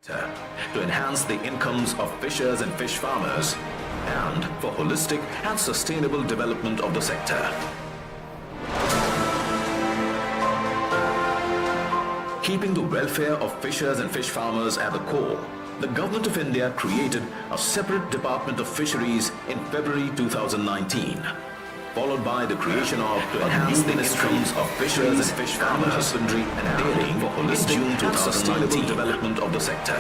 to enhance the incomes of fishers and fish farmers and for holistic and sustainable development of the sector. Keeping the welfare of fishers and fish farmers at the core, the Government of India created a separate Department of Fisheries in February 2019, followed by the creation of to enhance the incomes of fishers and fish farmers, husbandry and dairying for holistic and sustainable development of the sector.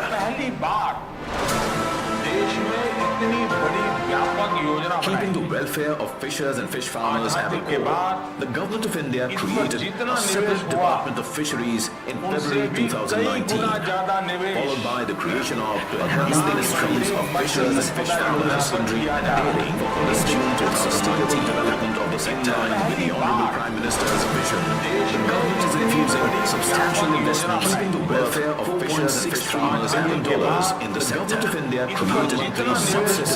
Keeping the welfare of fishers and fish farmers at the core, the Government of India created a separate Department of Fisheries in February 2019, followed by the creation of to enhance the incomes of fishers and fish farmers, husbandry and dairying for holistic and sustainable development of the sector. With the Honorable Prime Minister's vision, the government is infusing substantial investments in the welfare of fishers and fish farmers and dollars in the sector. The Government of India created the Success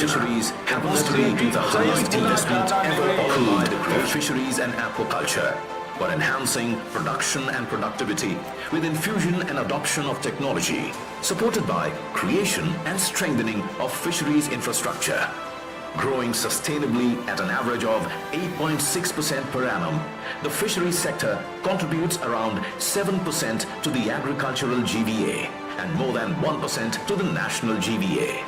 Fisheries happens to be 2019 investment ever followed by the growth fisheries and aquaculture for enhancing production and productivity with infusion and adoption of technology, supported by creation and strengthening of fisheries infrastructure. Growing sustainably at an average of 8.6% per annum, the fisheries sector contributes around 7% to the agricultural GVA and more than 1% to the national GVA.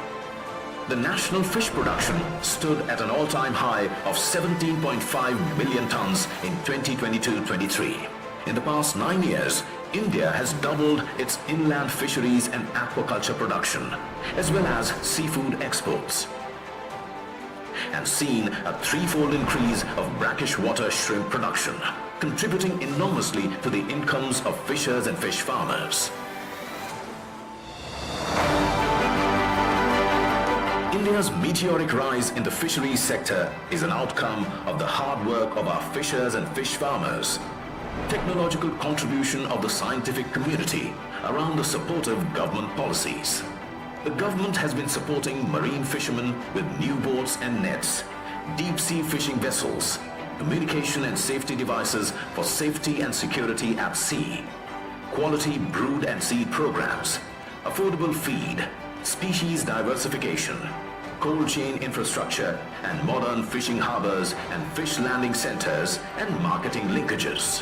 The national fish production stood at an all-time high of 17.5 million tons in 2022-23. In the past 9 years, India has doubled its inland fisheries and aquaculture production, as well as seafood exports, and seen a threefold increase of brackish water shrimp production, contributing enormously to the incomes of fishers and fish farmers. India's meteoric rise in the fisheries sector is an outcome of the hard work of our fishers and fish farmers, technological contribution of the scientific community around the supportive government policies. The government has been supporting marine fishermen with new boats and nets, deep-sea fishing vessels, communication and safety devices for safety and security at sea, quality brood and seed programs, affordable feed, species diversification, cold chain infrastructure, and modern fishing harbors and fish landing centers and marketing linkages.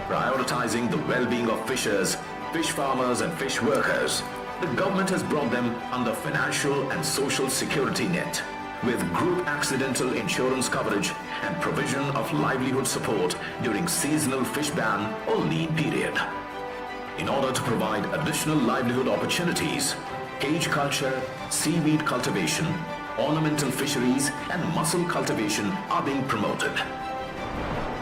Prioritizing the well-being of fishers, fish farmers and fish workers, the government has brought them under financial and social security net with group accidental insurance coverage and provision of livelihood support during seasonal fish ban or lean period. In order to provide additional livelihood opportunities, cage culture, seaweed cultivation, ornamental fisheries and mussel cultivation are being promoted.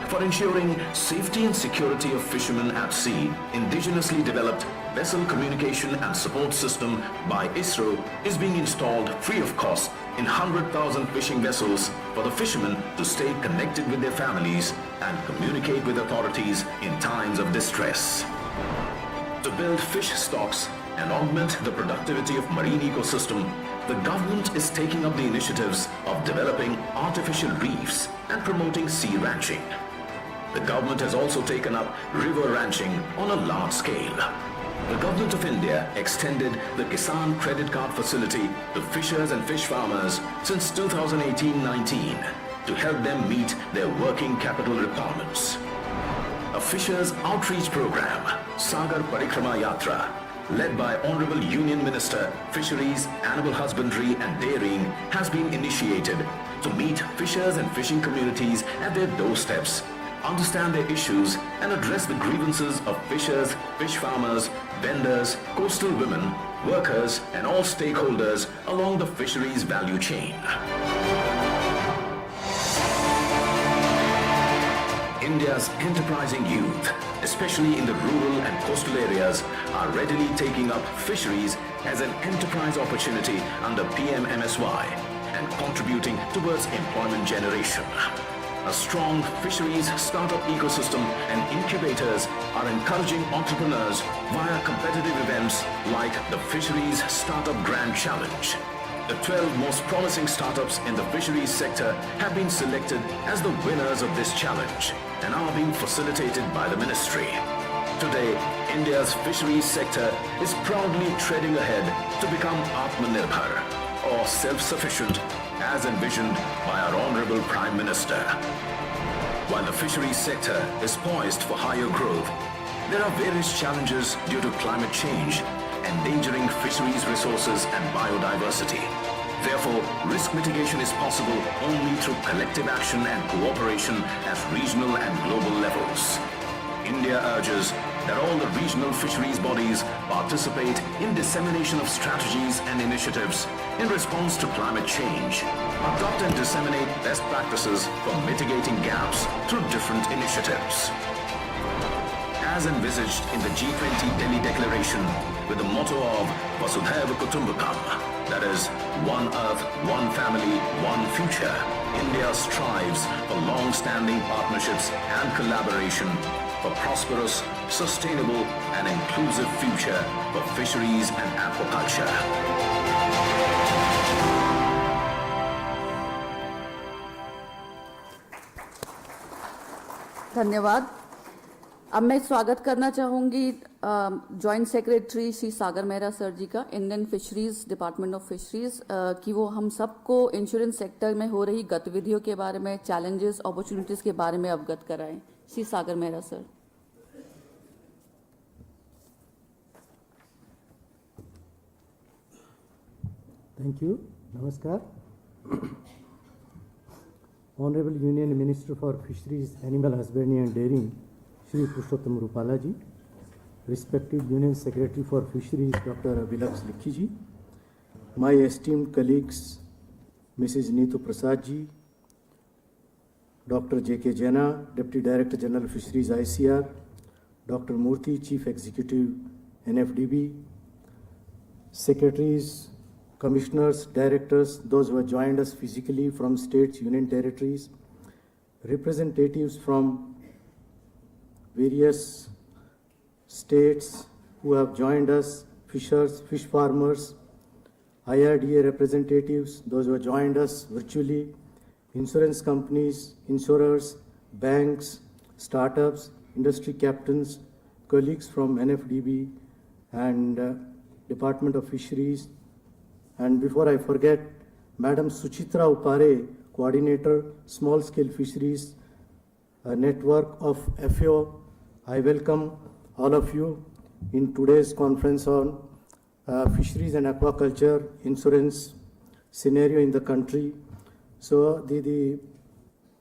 For ensuring safety and security of fishermen at sea, indigenously developed vessel communication and support system by ISRO is being installed free of cost in 100,000 fishing vessels for the fishermen to stay connected with their families and communicate with authorities in times of distress. To build fish stocks and augment the productivity of marine ecosystem, the government is taking up the initiatives of developing artificial reefs and promoting sea ranching. The government has also taken up river ranching on a large scale. The Government of India extended the Kisan Credit Card facility to fishers and fish farmers since 2018-19 to help them meet their working capital requirements. A fishers outreach program, Sagar Parikrama Yatra, led by Honorable Union Minister, Fisheries, Animal Husbandry and Dairying, has been initiated to meet fishers and fishing communities at their doorsteps, understand their issues and address the grievances of fishers, fish farmers, vendors, coastal women, workers and all stakeholders along the fisheries value chain. India's enterprising youth, especially in the rural and coastal areas, are readily taking up fisheries as an enterprise opportunity under PM-MSY and contributing towards employment generation. A strong fisheries startup ecosystem and incubators are encouraging entrepreneurs via competitive events like the Fisheries Startup Grand Challenge. The 12 most promising startups in the fisheries sector have been selected as the winners of this challenge and are being facilitated by the ministry. Today, India's fisheries sector is proudly treading ahead to become Atmanirbhar, or self-sufficient, as envisioned by our Honorable Prime Minister. While the fisheries sector is poised for higher growth, there are various challenges due to climate change, endangering fisheries resources and biodiversity. Therefore, risk mitigation is possible only through collective action and cooperation at regional and global levels. India urges that all the regional fisheries bodies participate in dissemination of strategies and initiatives in response to climate change, adopt and disseminate best practices for mitigating gaps through different initiatives. As envisaged in the G20 Delhi Declaration with the motto of Vasudhaiva Kutumbakam, that is, one earth, one family, one future, India strives for long-standing partnerships and collaboration for prosperous, sustainable and inclusive future for fisheries and aquaculture. धन्यवाद। अब मैं स्वागत करना चाहूँगी joint secretary Shri सागर Mehra sir जी का, Indian fisheries, department of fisheries, कि वो हम सबको इंश्योरेंस सेक्टर में हो रही गतिविधियों के बारे में, चैलेंजेस, अपॉर्चुनिटीज के बारे में अवगत कराएं। श्री सागर मेहरा सर। Thank you. नमस्कार। Honorable Union Minister for Fisheries, Animal Husbandry and Dairying, Shri Purushottam Rupala ji, respected Union Secretary for Fisheries, Dr. Abhilaks Likhi ji, my esteemed colleagues, Mrs. Neetu Prasad ji, Dr. J.K. Jaina, Deputy Director General Fisheries ICR, Dr. Murthy, Chief Executive NFDB, Secretaries, Commissioners, Directors, those who have joined us physically from states, union territories, representatives from various states who have joined us, fishers, fish farmers, IRDA representatives, those who have joined us virtually, insurance companies, insurers, banks, startups, industry captains, colleagues from NFDB and Department of Fisheries. And before I forget, Madam Suchitra Upare, Coordinator, Small Scale Fisheries Network of FAO. I welcome all of you in today's conference on fisheries and aquaculture insurance scenario in the country. So the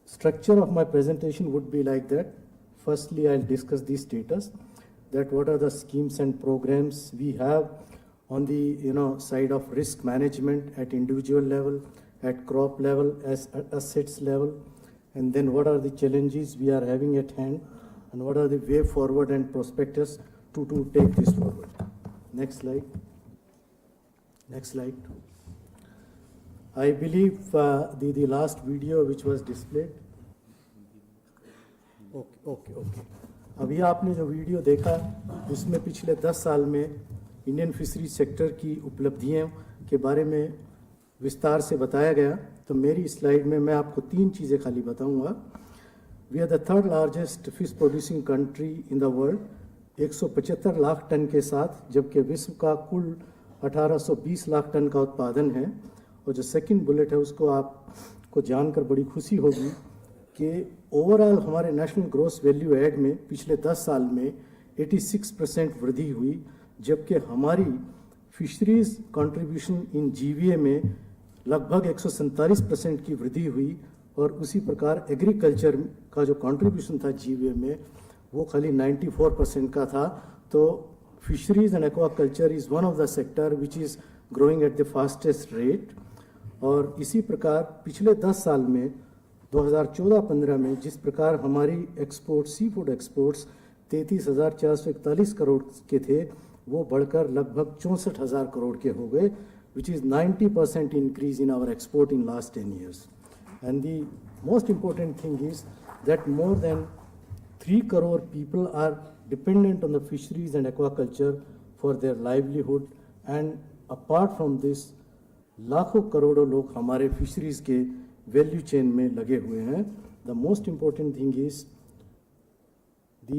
structure of my presentation would be like that. Firstly, I'll discuss the status, that what are the schemes and programs we have on the side of risk management at individual level, at crop level, as assets level, and then what are the challenges we are having at hand, and what are the way forward and prospectus to take this forward. Next slide. Next slide. I believe the last video which was displayed. Okay. अभी आपने जो video देखा उसमें पिछले 10 साल में Indian fisheries sector की उपलब्धियों के बारे में विस्तार से बताया गया। तो मेरी स्लाइड में मैं आपको 3 चीज़ें खाली बताऊंगा। We are the third largest fish producing country in the world, 175 lakh ton के साथ, जबकि विश्व का कुल 1820 लाख टन का उत्पादन है। और जो सेकंड बुलेट है उसको आपको जानकर बड़ी खुशी होगी कि ओवरऑल हमारे नेशनल ग्रॉस वैल्यू एड में पिछले 10 साल में 86% वृद्धि हुई, जबकि हमारी फिशरीज कंट्रीब्यूशन इन जीवीए में लगभग 147% की वृद्धि हुई। और उसी प्रकार एग्रीकल्चर का जो कंट्रीब्यूशन था जीवीए में वो खाली 94% का था। तो fisheries and aquaculture is one of the sector which is growing at the fastest rate. और इसी प्रकार पिछले 10 साल में 2014-15 में जिस प्रकार हमारी export, sea food exports 33,441 crore के थे, वो बढ़कर लगभग 64,000 करोड़ के हो गए, which is 90% increase in our export in last 10 years. And the most important thing is that more than 3 crore people are dependent on the fisheries and aquaculture for their livelihood. And apart from this, लाखों करोड़ों लोग हमारे fisheries के value chain में लगे हुए हैं। The most important thing is the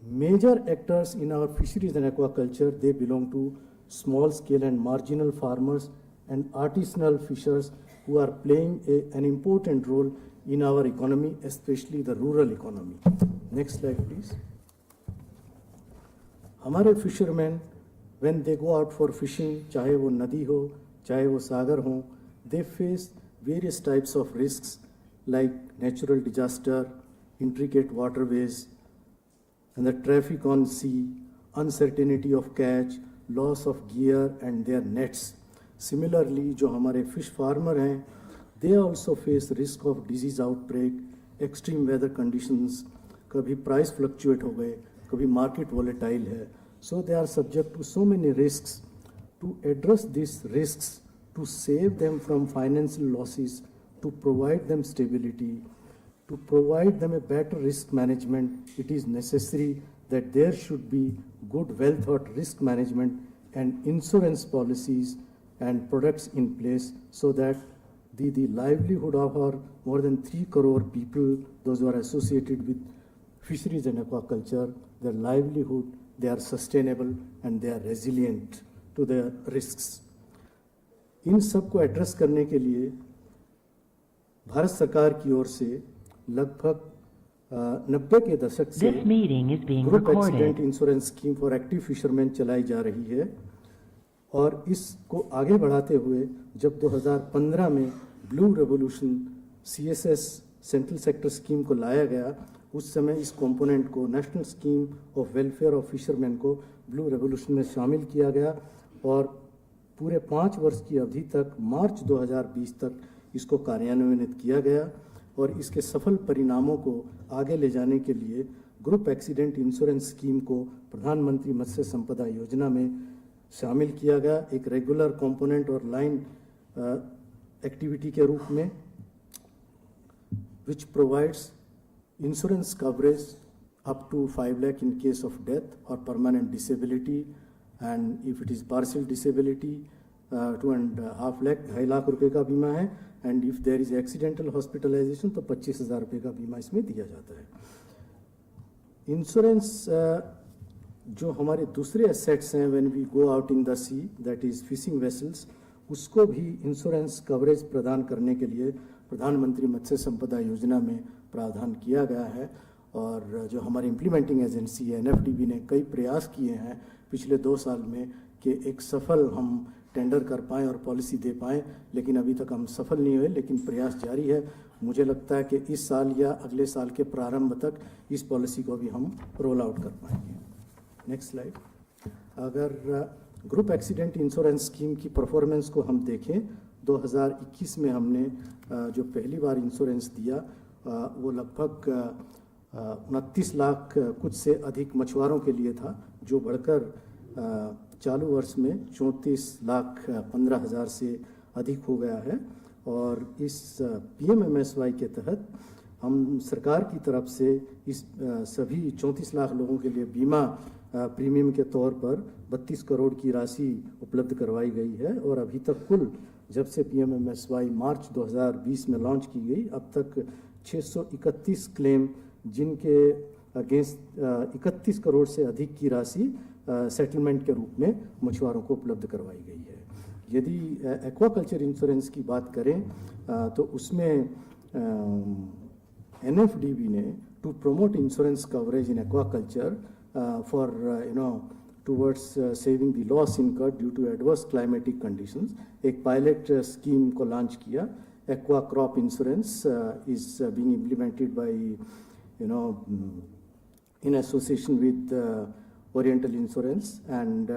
Major actors in our fisheries and aquaculture, they belong to small scale and marginal farmers and artisanal fishers who are playing an important role in our economy, especially the rural economy. Next slide, please. हमारे fishermen, when they go out for fishing, चाहे वो नदी हो, चाहे वो सागर हो, they face various types of risks like natural disaster, intricate waterways, and the traffic on sea, uncertainty of catch, loss of gear and their nets. Similarly, जो हमारे fish farmer हैं, they also face risk of disease outbreak, extreme weather conditions, कभी price fluctuate हो गए, कभी market volatile है. So they are subject to so many risks. To address these risks, to save them from financial losses, to provide them stability, to provide them a better risk management, it is necessary that there should be good well thought risk management and insurance policies and products in place so that the livelihood of our more than 3 crore people, those who are associated with fisheries and aquaculture, their livelihood, they are sustainable and they are resilient to the risks. इन सब को address करने के लिए भारत सरकार की ओर से लगभग 90 के दशक से group accident insurance scheme for active fisherman चलाई जा रही है और इसको आगे बढ़ाते हुए जब 2015 में blue revolution CSS central sector scheme को लाया गया, उस समय इस कंपोनेंट को national scheme of welfare of fisherman को ब्लू रेवोल्यूशन में शामिल किया गया और पूरे 5 वर्ष की अवधि तक मार्च 2020 तक इसको कार्यान्वित किया गया और इसके सफल परिणामों को आगे ले जाने के लिए ग्रुप एक्सीडेंट इंश्योरेंस स्कीम को प्रधानमंत्री मत्स्य संपदा योजना में शामिल किया गया एक रेगुलर कंपोनेंट और लाइन एक्टिविटी के रूप में, which provides insurance coverage up to 5 lakh in case of death or permanent disability, and if it is partial disability 2.5 lakh 2.5 lakh रुपए का बीमा है, and if there is accidental hospitalization तो 25,000 रुपए का बीमा इसमें दिया जाता है. इंश्योरेंस जो हमारे दूसरे एसेट्स हैं when we go out in the sea, that is fishing vessels, उसको भी इंश्योरेंस कवरेज प्रदान करने के लिए प्रधानमंत्री मत्स्य संपदा योजना में प्रावधान किया गया है. और जो हमारी इम्प्लीमेंटिंग एजेंसी है NFDB ने कई प्रयास किए हैं पिछले 2 साल में कि एक सफल हम टेंडर कर पाएँ और पॉलिसी दे पाएँ, लेकिन अभी तक हम सफल नहीं हुए, लेकिन प्रयास जारी है. मुझे लगता है कि इस साल या अगले साल के प्रारंभ तक इस पॉलिसी को भी हम रोल आउट कर पाएंगे. Next slide. अगर ग्रुप एक्सीडेंट इंश्योरेंस स्कीम की परफॉर्मेंस को हम देखें, 2021 में हमने जो पहली बार इंश्योरेंस दिया वो लगभग 29 लाख कुछ से अधिक मछुआरों के लिए था, जो बढ़कर चालू वर्ष में 34,15,000 से अधिक हो गया है. और इस PMMSY के तहत हम सरकार की तरफ से इस सभी 34 लाख लोगों के लिए बीमा प्रीमियम के तौर पर 32 करोड़ की राशि उपलब्ध करवाई गई है. और अभी तक कुल जब से PMMSY मार्च 2020 में लॉन्च की गई, अब तक 631 क्लेम जिनके अगेंस्ट 31 करोड़ से अधिक की राशि सेटलमेंट के रूप में मछुआरों को उपलब्ध करवाई गई है. यदि एक्वाकल्चर इंश्योरेंस की बात करें तो उसमें NFDB ने to promote insurance coverage in aquaculture for towards saving the loss incurred due to adverse climatic conditions, एक पायलट स्कीम को लॉन्च किया. Aqua crop insurance is being implemented by in association with oriental insurance and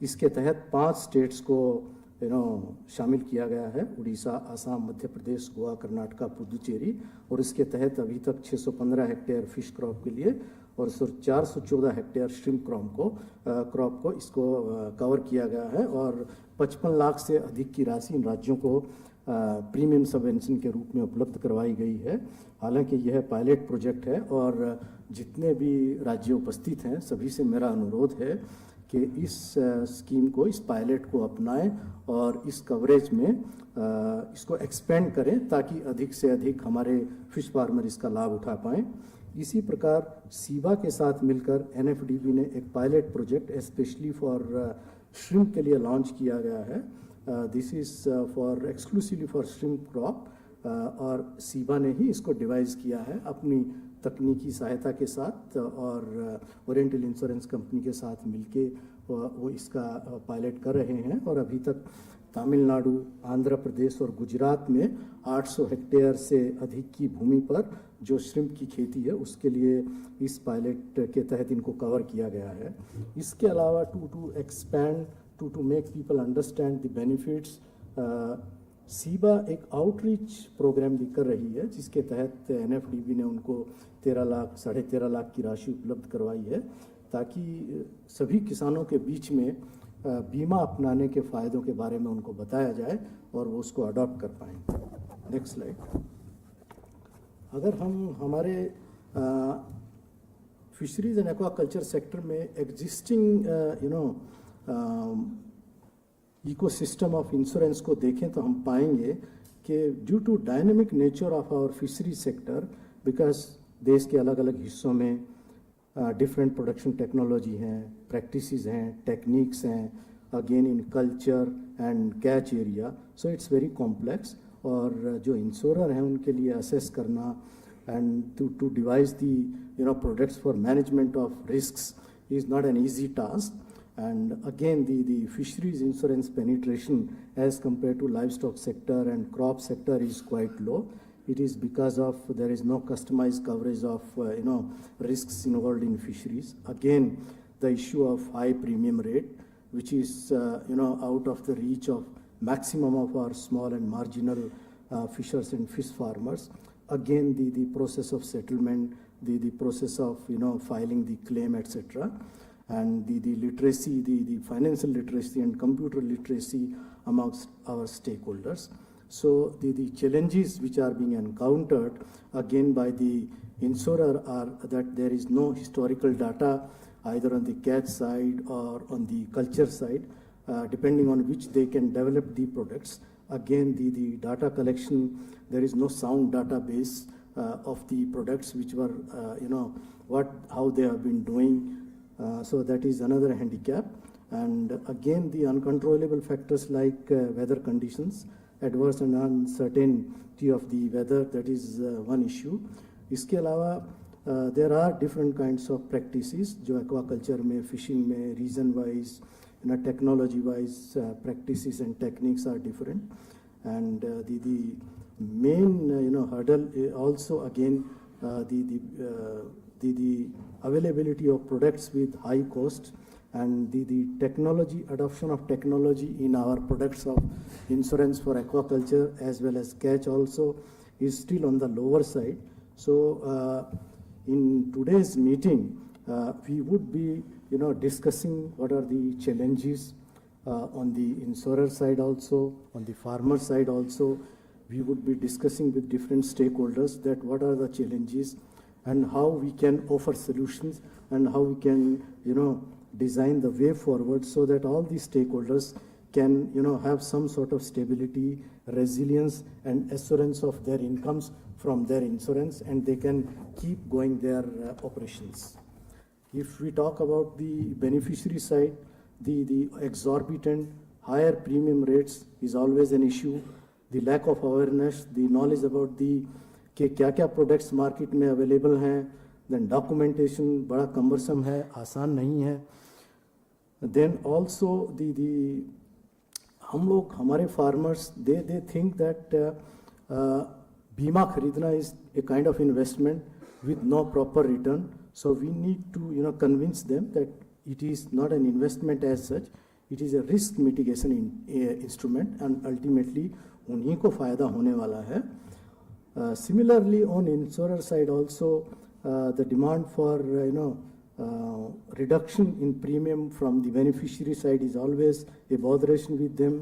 इसके तहत 5 states को शामिल किया गया है, उड़ीसा, आसाम, मध्य प्रदेश, गोवा, कर्नाटका, पुदुचेरी. और इसके तहत अभी तक 615 हेक्टेयर फिश क्रॉप के लिए और 414 हेक्टेयर श्रिम्प क्रॉप को इसको कवर किया गया है. और 55 लाख से अधिक की राशि इन राज्यों को प्रीमियम सबवेंशन के रूप में उपलब्ध करवाई गई है. हालांकि यह पायलट प्रोजेक्ट है और जितने भी राज्य उपस्थित हैं सभी से मेरा अनुरोध है कि इस स्कीम को, इस पायलट को अपनाएं और इस कवरेज में इसको एक्सपेंड करें ताकि अधिक से अधिक हमारे फिश फार्मर इसका लाभ उठा पाएं. इसी प्रकार सीबा के साथ मिलकर एनएफडीबी ने एक pilot project specially for shrimp के लिए लॉन्च किया गया है. This is for exclusively for shrimp crop और सीबा ने ही इसको डिवाइस किया है अपनी तकनीकी सहायता के साथ और ओरिएंटल इंश्योरेंस कंपनी के साथ मिलके वो इसका पायलट कर रहे हैं. और अभी तक तमिलनाडु, आंध्र प्रदेश और गुजरात में 800 हेक्टेयर से अधिक की भूमि पर जो श्रिम्प की खेती है उसके लिए इस पायलट के तहत इनको कवर किया गया है. इसके अलावा to expand to make people understand the benefits, CIBA एक आउटरीच प्रोग्राम भी कर रही है जिसके तहत एनएफडीबी ने उनको 13 लाख 13.5 लाख की राशि उपलब्ध करवाई है ताकि सभी किसानों के बीच में बीमा अपनाने के फ़ायदों के बारे में उनको बताया जाए और वो उसको अडॉप्ट कर पाएँ. Next slide. अगर हम हमारे फिशरीज एंड एक्वाकल्चर सेक्टर में एग्जिस्टिंग इकोसिस्टम ऑफ इंश्योरेंस को देखें तो हम पाएंगे कि due to dynamic nature of our fishery sector, because देश के अलग अलग हिस्सों में डिफरेंट प्रोडक्शन टेक्नोलॉजी हैं, प्रैक्टिसेस हैं, टेक्निक्स हैं, again in culture and catch area, so it's very complex. और जो इंश्योरर हैं उनके लिए असेस करना and to devise the products for management of risks is not an easy task. And again, the fisheries insurance penetration as compared to livestock sector and crop sector is quite low. It is because of there is no customized coverage of risks involved in fisheries. Again, the issue of high premium rate, which is out of the reach of maximum of our small and marginal fishers and fish farmers. Again, the process of settlement, the process of filing the claim, etc. And the literacy, the financial literacy and computer literacy amongst our stakeholders. So the challenges which are being encountered again by the insurer are that there is no historical data either on the catch side or on the culture side, depending on which they can develop the products. Again, the data collection, there is no sound database of the products which were, how they have been doing. So that is another handicap. And again, the uncontrollable factors like weather conditions, adverse and uncertainty of the weather, that is one issue. इसके अलावा there are different kinds of practices जो aquaculture में, fishing में, region wise, technology wise practices and techniques are different. And the main hurdle also again the availability of products with high cost and the technology, adoption of technology in our products of insurance for aquaculture as well as catch also is still on the lower side. So in today's meeting, we would be discussing what are the challenges on the insurer side also, on the farmer side also. We would be discussing with different stakeholders that what are the challenges and how we can offer solutions and how we can design the way forward so that all these stakeholders can have some sort of stability, resilience and assurance of their incomes from their insurance, and they can keep going their operations. If we talk about the beneficiary side, the exorbitant higher premium rates is always an issue. The lack of awareness, the knowledge about the कि क्या क्या products market में available हैं, then documentation बड़ा cumbersome है, आसान नहीं है. देन ऑल्सो हम लोग हमारे फार्मर्स दे थिंक दैट बीमा खरीदना is a kind of investment with no proper return. So we need to convince them that it is not an investment as such, it is a risk mitigation instrument and ultimately उन्हीं को फ़ायदा होने वाला है. Similarly, on insurer side also, the demand for reduction in premium from the beneficiary side is always a botheration with them.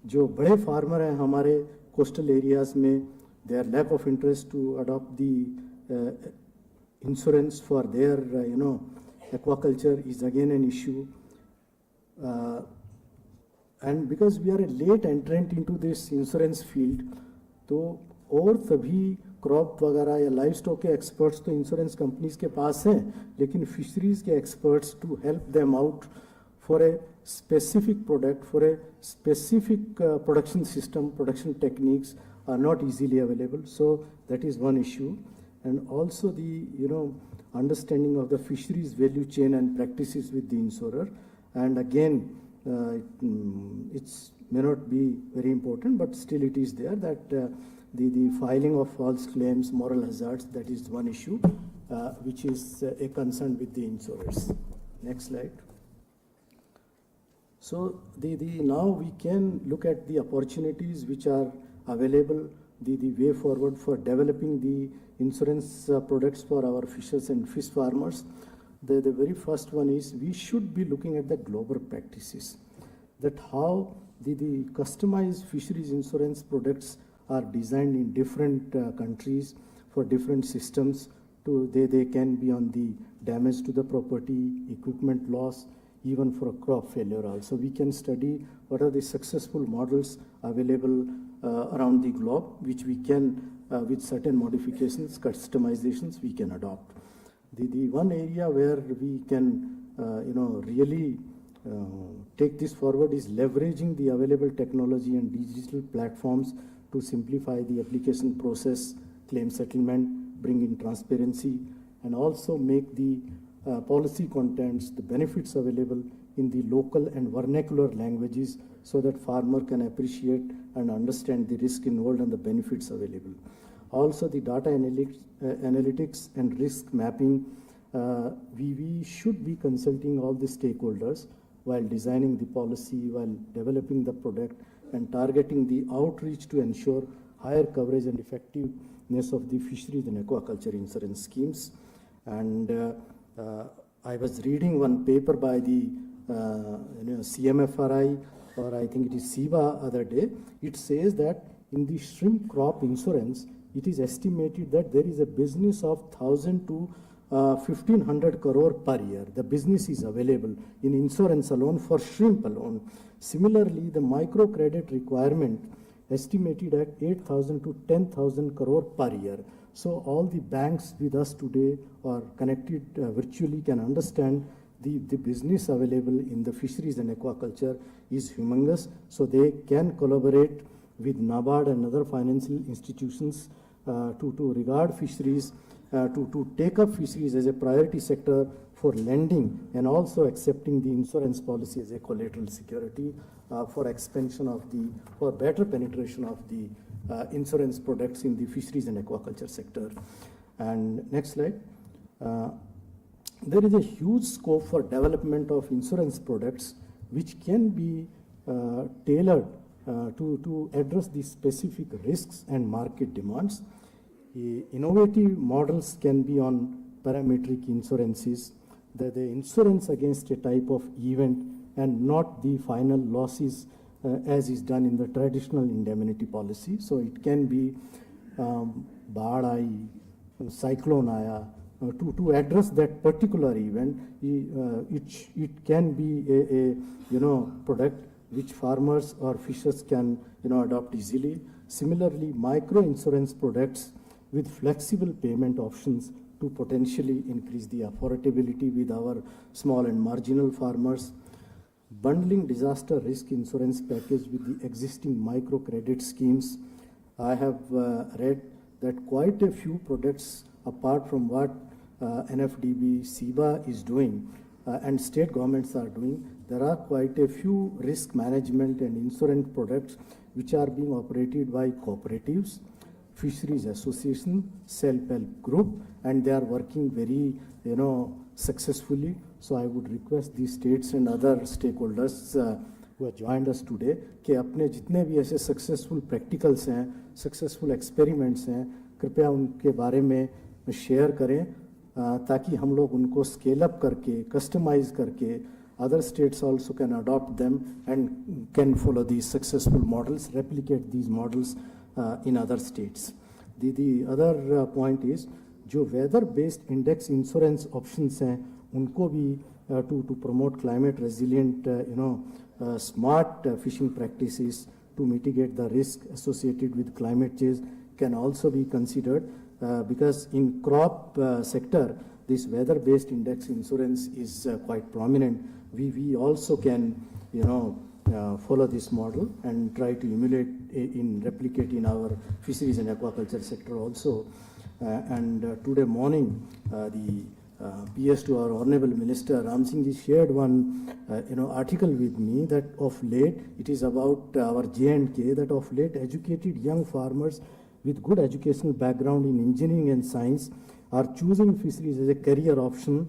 जो बड़े farmer हैं हमारे coastal areas में, their lack of interest to adopt the insurance for their aquaculture is again an issue. And because we are a late entrant into this insurance field, तो और सभी crop वगैरह या लाइव स्टॉक के experts तो insurance companies के पास हैं, लेकिन फिशरीज के experts to help them out for a specific product, for a specific production system, production techniques are not easily available. So that is one issue. And also the understanding of the fisheries value chain and practices with the insurer. And again, it may not be very important, but still it is there that the filing of false claims, moral hazards, that is one issue which is a concern with the insurers. Next slide. So now we can look at the opportunities which are available, the way forward for developing the insurance products for our fishers and fish farmers. The very first one is we should be looking at the global practices, that how the customized fisheries insurance products are designed in different countries for different systems. They can be on the damage to the property, equipment loss, even for a crop failure also. We can study what are the successful models available around the globe, which we can, with certain modifications, customizations, we can adopt. The one area where we can, really take this forward is leveraging the available technology and digital platforms to simplify the application process, claim settlement, bring in transparency, and also make the policy contents, the benefits available in the local and vernacular languages so that farmer can appreciate and understand the risk involved and the benefits available. Also the data analytics and risk mapping, we should be consulting all the stakeholders while designing the policy, while developing the product and targeting the outreach to ensure higher coverage and effectiveness of the fisheries and aquaculture insurance schemes. And I was reading one paper by the CMFRI, or I think it is SIVA other day. It says that in the shrimp crop insurance, it is estimated that there is a business of 1,000 to 1,500 crore per year. The business is available in insurance alone for shrimp alone. Similarly, the microcredit requirement estimated at 8,000 to 10,000 crore per year. So all the banks with us today or connected virtually can understand the business available in the fisheries and aquaculture is humongous. So they can collaborate with NABARD and other financial institutions to regard fisheries, to take up fisheries as a priority sector for lending and also accepting the insurance policy as a collateral security for expansion of for better penetration of the insurance products in the fisheries and aquaculture sector. And next slide. There is a huge scope for development of insurance products which can be tailored to address the specific risks and market demands. Innovative models can be on parametric insurances, the insurance against a type of event and not the final losses as is done in the traditional indemnity policy. So it can be baad aayi, cyclone aaya, to address that particular event. It can be a product which farmers or fishers can adopt easily. Similarly, micro insurance products with flexible payment options to potentially increase the affordability with our small and marginal farmers. Bundling disaster risk insurance package with the existing microcredit schemes. I have read that quite a few products, apart from what NFDB, SIBA is doing and state governments are doing, there are quite a few risk management and insurance products which are being operated by cooperatives, fisheries association, self-help group, and they are working very successfully. So I would request the states and other stakeholders who have joined us today कि अपने जितने भी ऐसे successful practicals हैं, successful experiments हैं, कृपया उनके बारे में शेयर करें ताकि हम लोग उनको scale up करके, customize करके, other states also can adopt them and can follow these successful models, replicate these models in other states. The other point is जो weather based index insurance options हैं उनको भी to promote climate resilient smart fishing practices to mitigate the risk associated with climate change can also be considered because in crop sector, this weather-based index insurance is quite prominent. We also can, follow this model and try to replicate in our fisheries and aquaculture sector also. Today morning, the PS to our Honorable Minister Ram Singh ji shared one article with me that of late, it is about our J&K, that of late educated young farmers with good educational background in engineering and science are choosing fisheries as a career option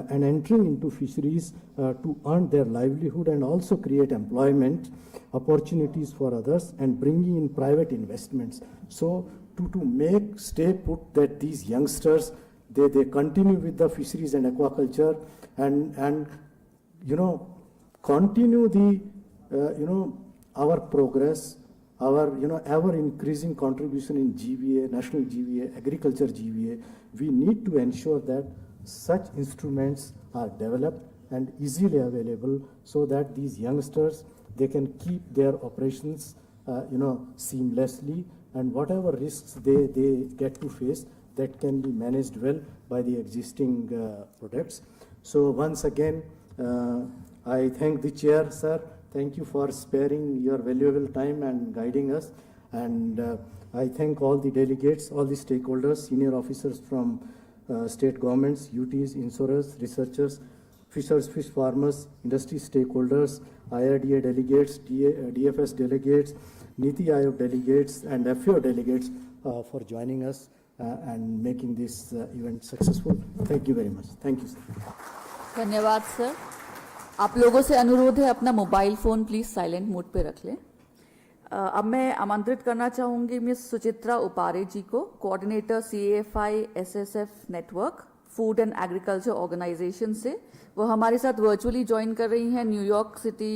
and entering into fisheries to earn their livelihood and also create employment opportunities for others and bringing in private investments. So to stay put that these youngsters, they continue with the fisheries and aquaculture and continue the our progress, our ever increasing contribution in GVA, national GVA, agriculture GVA. We need to ensure that such instruments are developed and easily available so that these youngsters, they can keep their operations seamlessly, and whatever risks they get to face, that can be managed well by the existing products. So once again, I thank the chair, sir. Thank you for sparing your valuable time and guiding us. And I thank all the delegates, all the stakeholders, senior officers from state governments, UTs, insurers, researchers, fishers, fish farmers, industry stakeholders, IRDA delegates, DFS delegates, Niti Aayog delegates, and FAO delegates for joining us and making this event successful. Thank you very much. Thank you, sir. धन्यवाद sir. आप लोगों से अनुरोध है अपना mobile phone please silent mode पे रख लें. अब मैं आमंत्रित करना चाहूँगी मिस सुचित्रा उपारे जी को, coordinator CAFI SSF network Food and Agriculture Organization से. वो हमारे साथ वर्चुअली ज्वाइन कर रही हैं न्यूयॉर्क सिटी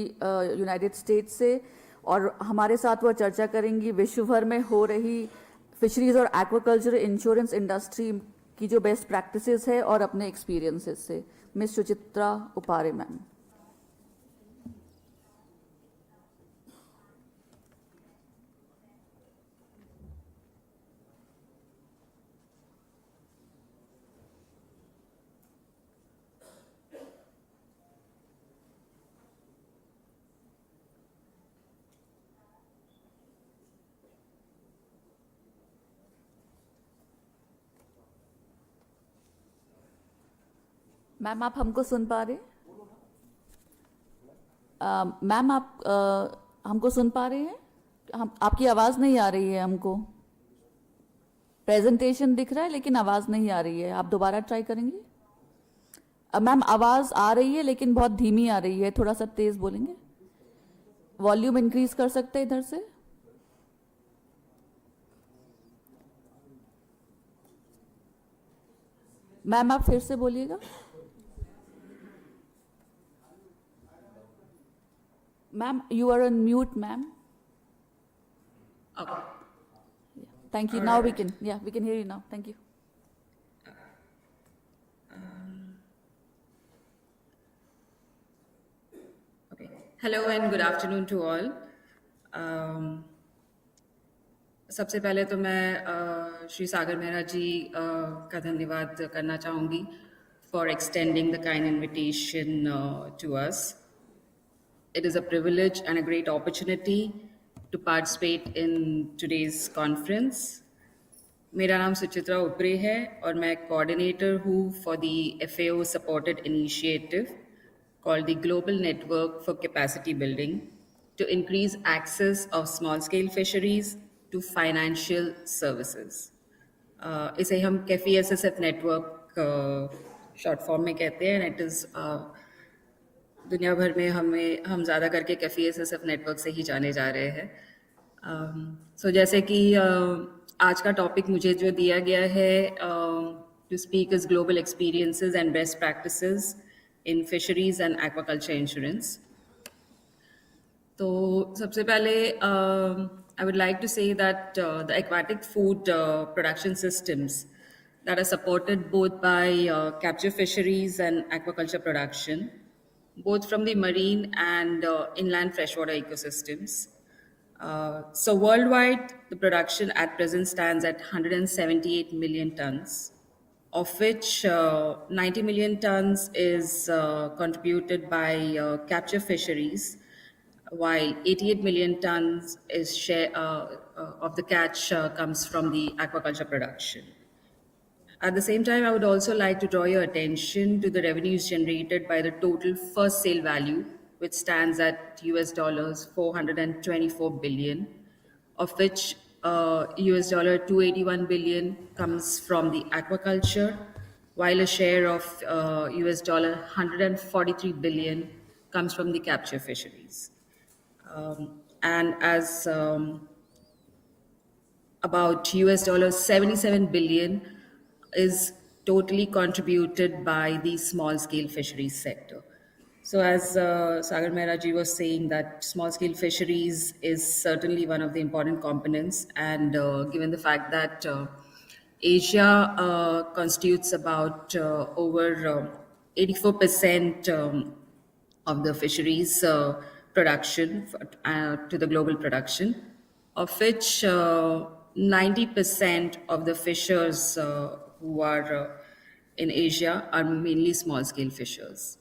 यूनाइटेड स्टेट्स से, और हमारे साथ वो चर्चा करेंगी विश्व भर में हो रही फिशरीज और एक्वाकल्चर इंश्योरेंस इंडस्ट्री की जो बेस्ट प्रैक्टिसेस है और अपने एक्सपीरियंसेस से. Miss Suchitra Upare ma'am. Ma'am आप हमको सुन पा रहे हैं? मैम आप हमको सुन पा रहे हैं? आपकी आवाज़ नहीं आ रही है हमको. प्रेजेंटेशन दिख रहा है लेकिन आवाज़ नहीं आ रही है. आप दोबारा ट्राई करेंगे? मैम आवाज़ आ रही है लेकिन बहुत धीमी आ रही है. थोड़ा सा तेज़ बोलेंगे? वॉल्यूम इंक्रीज कर सकते हैं इधर से? मैम आप फिर से बोलिएगा. Ma'am, you are on mute, ma'am. Okay. Yeah. Thank you. Now we can hear you now. Thank you. Okay. Hello and good afternoon to all. सबसे पहले तो मैं श्री सागर मेहरा जी का धन्यवाद करना चाहूँगी for extending the kind invitation to us. It is a privilege and a great opportunity to participate in today's conference. मेरा नाम सुचित्रा उपरे है और मैं coordinator हूँ for the FAO supported initiative called the Global Network for Capacity Building to increase access of small scale fisheries to financial services. इसे हम Kaifi SSF network short form में कहते हैं. It is दुनिया भर में हम ज़्यादा करके कैफी SSF नेटवर्क से ही जाने जा रहे हैं. सो जैसे कि आज का टॉपिक मुझे जो दिया गया है to speak is global experiences and best practices in fisheries and aquaculture insurance. तो सबसे पहले I would like to say that the aquatic food production systems that are supported both by capture fisheries and aquaculture production, both from the marine and inland freshwater ecosystems, So worldwide, the production at present stands at 178 million tons, of which 90 million tons is contributed by capture fisheries, while 88 million tons is of the catch comes from the aquaculture production. At the same time, I would also like to draw your attention to the revenues generated by the total first sale value, which stands at US dollars 424 billion, of which US dollar 281 billion comes from the aquaculture, while a share of US dollar 143 billion comes from the capture fisheries. And as about US dollars 77 billion is totally contributed by the small scale fisheries sector. So as Sagar Mehra ji was saying, that small scale fisheries is certainly one of the important components, and given the fact that Asia constitutes about over 84% of the fisheries production to the global production, of which 90% of the fishers who are in Asia are mainly small scale fishers.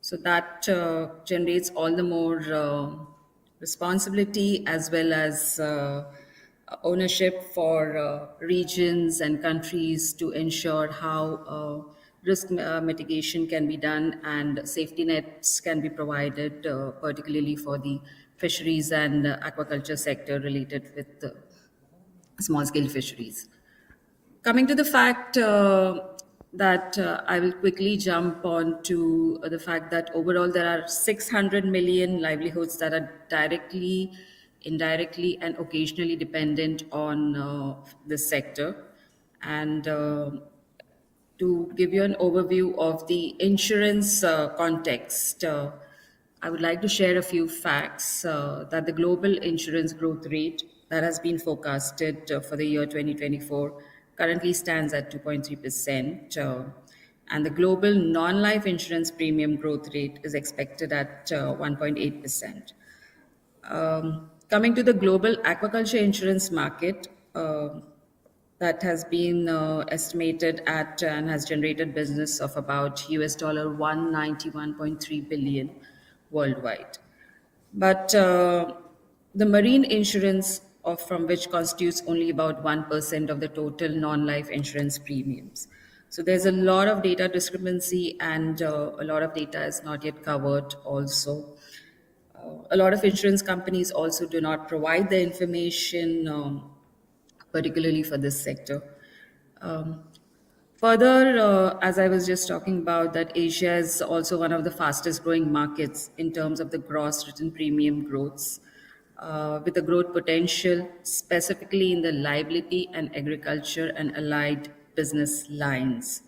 So that generates all the more responsibility as well as ownership for regions and countries to ensure how risk mitigation can be done and safety nets can be provided, particularly for the fisheries and aquaculture sector related with small scale fisheries. Coming to the fact that I will quickly jump on to the fact that overall there are 600 million livelihoods that are directly, indirectly, and occasionally dependent on this sector. And to give you an overview of the insurance context, I would like to share a few facts that the global insurance growth rate that has been forecasted for the year 2024 currently stands at 2.3%, and the global non-life insurance premium growth rate is expected at 1.8%. Coming to the global aquaculture insurance market, that has been estimated at and has generated business of about US dollar 191.3 billion worldwide. But the marine insurance from which constitutes only about 1% of the total non-life insurance premiums. So there's a lot of data discrepancy, and a lot of data is not yet covered also. A lot of insurance companies also do not provide the information, particularly for this sector. Um, Further, as I was just talking about, that Asia is also one of the fastest growing markets in terms of the gross written premium growths, with a growth potential specifically in the liability and agriculture and allied business lines.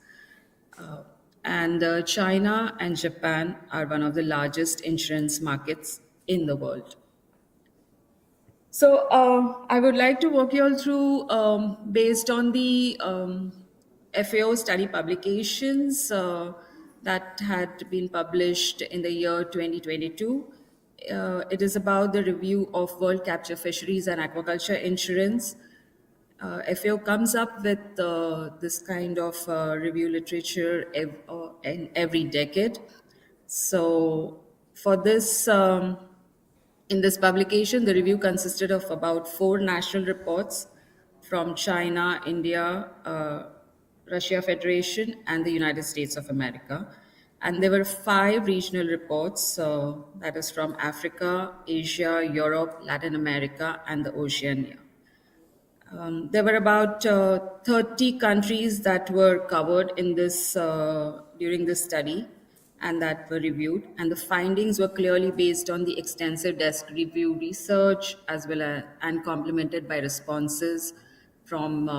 And China and Japan are one of the largest insurance markets in the world. So I would like to walk you all through, based on the FAO study publications that had been published in the year 2022. It is about the review of world capture fisheries and aquaculture insurance. FAO comes up with this kind of review literature in every decade. So for this, in this publication, the review consisted of about 4 national reports from China, India, Russia Federation, and the United States of America. And there were 5 regional reports, that is from Africa, Asia, Europe, Latin America, and the Oceania. There were about 30 countries that were covered in this during this study and that were reviewed, and the findings were clearly based on the extensive desk review research as well as and complemented by responses from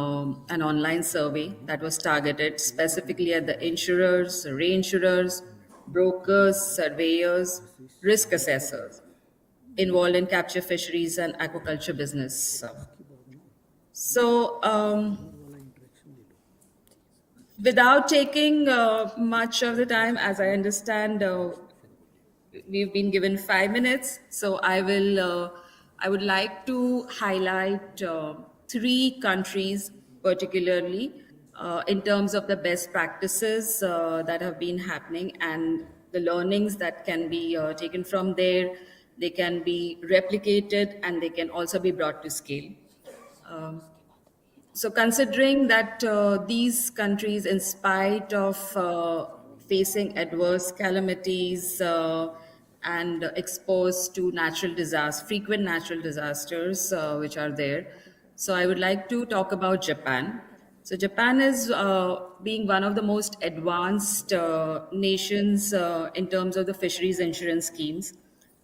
an online survey that was targeted specifically at the insurers, reinsurers, brokers, surveyors, risk assessors involved in capture fisheries and aquaculture business. So, without taking much of the time, as I understand, we've been given 5 minutes. So I would like to highlight three countries particularly in terms of the best practices that have been happening and the learnings that can be taken from there. They can be replicated and they can also be brought to scale. So, considering that these countries, in spite of facing adverse calamities and exposed to natural disasters, frequent natural disasters which are there, so I would like to talk about Japan. So, Japan is being one of the most advanced nations in terms of the fisheries insurance schemes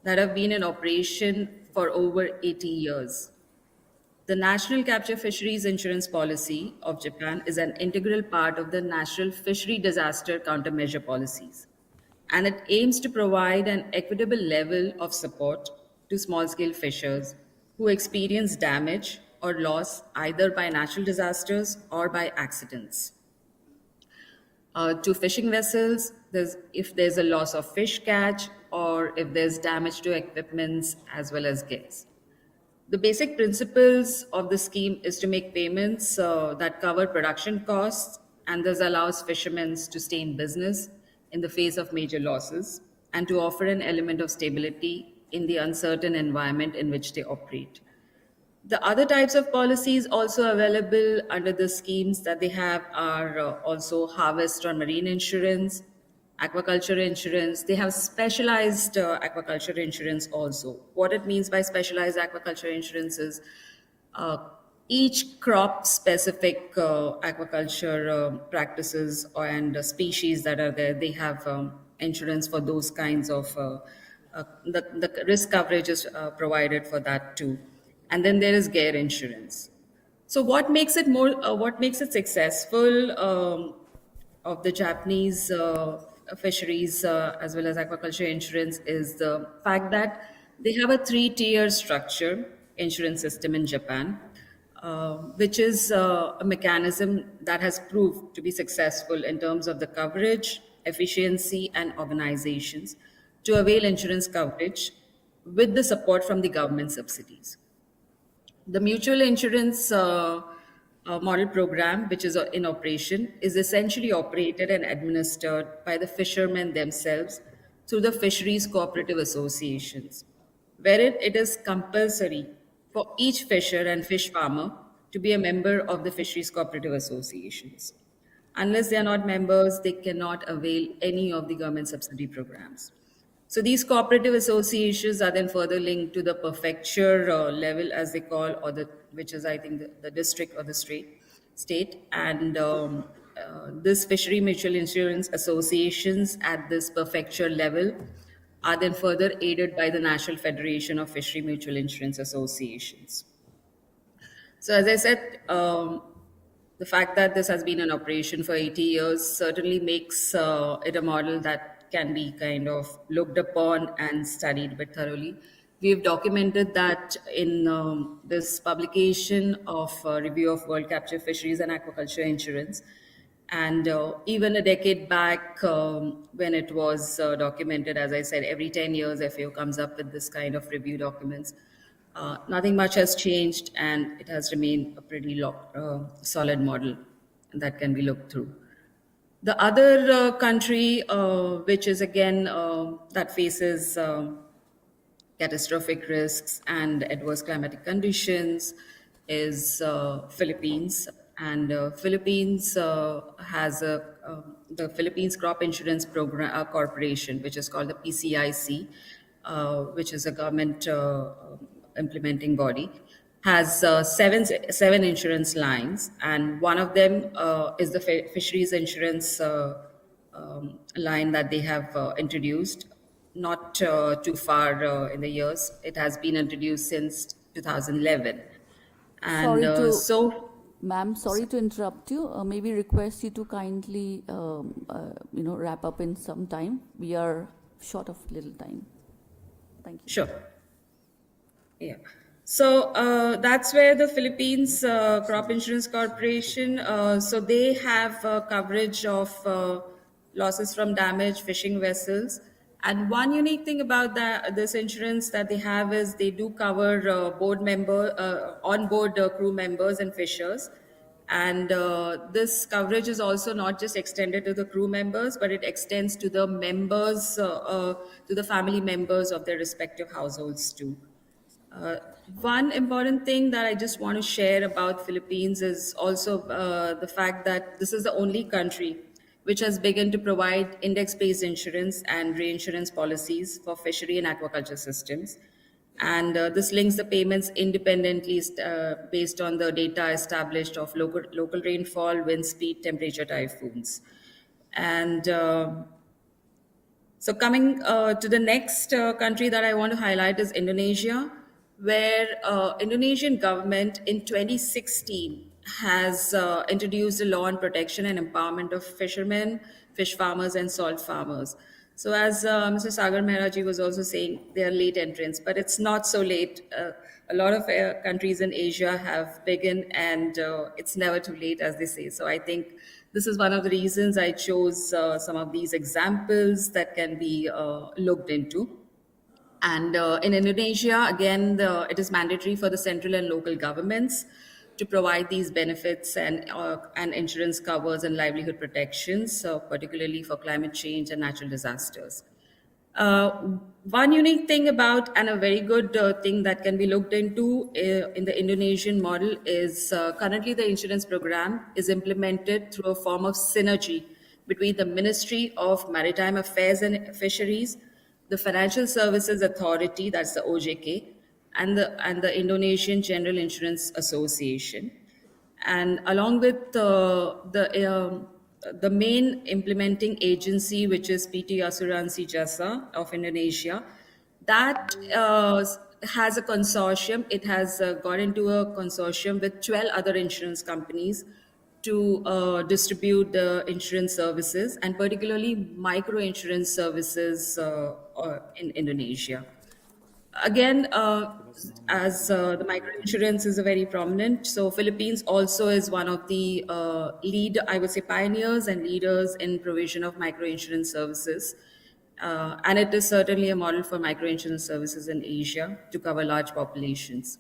that have been in operation for over 80 years. The National Capture Fisheries Insurance Policy of Japan is an integral part of the national fishery disaster countermeasure policies, and it aims to provide an equitable level of support to small scale fishers who experience damage or loss either by natural disasters or by accidents. To fishing vessels, if there's a loss of fish catch or if there's damage to equipments as well as gears. The basic principles of the scheme is to make payments that cover production costs and thus allows fishermen to stay in business in the face of major losses and to offer an element of stability in the uncertain environment in which they operate. The other types of policies also available under the schemes that they have are also harvest or marine insurance, aquaculture insurance. They have specialized aquaculture insurance also. What it means by specialized aquaculture insurance is uh, each crop specific aquaculture practices and species that are there, they have insurance for those kinds of the risk coverage is provided for that too. And then there is gear insurance. So what makes it successful of the Japanese fisheries as well as aquaculture insurance is the fact that they have a three-tier structure insurance system in Japan, which is a mechanism that has proved to be successful in terms of the coverage, efficiency, and organizations to avail insurance coverage with the support from the government subsidies. The mutual insurance model program, which is in operation, is essentially operated and administered by the fishermen themselves through the fisheries cooperative associations, wherein it is compulsory for each fisher and fish farmer to be a member of the fisheries cooperative associations. Unless they are not members, they cannot avail any of the government subsidy programs. So these cooperative associations are then further linked to the prefecture level, as they call, or which is I think the district or the state, and this fishery mutual insurance associations at this prefecture level are then further aided by the National Federation of Fishery Mutual Insurance Associations. So, as I said, the fact that this has been in operation for 80 years certainly makes it a model that can be kind of looked upon and studied a bit thoroughly. We've documented that in this publication of Review of World Capture Fisheries and Aquaculture Insurance. And even a decade back, when it was documented, as I said, every 10 years, FAO comes up with this kind of review documents. Nothing much has changed, and it has remained a pretty solid model that can be looked through. The other country, which is again that faces catastrophic risks and adverse climatic conditions, is Philippines. And Philippines has the Philippines Crop Insurance Program Corporation, which is called the PCIC, which is a government implementing body, has seven insurance lines, and one of them is the fisheries insurance line that they have introduced not too far in the years. It has been introduced since 2011. And Sorry to, so ma'am, sorry to interrupt you. Maybe request you to kindly, wrap up in some time. We are short of little time. Thank you. Sure. Yeah. So that's where the Philippines Crop Insurance Corporation, so they have coverage of losses from damaged fishing vessels And one unique thing about this insurance that they have is they do cover onboard crew members and fishers. And this coverage is also not just extended to the crew members, but it extends to the members, to the family members of their respective households too. Uh, One important thing that I just want to share about Philippines is also the fact that this is the only country which has begun to provide index-based insurance and reinsurance policies for fishery and aquaculture systems. And this links the payments independently based on the data established of local rainfall, wind speed, temperature, typhoons. And so coming to the next country that I want to highlight is Indonesia, where Indonesian government in 2016 has introduced a law on protection and empowerment of fishermen, fish farmers, and salt farmers. So as Mr. Sagar Mehraji was also saying, they are late entrants, but it's not so late. A lot of countries in Asia have begun, and it's never too late, as they say. So I think this is one of the reasons I chose some of these examples that can be looked into. And in Indonesia, again, it is mandatory for the central and local governments to provide these benefits and insurance covers and livelihood protections, particularly for climate change and natural disasters. One unique thing about and a very good thing that can be looked into in the Indonesian model is currently the insurance program is implemented through a form of synergy between the Ministry of Maritime Affairs and Fisheries, the Financial Services Authority, that's the OJK, and the Indonesian General Insurance Association, and along with the main implementing agency, which is PT Asuransi Jasa of Indonesia, that has a consortium. It has got into a consortium with 12 other insurance companies to distribute the insurance services, and particularly micro insurance services in Indonesia. Again, as the microinsurance is a very prominent, so Philippines also is one of the I would say, pioneers and leaders in provision of microinsurance services. And it is certainly a model for microinsurance services in Asia to cover large populations.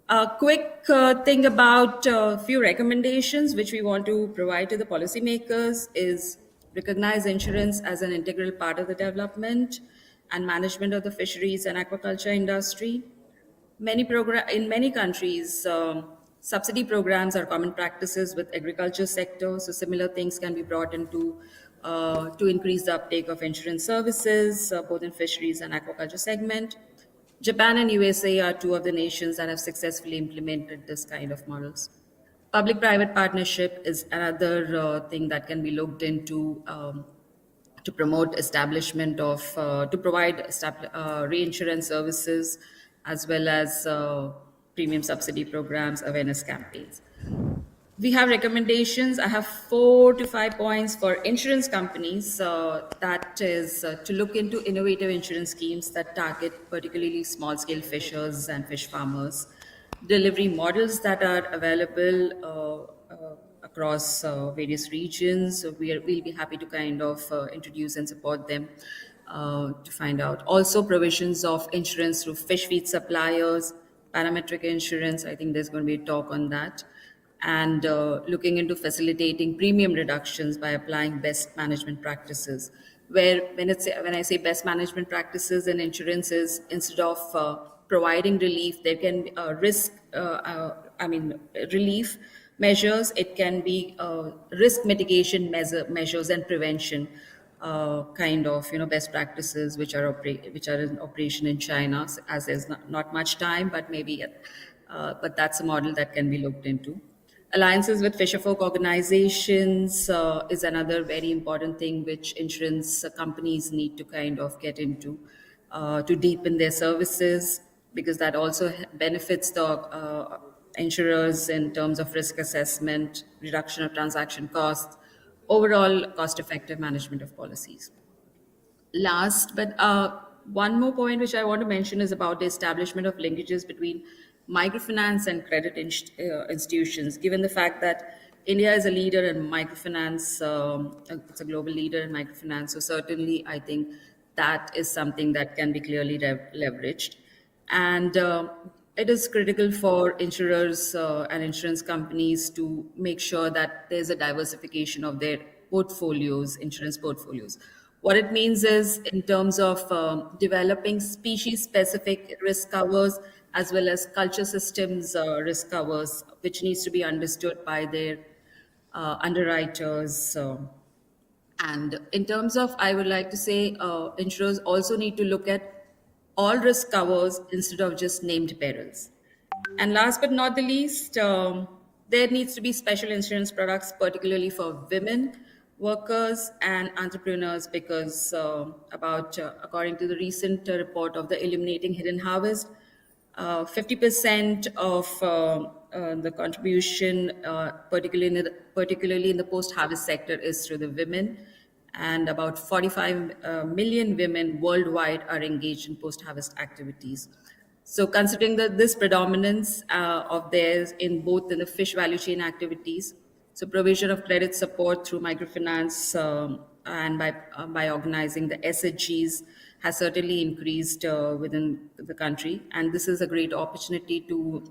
A quick thing about a few recommendations which we want to provide to the policymakers is recognize insurance as an integral part of the development and management of the fisheries and aquaculture industry. In many countries, subsidy programs are common practices with agriculture sector, so similar things can be brought into to increase the uptake of insurance services, both in fisheries and aquaculture segment. Japan and USA are two of the nations that have successfully implemented this kind of models. Public-private partnership is another thing that can be looked into to promote establishment of, to provide reinsurance services as well as premium subsidy programs, awareness campaigns. We have recommendations. I have 4 to 5 points for insurance companies. That is to look into innovative insurance schemes that target particularly small scale fishers and fish farmers, delivery models that are available across various regions. So we'll be happy to kind of introduce and support them to find out. Also, provisions of insurance through fish feed suppliers, parametric insurance. I think there's going to be a talk on that, and looking into facilitating premium reductions by applying best management practices. Where when I say best management practices in insurance is instead of providing relief, there can be relief measures. It can be risk mitigation measures and prevention kind of best practices which are in operation in China, as there's not much time, but maybe but that's a model that can be looked into. Alliances with fisherfolk organizations is another very important thing which insurance companies need to kind of get into to deepen their services, because that also benefits the insurers in terms of risk assessment, reduction of transaction costs, overall cost-effective management of policies. Last, but one more point which I want to mention is about the establishment of linkages between microfinance and credit institutions, given the fact that India is a leader in microfinance, it's a global leader in microfinance. So certainly, I think that is something that can be clearly leveraged. And it is critical for insurers and insurance companies to make sure that there's a diversification of their portfolios, insurance portfolios. What it means is, in terms of developing species specific risk covers as well as culture systems risk covers, which needs to be understood by their underwriters. And in terms of, I would like to say, insurers also need to look at all risk covers instead of just named perils. And last but not the least, there needs to be special insurance products, particularly for women workers and entrepreneurs, because according to the recent report of the Eliminating Hidden Harvest, 50% of the contribution, particularly in the post-harvest sector, is through the women, and about 45 million women worldwide are engaged in post-harvest activities. So, considering this predominance of theirs in both in the fish value chain activities, so provision of credit support through microfinance and by organizing the SHGs has certainly increased within the country, and this is a great opportunity to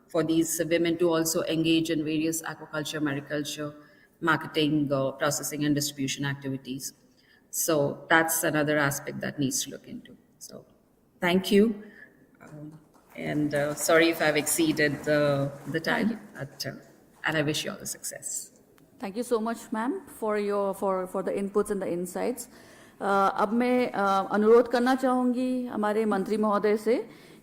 for these women to also engage in various aquaculture, mariculture, marketing, processing, and distribution activities. So that's another aspect that needs to look into. So, thank you. And sorry if I've exceeded the time, and I wish you all the success. Thank you so much, ma'am, for the inputs and the insights. अब मैं अनुरोध करना चाहूँगी हमारे मंत्री महोदय से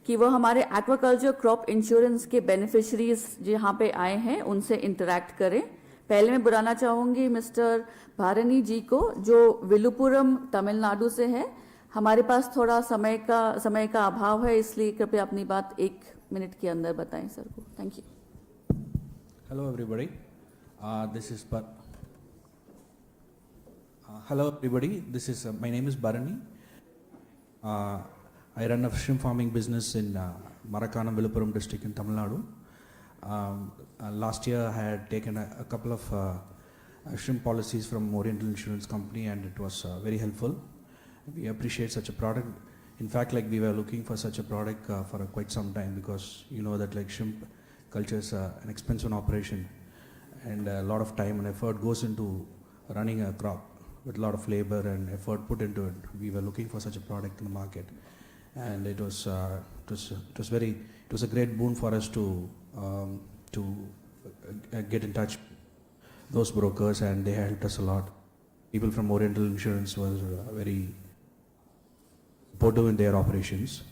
कि वो हमारे एक्वाकल्चर क्रॉप इंश्योरेंस के बेनिफिशरीज जहाँ पे आए हैं उनसे इंटरैक्ट करें. पहले मैं बुलाना चाहूँगी मिस्टर भारनी जी को, जो विलुपुरम तमिलनाडु से है. हमारे पास थोड़ा समय का अभाव है, इसलिए कृपया अपनी बात 1 मिनट के अंदर बताएं सर को. Thank you. Hello everybody. Hello everybody. My name is Bharani. I run a shrimp farming business in Marakanam, Viluppuram district in Tamil Nadu. Last year I had taken a couple of shrimp policies from Oriental Insurance Company, and it was very helpful. We appreciate such a product. In fact, like, we were looking for such a product for quite some time, because you know that like shrimp culture is an expensive operation, and a lot of time and effort goes into running a crop, with a lot of labor and effort put into it. We were looking for such a product in the market, and it was a great boon for us to get in touch with those brokers, and they helped us a lot. People from Oriental Insurance was very supportive in their operations,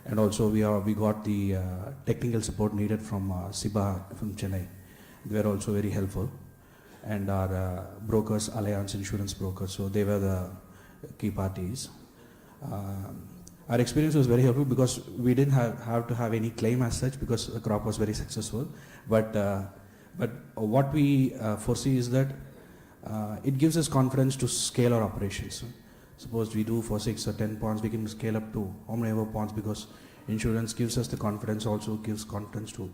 and also we got the technical support needed from SIBA from Chennai. They were also very helpful, and our brokers, Allianz Insurance Brokers, so they were the key parties. Our experience was very helpful, because we didn't have to have any claim as such, because the crop was very successful. But what we foresee is that it gives us confidence to scale our operations. Suppose we do for 6 or 10 ponds, we can scale up to how many ever ponds, because insurance gives us the confidence, also gives confidence to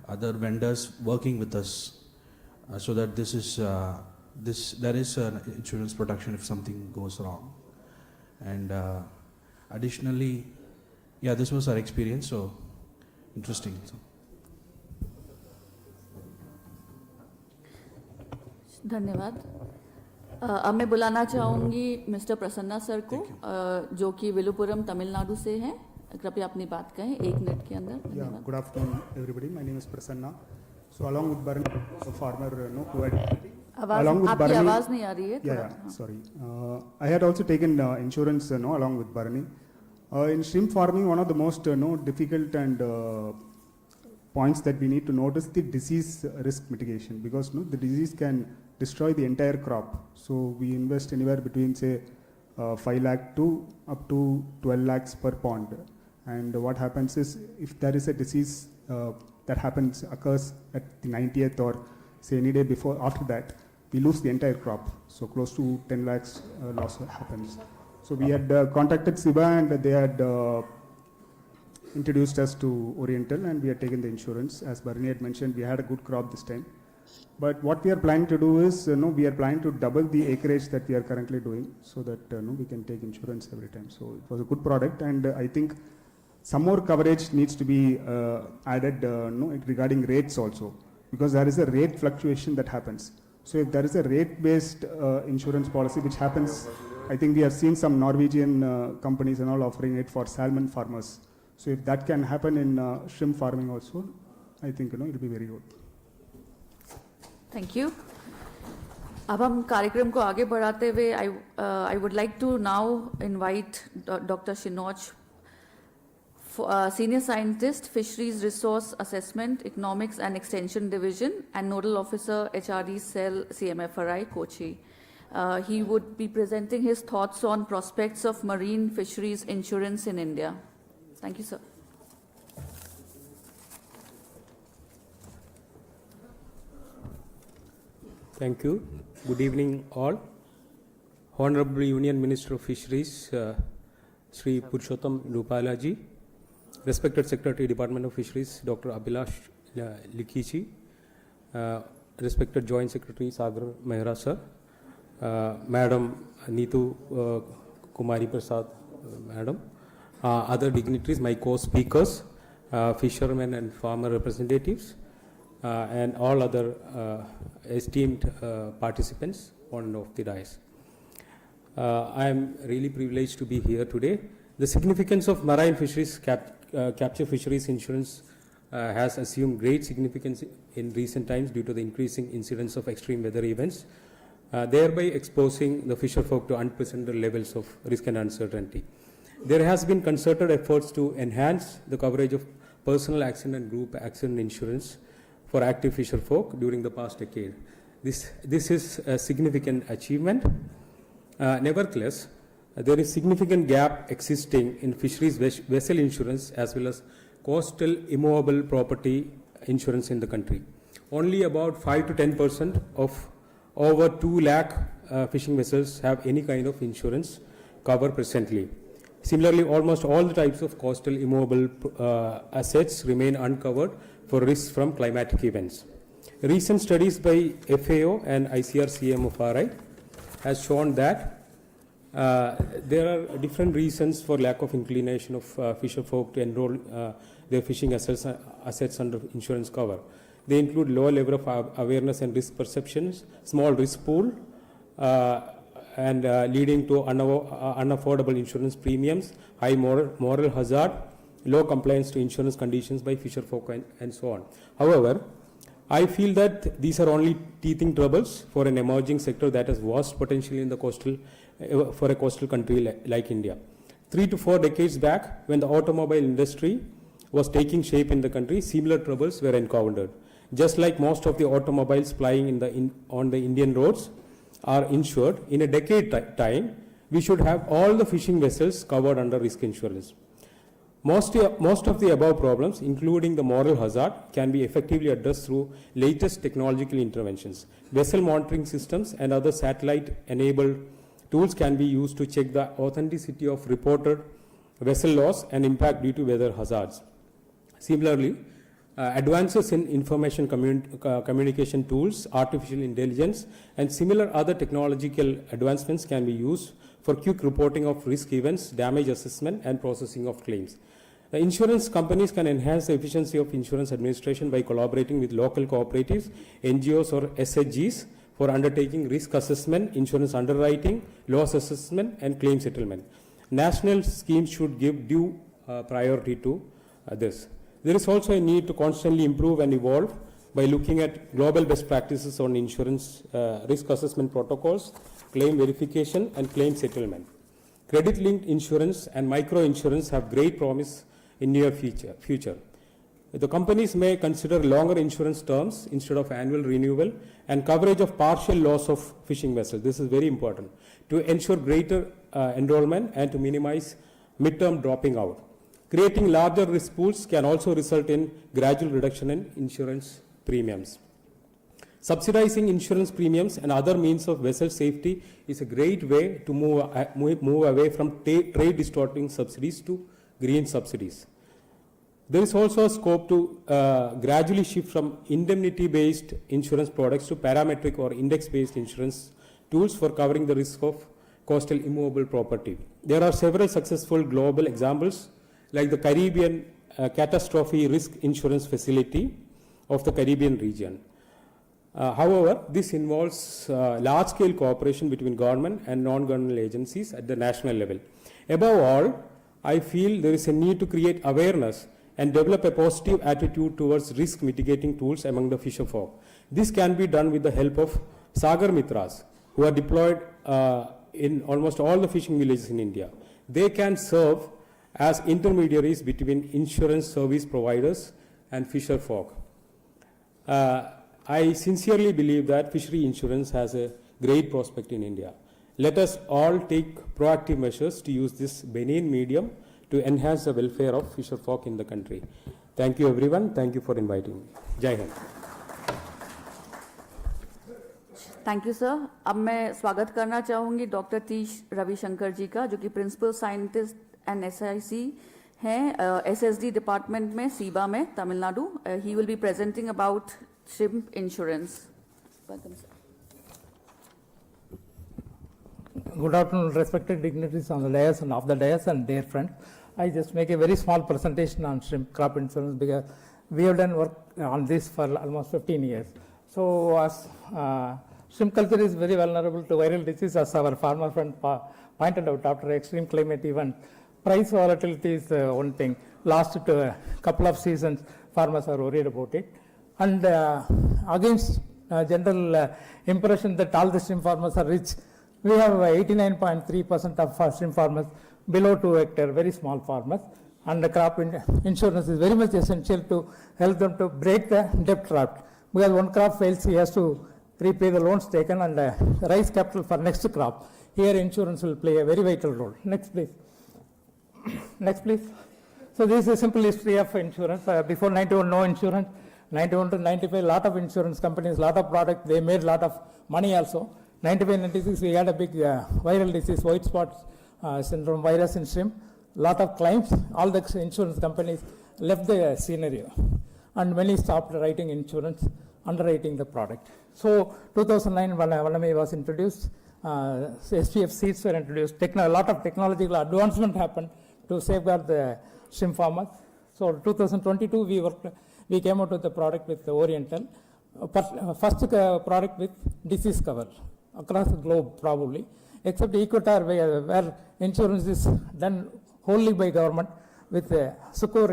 other vendors working with us, so that there is an insurance protection if something goes wrong. And additionally, yeah, this was our experience, so interesting. So. धन्यवाद. अब मैं बुलाना चाहूँगी mister Prasanna sir को, जो कि विलुपुरम तमिलनाडु से हैं. कृपया अपनी बात कहें 1 मिनट के अंदर. Yeah, good afternoon everybody. My name is Prasanna. So along with Barney, a farmer, who had आपकी आवाज़ नहीं आ रही है. Yeah, sorry. I had also taken insurance, along with Barney. In shrimp farming, one of the most difficult and points that we need to note is the disease risk mitigation, because the disease can destroy the entire crop. So we invest anywhere between, say, 5 lakh to up to 12 lakhs per pond. And what happens is, if there is a disease that occurs at the 90th or say any day after that, we lose the entire crop. So close to 10 lakhs loss happens. So we had contacted SIBA, and they had introduced us to Oriental, and we had taken the insurance. As Barney had mentioned, we had a good crop this time. But what we are planning to do is, we are planning to double the acreage that we are currently doing, so that we can take insurance every time. So it was a good product, and I think some more coverage needs to be added regarding rates also, because there is a rate fluctuation that happens. So if there is a rate-based insurance policy which happens, I think we have seen some Norwegian companies and all offering it for salmon farmers. So if that can happen in shrimp farming also, I think it will be very good. Thank you. अब हम कार्यक्रम को आगे बढ़ाते हुए I would like to now invite doctor Shinoj, senior scientist, fisheries resource assessment, economics and extension division and nodal officer HRD cell CMFRI Kochi. He would be presenting his thoughts on prospects of marine fisheries insurance in India. Thank you, sir. Thank you. Good evening, all. Honorable Union Minister of Fisheries, Sri Purushottam Rupalaji, respected Secretary, Department of Fisheries, Dr. Abhilash Likichi, respected Joint Secretary Sagar Mehra sir, Madam Neetu Kumari Prasad, Madam, other dignitaries, my co-speakers, fishermen and farmer representatives, and all other esteemed participants on of the dais. I am really privileged to be here today. The significance of marine fisheries capture fisheries insurance has assumed great significance in recent times due to the increasing incidence of extreme weather events, thereby exposing the fisher folk to unprecedented levels of risk and uncertainty. There has been concerted efforts to enhance the coverage of personal accident and group accident insurance for active fisher folk during the past decade. This is a significant achievement. Nevertheless, there is significant gap existing in fisheries vessel insurance as well as coastal immovable property insurance in the country. Only about 5 to 10% of over 2 lakh fishing vessels have any kind of insurance cover presently. Similarly, almost all the types of coastal immovable assets remain uncovered for risks from climatic events. Recent studies by FAO and ICRCMFRI has shown that there are different reasons for lack of inclination of fisher folk to enroll their fishing assets under insurance cover. They include low level of awareness and risk perceptions, small risk pool, and leading to unaffordable insurance premiums, high moral hazard, low compliance to insurance conditions by fisher folk, and so on. However, I feel that these are only teething troubles for an emerging sector that has vast potential in the for a coastal country like India. 3 to 4 decades back, when the automobile industry was taking shape in the country, similar troubles were encountered. Just like most of the automobiles plying on the Indian roads are insured, in a decade time, we should have all the fishing vessels covered under risk insurance. Most of the above problems, including the moral hazard, can be effectively addressed through latest technological interventions. Vessel monitoring systems and other satellite-enabled tools can be used to check the authenticity of reported vessel loss and impact due to weather hazards. Similarly, advances in information communication tools, artificial intelligence, and similar other technological advancements can be used for quick reporting of risk events, damage assessment, and processing of claims. The insurance companies can enhance the efficiency of insurance administration by collaborating with local cooperatives, NGOs, or SHGs for undertaking risk assessment, insurance underwriting, loss assessment, and claim settlement. National schemes should give due priority to this. There is also a need to constantly improve and evolve by looking at global best practices on insurance risk assessment protocols, claim verification, and claim settlement. Credit-linked insurance and micro-insurance have great promise in near future. The companies may consider longer insurance terms instead of annual renewal and coverage of partial loss of fishing vessels. This is very important to ensure greater enrollment and to minimize mid-term dropping out. Creating larger risk pools can also result in gradual reduction in insurance premiums. Subsidizing insurance premiums and other means of vessel safety is a great way to move away from trade distorting subsidies to green subsidies. There is also a scope to gradually shift from indemnity-based insurance products to parametric or index-based insurance tools for covering the risk of coastal immovable property. There are several successful global examples like the Caribbean Catastrophe Risk Insurance Facility of the Caribbean region. However, this involves large-scale cooperation between government and non-governmental agencies at the national level. Above all, I feel there is a need to create awareness and develop a positive attitude towards risk mitigating tools among the fisher folk. This can be done with the help of Sagar Mitras, who are deployed in almost all the fishing villages in India. They can serve as intermediaries between insurance service providers and fisher folk. I sincerely believe that fishery insurance has a great prospect in India. Let us all take proactive measures to use this benign medium to enhance the welfare of fisher folk in the country. Thank you everyone. Thank you for inviting me. Jai Hind. Thank you sir. अब मैं स्वागत करना चाहूँगी doctor T Ravishankar जी का, जो कि principal scientist and SIC हैं SSD department में सीबा में Tamil Nadu. He will be presenting about shrimp insurance. Good afternoon, respected dignitaries on the dais and off the dais and dear friends. I just make a very small presentation on shrimp crop insurance because we have done work on this for almost 15 years. So as shrimp culture is very vulnerable to viral disease, as our farmer friend pointed out after extreme climate event. Price volatility is one thing. Last couple of seasons, farmers are worried about it. And against general impression that all the shrimp farmers are rich, we have 89.3% of shrimp farmers below 2 hectare, very small farmers. And the crop insurance is very much essential to help them to break the debt trap. Because one crop fails, he has to repay the loans taken and raise capital for next crop. Here insurance will play a very vital role. Next please. Next please. So this is a simple history of insurance. Before 91, no insurance. 91 to 95, lot of insurance companies, lot of products, they made lot of money also. 95, 96, we had a big viral disease, white spot syndrome virus in shrimp. Lot of claims, all the insurance companies left the scenario. And many stopped writing insurance, underwriting the product. So 2009, Vanami was introduced, SPF seeds were introduced, a lot of technological advancement happened to safeguard the shrimp farmers. So 2022, we came out with a product with the Oriental, first product with disease cover across the globe probably, except Equator where insurance is done wholly by government with Sucor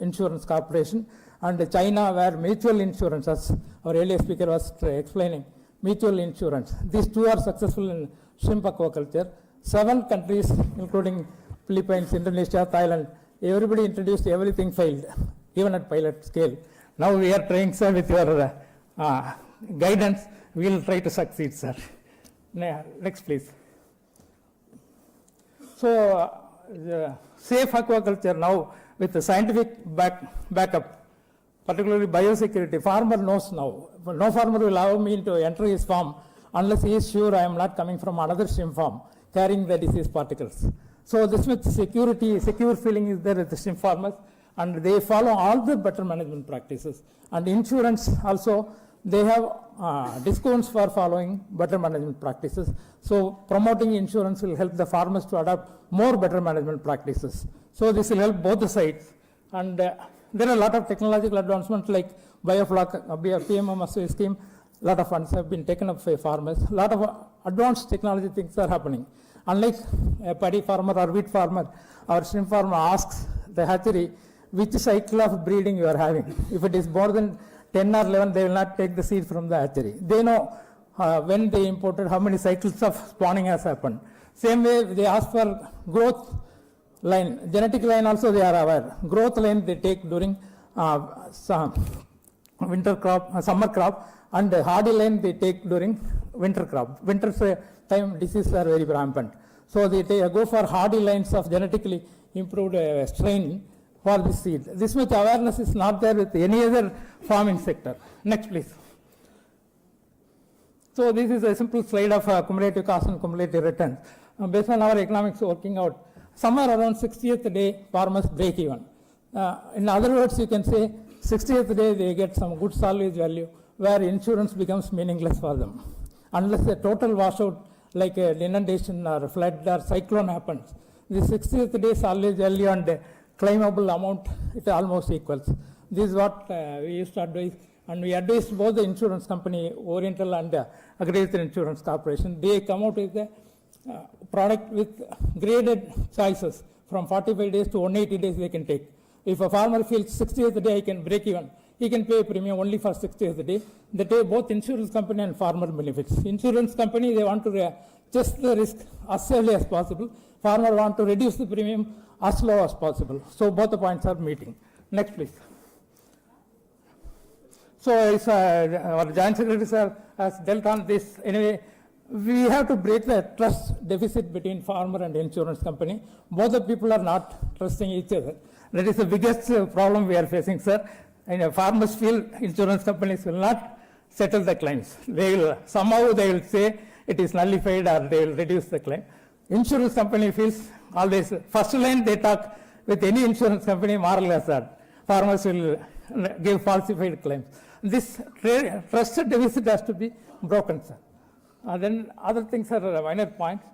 Insurance Corporation, and China where mutual insurance, as our earlier speaker was explaining, mutual insurance. These two are successful in shrimp aquaculture. 7 countries including Philippines, Indonesia, Thailand, everybody introduced, everything failed, even at pilot scale. Now we are trying, sir, with your guidance, we will try to succeed, sir. Next, please. So, safe aquaculture now with the scientific backup, particularly biosecurity. Farmer knows now. No farmer will allow me to enter his farm unless he is sure I am not coming from another shrimp farm carrying the disease particles. So this much security, secure feeling is there with the shrimp farmers, and they follow all the better management practices. And insurance also, they have discounts for following better management practices. So promoting insurance will help the farmers to adopt more better management practices. So this will help both the sides. And there are a lot of technological advancements like biofloc, PMMSA scheme. A lot of funds have been taken up by farmers. A lot of advanced technology things are happening. Unlike a paddy farmer or wheat farmer, our shrimp farmer asks the hatchery which cycle of breeding you are having. If it is more than 10 or 11, they will not take the seed from the hatchery. They know when they imported how many cycles of spawning has happened. Same way they ask for growth line, genetic line also they are aware. Growth line they take during winter crop, summer crop, and hardy line they take during winter crop. Winter time diseases are very rampant. So they go for hardy lines of genetically improved strain for this seed. This much awareness is not there with any other farming sector. Next please. So this is a simple slide of cumulative cost and cumulative returns. Based on our economics working out, somewhere around 60th day farmers break even. In other words, you can say 60th day they get some good salvage value where insurance becomes meaningless for them. Unless a total washout like an inundation or a flood or cyclone happens, the 60th day salvage value and claimable amount, it almost equals. This is what we used to advise, and we advised both the insurance company, Oriental and Agriculture Insurance Corporation. They come out with a product with graded choices from 45 days to 180 days they can take. If a farmer feels 60th day I can break even, he can pay a premium only for 60th day. That way both insurance company and farmer benefits. Insurance company, they want to test the risk as early as possible. Farmer want to reduce the premium as low as possible. So both the points are meeting. Next please. So as our Joint Secretary sir has dealt on this, anyway, we have to break the trust deficit between farmer and insurance company. Both the people are not trusting each other. That is the biggest problem we are facing, sir. And farmers feel insurance companies will not settle the claims. They will somehow they will say it is nullified or they will reduce the claim. Insurance company feels always first line they talk with any insurance company more or less that farmers will give falsified claims. This trust deficit has to be broken, sir. Then other things are minor points.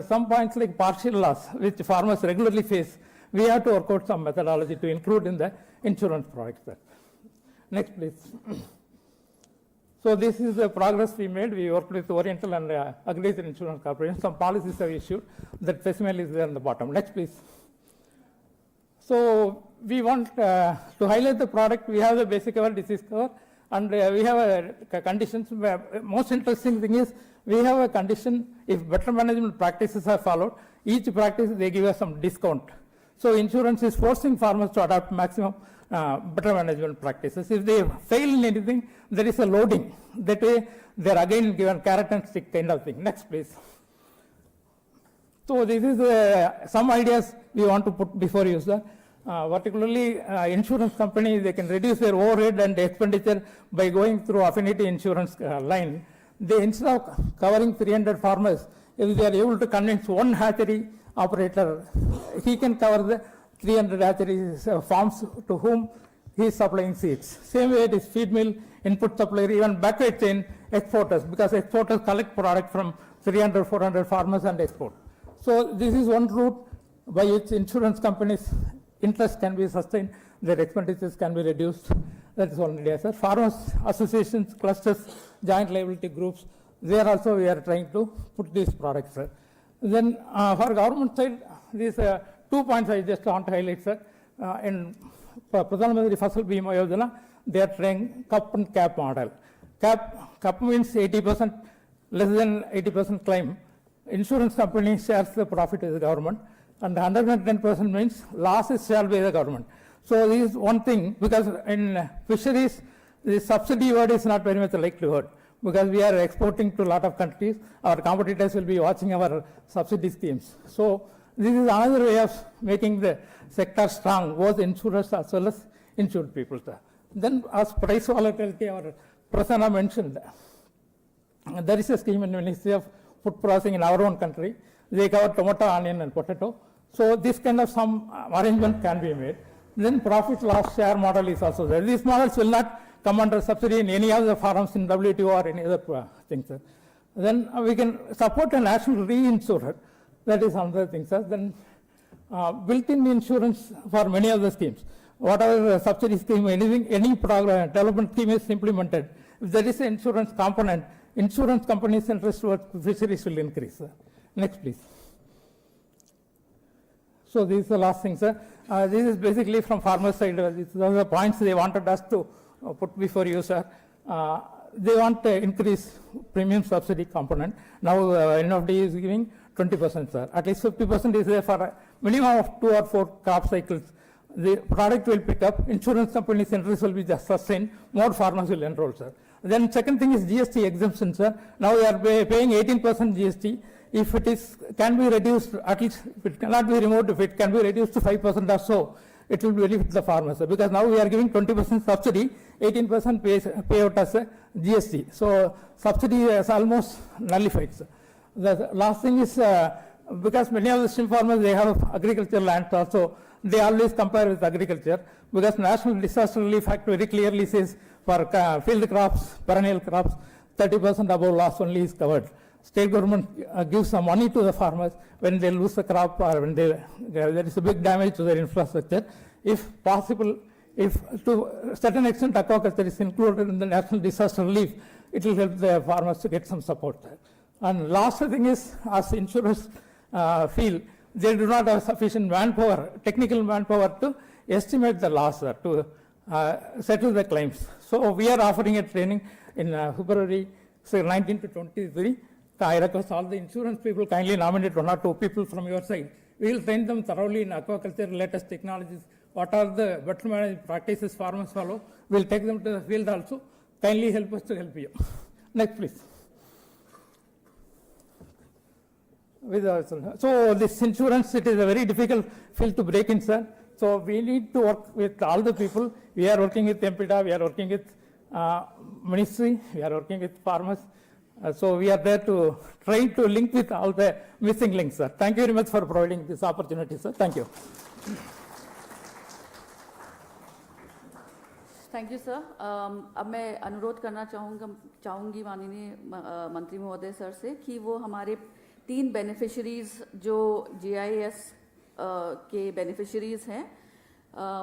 Some points like partial loss, which farmers regularly face, we have to work out some methodology to include in the insurance products, sir. Next, please. So this is the progress we made. We worked with Oriental and Agriculture Insurance Corporation. Some policies are issued. That facsimile is there on the bottom. Next, please. So we want to highlight the product. We have the basic cover, disease cover, and we have conditions. Most interesting thing is we have a condition if better management practices are followed, each practice they give us some discount. So insurance is forcing farmers to adopt maximum better management practices. If they fail in anything, there is a loading. That way they are again given carrot and stick kind of thing. Next, please. So this is some ideas we want to put before you, sir. Particularly insurance companies, they can reduce their overhead and expenditure by going through affinity insurance line. They, instead of covering 300 farmers, if they are able to convince one hatchery operator, he can cover the 300 hatcheries farms to whom he is supplying seeds. Same way it is feed mill, input supplier, even backward chain exporters, because exporters collect product from 300, 400 farmers and export. So this is one route by which insurance companies' interest can be sustained, their expenditures can be reduced. That is one idea, sir. Farmers associations, clusters, joint liability groups, there also we are trying to put these products, sir. Then for government side, these 2 points I just want to highlight, sir. In Pradhan Mantri Fasal Bima Yojana, they are trying cup and cap model. Cup means 80%, less than 80% claim. Insurance company shares the profit with the government, and 110% means loss is shared by the government. So this is one thing, because in fisheries, the subsidy word is not very much a likelihood, because we are exporting to a lot of countries. Our competitors will be watching our subsidy schemes. So this is another way of making the sector strong, both insurers as well as insured people, sir. Then as price volatility, our Prasanna mentioned, there is a scheme in the Ministry of Food Processing in our own country. They cover tomato, onion and potato. So this kind of some arrangement can be made. Then profit loss share model is also there. These models will not come under subsidy in any of the farms in WTO or any other thing, sir. Then we can support a national reinsurer. That is another thing, sir. Then built-in insurance for many of the schemes. Whatever subsidy scheme, anything, any program, development scheme is implemented, if there is an insurance component, insurance companies' interest towards fisheries will increase, sir. Next, please. So this is the last thing, sir. This is basically from farmer side. These are the points they wanted us to put before you, sir. They want to increase premium subsidy component. Now NFD is giving 20%, sir. At least 50% is there for a minimum of 2 or 4 crop cycles. The product will pick up. Insurance companies' interest will be just sustained. More farmers will enroll, sir. Then second thing is GST exemption, sir. Now we are paying 18% GST. If it is can be reduced, at least if it cannot be removed, if it can be reduced to 5% or so, it will benefit the farmers, sir. Because now we are giving 20% subsidy, 18% payout as a GST. So subsidy is almost nullified, sir. The last thing is because many of the shrimp farmers, they have agricultural lands also. they always compare with agriculture, because National Disaster Relief Act very clearly says for field crops, perennial crops, 30% above loss only is covered. State government gives some money to the farmers when they lose the crop or when there is a big damage to their infrastructure. If possible, if to a certain extent aquaculture is included in the national disaster relief, it will help the farmers to get some support there. And last thing is, as insurers feel, they do not have sufficient manpower, technical manpower to estimate the loss or to settle the claims. So we are offering a training in February 19 to 23. I request all the insurance people kindly nominate 1 or 2 people from your side. We will train them thoroughly in aquaculture latest technologies. What are the better management practices farmers follow? We will take them to the field also. Kindly help us to help you. Next, please. So this insurance, it is a very difficult field to break in, sir. So we need to work with all the people. We are working with MPDA, we are working with ministry, we are working with farmers. So we are there to try to link with all the missing links, sir. Thank you very much for providing this opportunity, sir. Thank you. Thank you sir. अब मैं अनुरोध करना चाहूँगी माननीय मंत्री महोदय sir से कि वो हमारे 3 बेनिफिशरीज जो GIS के बेनिफिशरीज हैं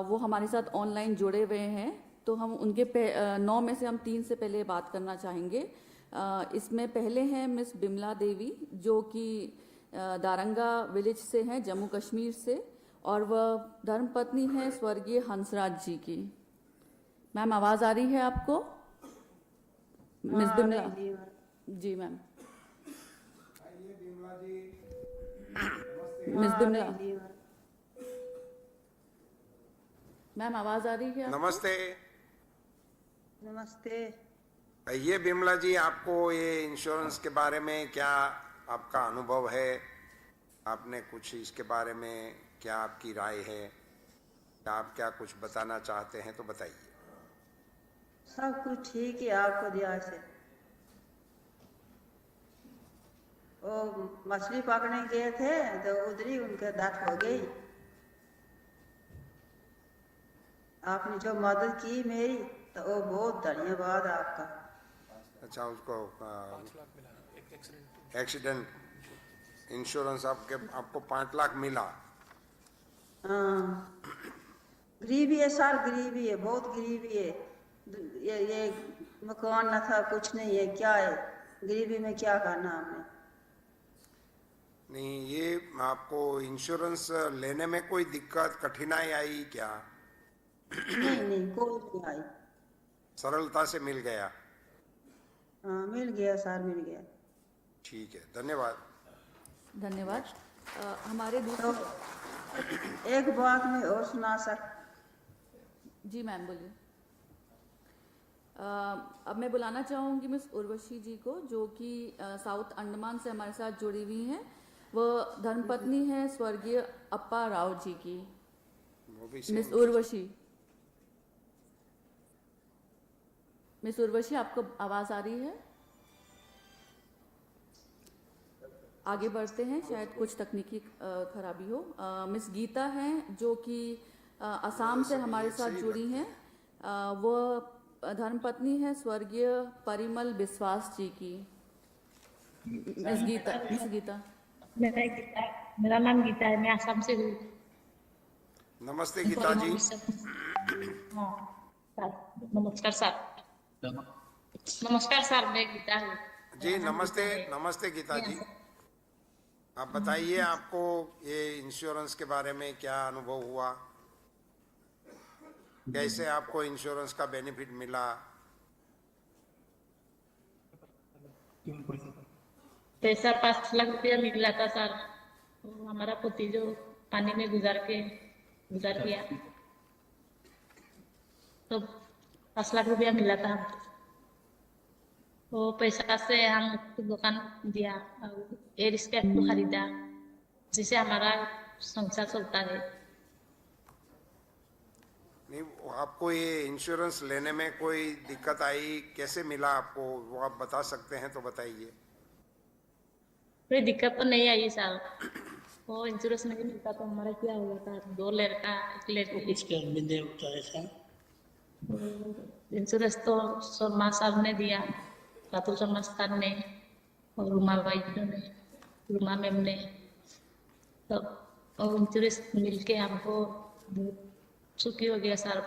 वो हमारे साथ ऑनलाइन जुड़े हुए हैं, तो हम उनके 9 में से हम 3 से पहले बात करना चाहेंगे। इसमें पहले हैं मिस बिमला देवी, जो कि दारंगा विलेज से हैं, जम्मू कश्मीर से, और वह धर्मपत्नी हैं स्वर्गीय हंसराज जी की। मैम आवाज़ आ रही है आपको? मिस बिमला जी, मैम। मिस बिमला मैम आवाज़ आ रही है आपको? नमस्ते। नमस्ते। ये बिमला जी, आपको ये इंश्योरेंस के बारे में क्या आपका अनुभव है? आपने कुछ इसके बारे में क्या आपकी राय है? क्या आप क्या कुछ बताना चाहते हैं तो बताइए। सब कुछ ठीक है आपको दिया से। वो मछली पकड़ने गए थे तो उधर ही उनके डेथ हो गई। आपने जो मदद की मेरी, तो वो बहुत धन्यवाद आपका। अच्छा, उसको एक्सीडेंट इंश्योरेंस आपको 5 लाख मिला? हाँ, गरीबी है सर, गरीबी है, बहुत गरीबी है। ये मकान न था, कुछ नहीं है, क्या है गरीबी में क्या करना हमने। नहीं, ये आपको इंश्योरेंस लेने में कोई दिक्कत कठिनाई आई क्या? नहीं, कोई नहीं आई, सरलता से मिल गया? हाँ, मिल गया सर, मिल गया। ठीक है, धन्यवाद। धन्यवाद। हमारे तो एक बात मैं और सुना सर। जी मैम बोलिए। अब मैं बुलाना चाहूँगी मिस उर्वशी जी को, जो कि साउथ अंडमान से हमारे साथ जुड़ी हुई हैं। वो धर्मपत्नी है स्वर्गीय अप्पा राव जी की। मिस उर्वशी, मिस उर्वशी, आपको आवाज़ आ रही है? आगे बढ़ते हैं, शायद कुछ तकनीकी खराबी हो। मिस गीता हैं, जो कि असम से हमारे साथ जुड़ी हैं। वो धर्मपत्नी है स्वर्गीय परिमल विश्वास जी की। मिस गीता। मेरा नाम गीता है, मैं असम से हूँ। नमस्ते गीता जी। नमस्कार सर। नमस्कार सर, मैं गीता हूँ जी। नमस्ते। नमस्ते गीता जी, आप बताइए आपको ये इंश्योरेंस के बारे में क्या अनुभव हुआ? कैसे आपको इंश्योरेंस का बेनिफिट मिला? पैसा 5 लाख रुपया मिला था सर। हमारा पति जो पानी में गुजार गया, तो 5 लाख रुपया मिला था। वो पैसा से हम दुकान दिया और एयर स्क्रैप को खरीदा, जिससे हमारा संसार चलता है। नहीं, आपको ये इंश्योरेंस लेने में कोई दिक्कत आई? कैसे मिला आपको, वो आप बता सकते हैं तो बताइए। कोई दिक्कत तो नहीं आई सर। वो इंश्योरेंस नहीं मिलता तो हमारा क्या हुआ था, 2 लड़का 1 लड़की। कुछ कर भी दे होता है ऐसा। इंश्योरेंस तो शर्मा साहब ने दिया, रातुल शर्मा सर ने और रुमा भाई ने, रुमा मैम ने, तो और इंश्योरेंस मिलके हमको बहुत सुखी हो गया सर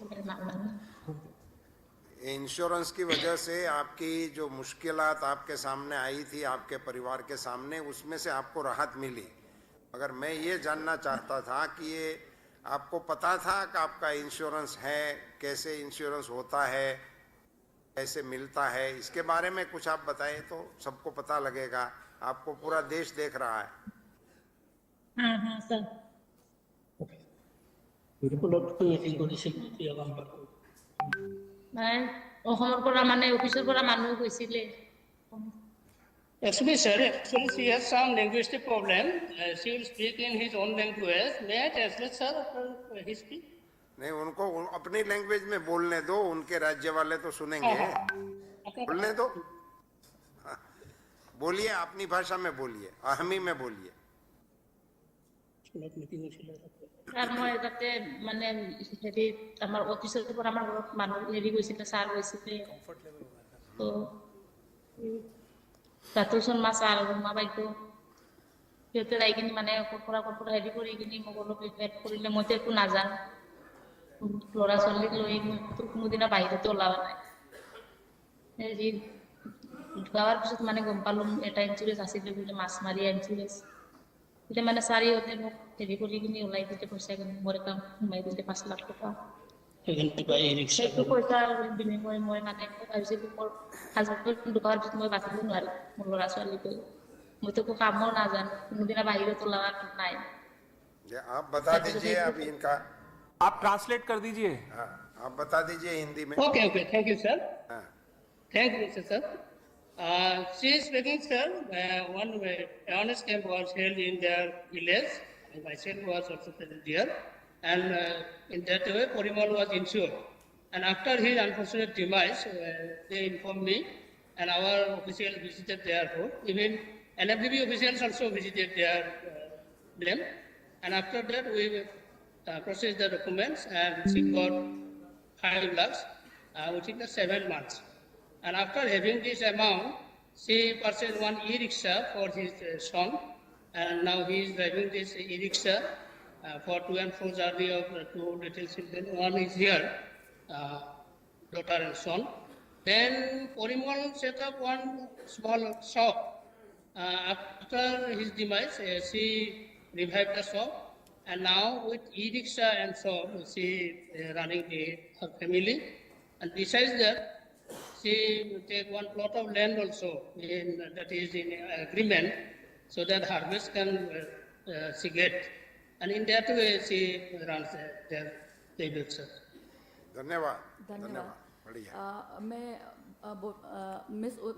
मेरे मामला में। इंश्योरेंस की वजह से आपकी जो मुश्किलात आपके सामने आई थी आपके परिवार के सामने, उसमें से आपको राहत मिली। मगर मैं ये जानना चाहता था कि ये आपको पता था कि आपका इंश्योरेंस है, कैसे इंश्योरेंस होता है, कैसे मिलता है, इसके बारे में कुछ आप बताएं तो सबको पता लगेगा। आपको पूरा देश देख रहा है। हाँ सर। অসমৰ পৰা মানে অফিচৰ পৰা মানুহ গৈছিলে। Actually, sir, actually she has some linguistic problem. She will speak in his own language. May I translate, sir, after he speak? नहीं, उनको अपनी लैंग्वेज में बोलने दो, उनके राज्य वाले तो सुनेंगे। बोलने दो, बोलिए, अपनी भाषा में बोलिए, अहमी में बोलिए। আর মই তাতে মানে হেৰি আমাৰ অফিচৰ পৰা আমাৰ ঘৰত মানুহ হেৰি গৈছিলে, ছাৰ গৈছিলে, তো ৰাতুল শৰ্মা ছাৰ আৰু মা বাইদেউ সিহঁতে যাই কিনি মানে কৰ্পৰা হেৰি কৰি কিনি মোক অলপ হেল্প কৰিলে। মইতো একো নাজানো, ল'ৰা ছোৱালীক লৈ মইতো কোনোদিনা বাহিৰতো ওলোৱা নাই। হেৰি গাঁৱৰ পিছত মানে গম পালো এটা ইঞ্চুৰেঞ্চ আছিলে বুলি, মাছমাৰিয়া ইঞ্চুৰেঞ্চ। এতিয়া মানে চাৰিওতে মোক হেৰি কৰি কিনি ওলাই দিলে, পইচা কিনি মোৰ একাউণ্ট সোমাই দিলে 5 লাখ টকা। সেইটো পইচাৰ বিনিময় মই মানে ভাবিছিলো মোৰ হাজবেণ্ডৰ ঢুকোৱাৰ পিছত মই বাচিব নোৱাৰিম, মোৰ ল'ৰা ছোৱালীটো। মইতো একো কামো নাজানো, কোনোদিনা বাহিৰত ওলোৱা নাই। आप बता दीजिए अभी इनका। आप ट्रांसलेट कर दीजिए। हाँ, आप बता दीजिए हिंदी में। Okay, thank you, sir. हाँ। Thank you, sir. She is speaking, sir. One awareness camp was held in their village. Myself was also present here. And in that way, Porimal was insured. And after his unfortunate demise, they informed me, and our officials visited their home. Even NFDB officials also visited their them. And after that, we processed the documents, and she got 5 lakhs within the 7 months. And after having this amount, she purchased one e-rickshaw for his son, and now he is driving this e-rickshaw for to and fro journey of 2 little children. One is here, daughter and son. Then Porimal set up one small shop. After his demise, she revived the shop, and now with e-rickshaw and shop, she running her family. And besides that, she take one plot of land also that is in agreement, so that harvest can she get, and in that way she runs their business. धन्यवाद। धन्यवाद। बढ़िया। मैं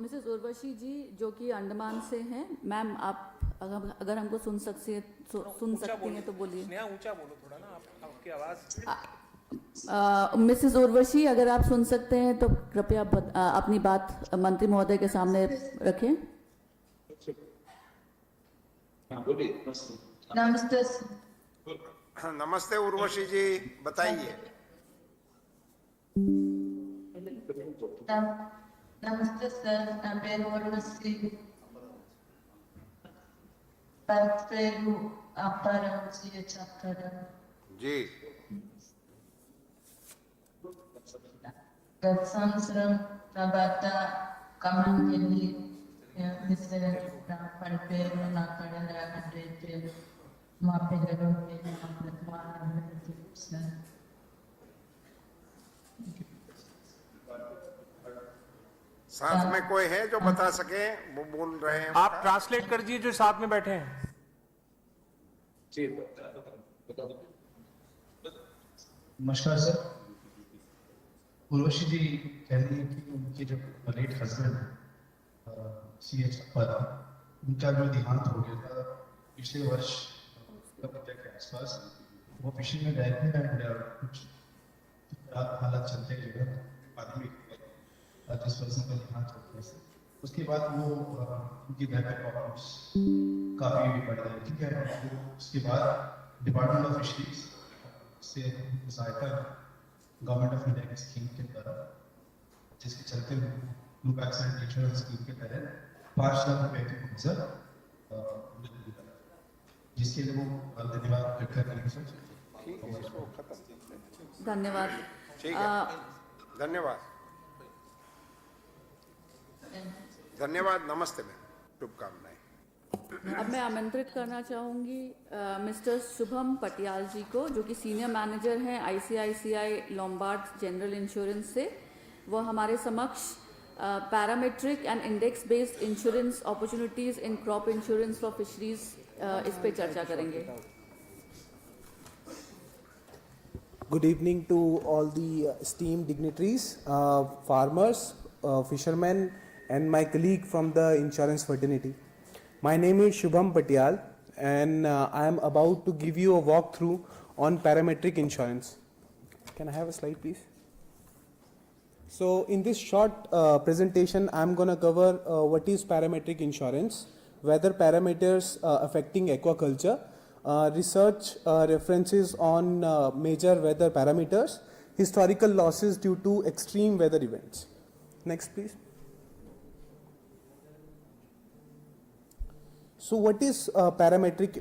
Mrs Urvashi जी जो कि अंडमान से हैं, ma'am आप अगर हमको सुन सकती हैं तो बोलिए। ऊंचा बोलो थोड़ा ना, आपकी आवाज। मिसेस उर्वशी अगर आप सुन सकते हैं तो कृपया अपनी बात मंत्री महोदय के सामने रखें। नमस्ते। नमस्ते उर्वशी जी, बताइए। नमस्ते सर, నా పేరు ఉర్వశి, భర్త పేరు అప్పారావు అప్పారావు जी। గత సంవత్సరం నా భర్త ఖమ్మంకి వెళ్ళి పడిపోయారు. నా కడ పేరు మా పిల్లలు మా సార్। साथ में कोई है जो बता सके? वो बोल रहे हैं। आप ट्रांसलेट कर दीजिए जो साथ में बैठे हैं। नमस्कार सर। उर्वशी जी कह रही है कि उनके जो लेट हस्बैंड CH पर उनका जो देहांत हो गया था पिछले वर्ष के आसपास। वो फिशिंग में गए थे एंड कुछ हालात चलते जो है आदमी जिस पर्सन का देहांत हो गया उसके बाद वो उनकी बेहतर प्रॉब्लम्स काफ़ी भी बढ़ गए, ठीक है। उसके बाद डिपार्टमेंट ऑफ फिशरीज से सहायता गवर्नमेंट ऑफ इंडिया की स्कीम के द्वारा, जिसके चलते ब्लू एक्सीडेंट इंश्योरेंस स्कीम के तहत 5 लाख रुपए की मुआवजा मिला, जिसके लिए वो धन्यवाद व्यक्त कर रहे हैं। धन्यवाद। ठीक है, धन्यवाद धन्यवाद। नमस्ते मैम, शुभकामनाएं। अब मैं आमंत्रित करना चाहूँगी मिस्टर शुभम पटियाल जी को, जो कि सीनियर मैनेजर हैं ICICI लोम्बार्ड जनरल इंश्योरेंस से। वो हमारे समक्ष parametric and index based insurance opportunities in crop insurance for fisheries इस पे चर्चा करेंगे। Good evening to all the esteemed dignitaries, farmers, fishermen, and my colleague from the insurance fraternity. My name is Shubham Patial, and I am about to give you a walkthrough on parametric insurance. Can I have a slide, please? So, in this short presentation, I am going to cover what is parametric insurance, weather parameters affecting aquaculture, research references on major weather parameters, historical losses due to extreme weather events. Next, please. So, what is parametric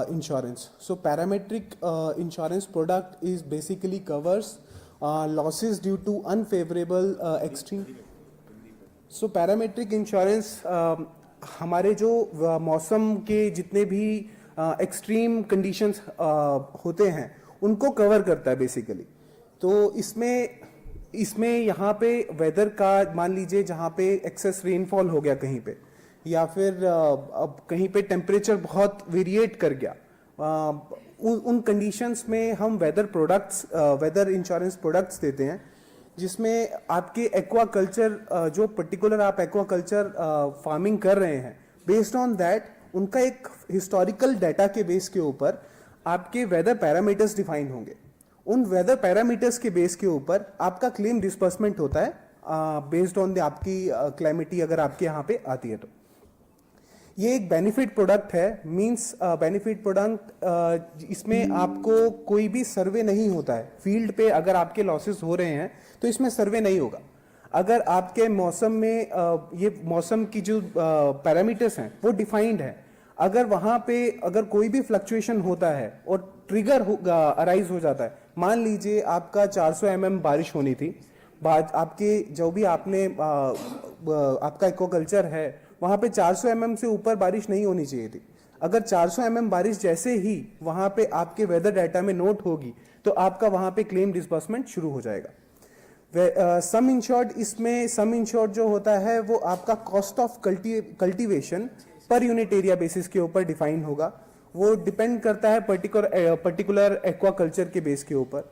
insurance? So, parametric insurance product is basically covers losses due to unfavorable extreme. So, parametric insurance हमारे जो मौसम के जितने भी extreme conditions होते हैं उनको cover करता है बेसिकली। तो इसमें यहाँ पे वेदर का मान लीजिए जहाँ पे एक्सेस रेनफॉल हो गया कहीं पे, या फिर अब कहीं पे टेम्परेचर बहुत वेरिएट कर गया, उन कंडीशंस में हम वेदर इंश्योरेंस प्रोडक्ट्स देते हैं, जिसमें आपके एक्वाकल्चर जो पर्टिकुलर आप एक्वाकल्चर फार्मिंग कर रहे हैं, बेस्ड ऑन दैट उनका एक हिस्टोरिकल डाटा के बेस के ऊपर आपके वेदर पैरामीटर्स डिफाइन होंगे। उन वेदर पैरामीटर्स के बेस के ऊपर आपका क्लेम डिस्बर्समेंट होता है बेस्ड ऑन आपकी क्लाइमेटी अगर आपके यहाँ पे आती है। तो ये एक बेनिफिट प्रोडक्ट है, मींस बेनिफिट प्रोडक्ट, इसमें आपको कोई भी सर्वे नहीं होता है फील्ड पे। अगर आपके लॉसेस हो रहे हैं तो इसमें सर्वे नहीं होगा। अगर आपके मौसम में ये मौसम की जो पैरामीटर्स हैं वो डिफाइंड है, अगर वहाँ पे अगर कोई भी फ्लक्चुएशन होता है और ट्रिगर अराइज हो जाता है, मान लीजिए आपका 400 mm बारिश होनी थी, आपके जो भी आपने आपका एक्वाकल्चर है वहाँ पे 400 mm से ऊपर बारिश नहीं होनी चाहिए थी। अगर 400 mm बारिश जैसे ही वहाँ पे आपके वेदर डाटा में नोट होगी तो आपका वहाँ पे क्लेम डिस्बर्समेंट शुरू हो जाएगा। सम इंश्योर्ड, इसमें सम इंश्योर्ड जो होता है वो आपका cost of cultivation per unit area basis के ऊपर डिफाइन होगा। वो डिपेंड करता है पर्टिकुलर एक्वाकल्चर के बेस के ऊपर।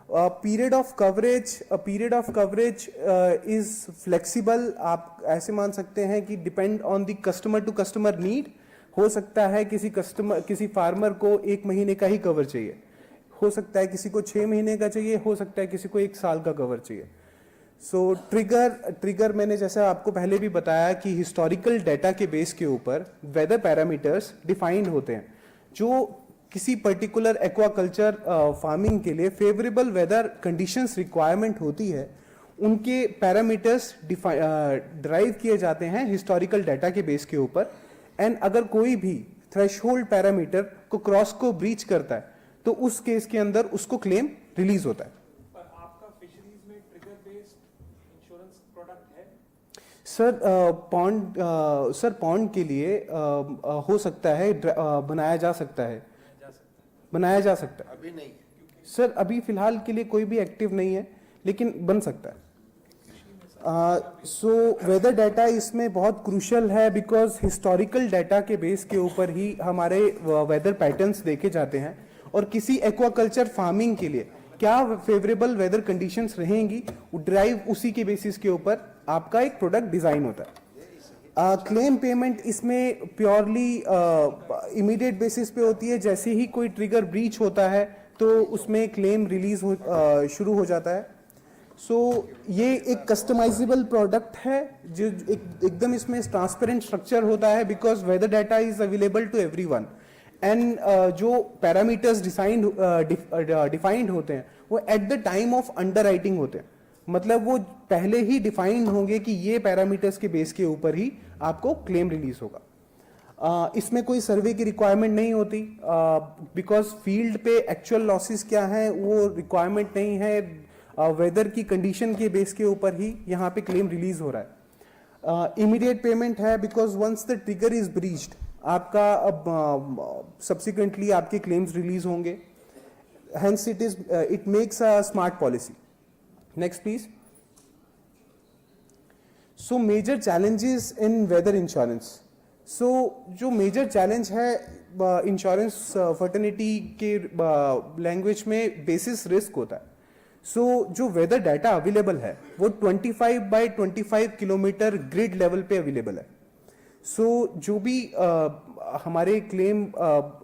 Period of coverage is flexible. आप ऐसे मान सकते हैं कि depend on the customer to customer need. हो सकता है किसी फार्मर को 1 महीने का ही कवर चाहिए, हो सकता है किसी को 6 महीने का चाहिए, हो सकता है किसी को 1 साल का कवर चाहिए। सो ट्रिगर मैंने जैसा आपको पहले भी बताया कि हिस्टोरिकल डाटा के बेस के ऊपर वेदर पैरामीटर्स डिफाइंड होते हैं, जो किसी पर्टिकुलर एक्वाकल्चर फार्मिंग के लिए फेवरेबल वेदर कंडीशंस रिक्वायरमेंट होती है, उनके पैरामीटर्स ड्राइव किए जाते हैं हिस्टोरिकल डाटा के बेस के ऊपर। एंड अगर कोई भी थ्रेशहोल्ड पैरामीटर को ब्रीच करता है तो उस केस के अंदर उसको क्लेम रिलीज होता है। पर आपका फिशरीज में ट्रिगर बेस्ड इंश्योरेंस प्रोडक्ट है? सर पॉन्ड के लिए हो सकता है, बनाया जा सकता है। अभी नहीं सर, अभी फिलहाल के लिए कोई भी एक्टिव नहीं है, लेकिन बन सकता है। सो वेदर डाटा इसमें बहुत क्रूशियल है, बिकॉज हिस्टोरिकल डाटा के बेस के ऊपर ही हमारे वेदर पैटर्न्स देखे जाते हैं, और किसी एक्वाकल्चर फार्मिंग के लिए क्या फेवरेबल वेदर कंडीशंस रहेंगी, ड्राइव उसी के बेसिस के ऊपर आपका एक प्रोडक्ट डिजाइन होता है। क्लेम पेमेंट इसमें प्योरली इमीडिएट बेसिस पे होती है। जैसे ही कोई ट्रिगर ब्रीच होता है तो उसमें क्लेम रिलीज शुरू हो जाता है। सो ये एक कस्टमाइजेबल प्रोडक्ट है जो एकदम इसमें ट्रांसपेरेंट स्ट्रक्चर होता है because weather data is available to everyone and जो पैरामीटर्स डिफाइंड होते हैं वो at the time of underwriting होते हैं, मतलब वो पहले ही डिफाइंड होंगे कि ये पैरामीटर्स के बेस के ऊपर ही आपको क्लेम रिलीज होगा। इसमें कोई सर्वे की रिक्वायरमेंट नहीं होती बिकॉज फील्ड पे एक्चुअल लॉसेस क्या है वो रिक्वायरमेंट नहीं है, वेदर की कंडीशन के बेस के ऊपर ही यहाँ पे क्लेम रिलीज हो रहा है। इमीडिएट पेमेंट है because once the trigger is breached आपका अब सब्सिक्वेंटली आपके क्लेम्स रिलीज होंगे, hence it makes a smart policy. Next please. So major challenges in weather insurance. So जो मेजर चैलेंज है इंश्योरेंस फर्टर्निटी के लैंग्वेज में basis risk होता है। सो जो वेदर डाटा अवेलेबल है वो 25 बाय 25 किलोमीटर ग्रिड लेवल पे अवेलेबल है। सो जो भी हमारे क्लेम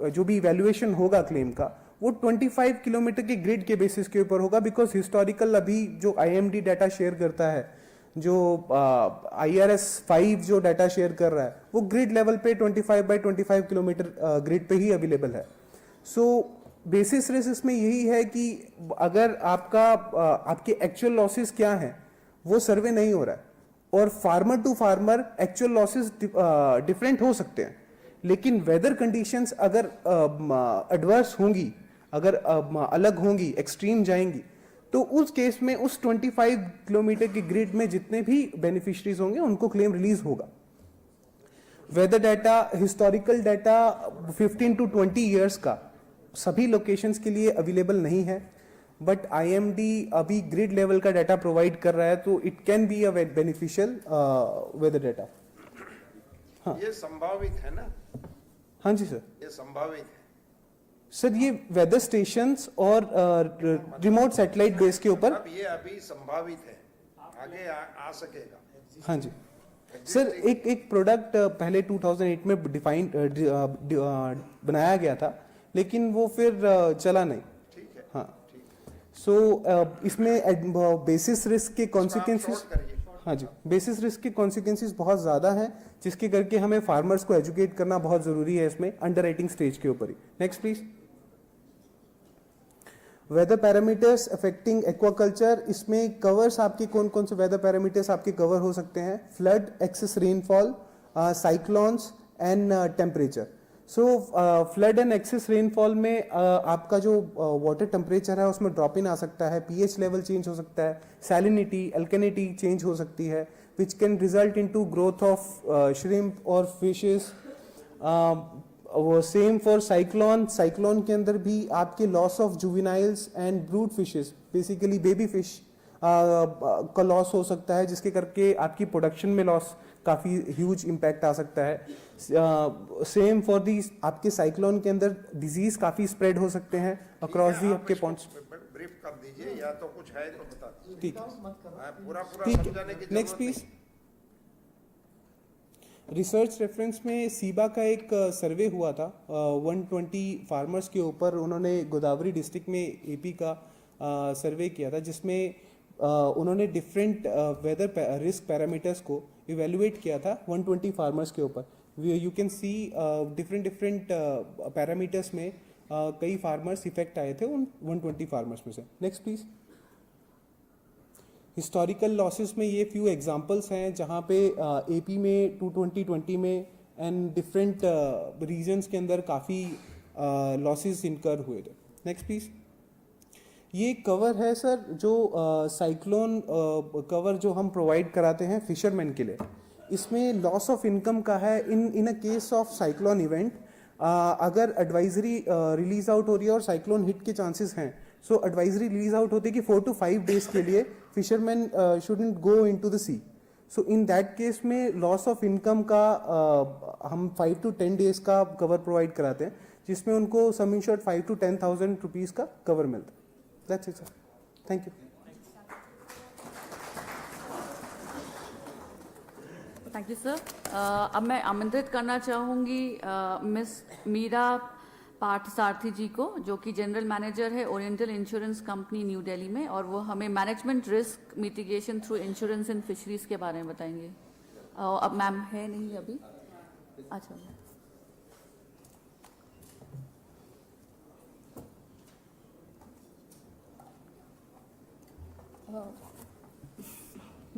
जो भी इवैल्यूएशन होगा क्लेम का वो 25 किलोमीटर के ग्रिड के बेसिस के ऊपर होगा बिकॉज हिस्टोरिकल अभी जो IMD डाटा शेयर करता है, जो IRS 5 जो डाटा शेयर कर रहा है वो ग्रिड लेवल पे 25 बाय 25 किलोमीटर ग्रिड पे ही अवेलेबल है। सो बेसिस रिस्क इसमें यही है कि अगर आपके एक्चुअल लॉसेस क्या हैं वो सर्वे नहीं हो रहा है और farmer to farmer actual losses different हो सकते हैं, लेकिन वेदर कंडीशंस अगर एडवर्स होंगी, अगर अलग होंगी, एक्सट्रीम जाएंगी, तो उस केस में उस 25 किलोमीटर के ग्रिड में जितने भी बेनिफिशरीज होंगे उनको क्लेम रिलीज होगा। Weather data, historical data 15 to 20 years का सभी लोकेशंस के लिए अवेलेबल नहीं है, बट IMD अभी ग्रिड लेवल का डाटा प्रोवाइड कर रहा है तो it can be a beneficial weather data. हाँ, ये संभावित है ना? हाँ जी सर, ये संभावित है सर। ये वेदर स्टेशंस और रिमोट सैटेलाइट बेस के ऊपर अब ये अभी संभावित है, आगे आ सकेगा। हाँ जी सर, एक प्रोडक्ट पहले 2008 में बनाया गया था लेकिन वो फिर चला नहीं। ठीक है, हाँ, सो इसमें बेसिस रिस्क के कॉन्सिक्वेंसेस, हाँ जी, बेसिस रिस्क के कॉन्सिक्वेंसेस बहुत ज़्यादा हैं जिसके करके हमें फार्मर्स को एजुकेट करना बहुत ज़रूरी है इसमें अंडरराइटिंग स्टेज के ऊपर ही। Next please. Weather parameters affecting aquaculture, इसमें कवर्स आपके कौन कौन से वेदर पैरामीटर्स आपके कवर हो सकते हैं? Flood, excess rainfall, cyclones and temperature. So flood and excess rainfall में आपका जो वाटर टेम्परेचर है उसमें ड्रॉप इन आ सकता है, pH लेवल चेंज हो सकता है, सैलिनिटी, अल्कनिटी चेंज हो सकती है, which can result into growth of shrimp और फिशेस। वो सेम फॉर साइक्लोन। साइक्लोन के अंदर भी आपके loss of juveniles and brood fishes, basically baby fish का लॉस हो सकता है जिसके करके आपकी प्रोडक्शन में लॉस काफ़ी ह्यूज इम्पैक्ट आ सकता है। सेम फॉर दी, आपके साइक्लोन के अंदर डिजीज काफ़ी स्प्रेड हो सकते हैं अक्रॉस दी आपके पॉइंट्स। ब्रीफ कर दीजिए या तो कुछ है तो बता दीजिए। ठीक है, पूरा ठीक समझाने की है। Next please. रिसर्च रेफरेंस में सीबा का एक सर्वे हुआ था 120 फार्मर्स के ऊपर, उन्होंने गोदावरी डिस्ट्रिक्ट में AP का सर्वे किया था जिसमें उन्होंने डिफरेंट वेदर रिस्क पैरामीटर्स को इवेलुएट किया था 120 फार्मर्स के ऊपर। You can see different parameters में कई फार्मर्स इफेक्ट आए थे उन 120 फार्मर्स में से। Next please. हिस्टोरिकल लॉसेस में ये फ्यू एग्जांपल्स हैं जहाँ पे AP में 2020 में एंड डिफरेंट रीजन्स के अंदर काफ़ी लॉसेस इनकर हुए थे। Next please. ये कवर है सर जो साइक्लोन कवर जो हम प्रोवाइड कराते हैं फिशरमैन के लिए। इसमें लॉस ऑफ इनकम का है in a case of cyclone event. अगर एडवाइजरी रिलीज आउट हो रही है और साइक्लोन हिट के चांसेस हैं, सो एडवाइजरी रिलीज आउट होती है कि 4 to 5 डेज के लिए fisherman shouldn't go into the sea. So in that case में लॉस ऑफ इनकम का हम 5 to 10 डेज का कवर प्रोवाइड कराते हैं जिसमें उनको सम इंश्योर्ड 5 to 10,000 रुपीज़ का कवर मिलता है। That's it sir, thank you. Thank you sir. अब मैं आमंत्रित करना चाहूँगी मिस मीरा पार्थ सारथी जी को, जो कि जनरल मैनेजर है oriental insurance company new Delhi में, और वो हमें management risk mitigation through insurance in fisheries के बारे में बताएंगे। अब मैम है नहीं अभी? अच्छा,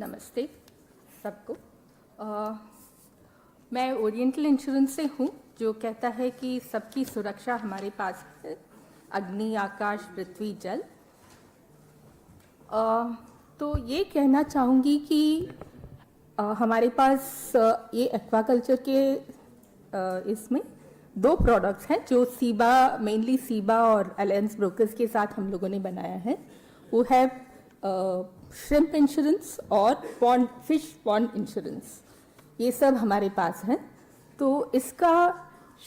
नमस्ते सबको। मैं ओरिएंटल इंश्योरेंस से हूँ, जो कहता है कि सबकी सुरक्षा हमारे पास है, अग्नि, आकाश, पृथ्वी, जल। तो ये कहना चाहूँगी कि हमारे पास ये एक्वाकल्चर के इसमें 2 प्रोडक्ट्स हैं जो सीबा, मेनली सीबा और अलायंस ब्रोकर्स के साथ हम लोगों ने बनाया है। वो है श्रिम्प इंश्योरेंस और पॉन्ड, फिश पॉन्ड इंश्योरेंस। ये सब हमारे पास है। तो इसका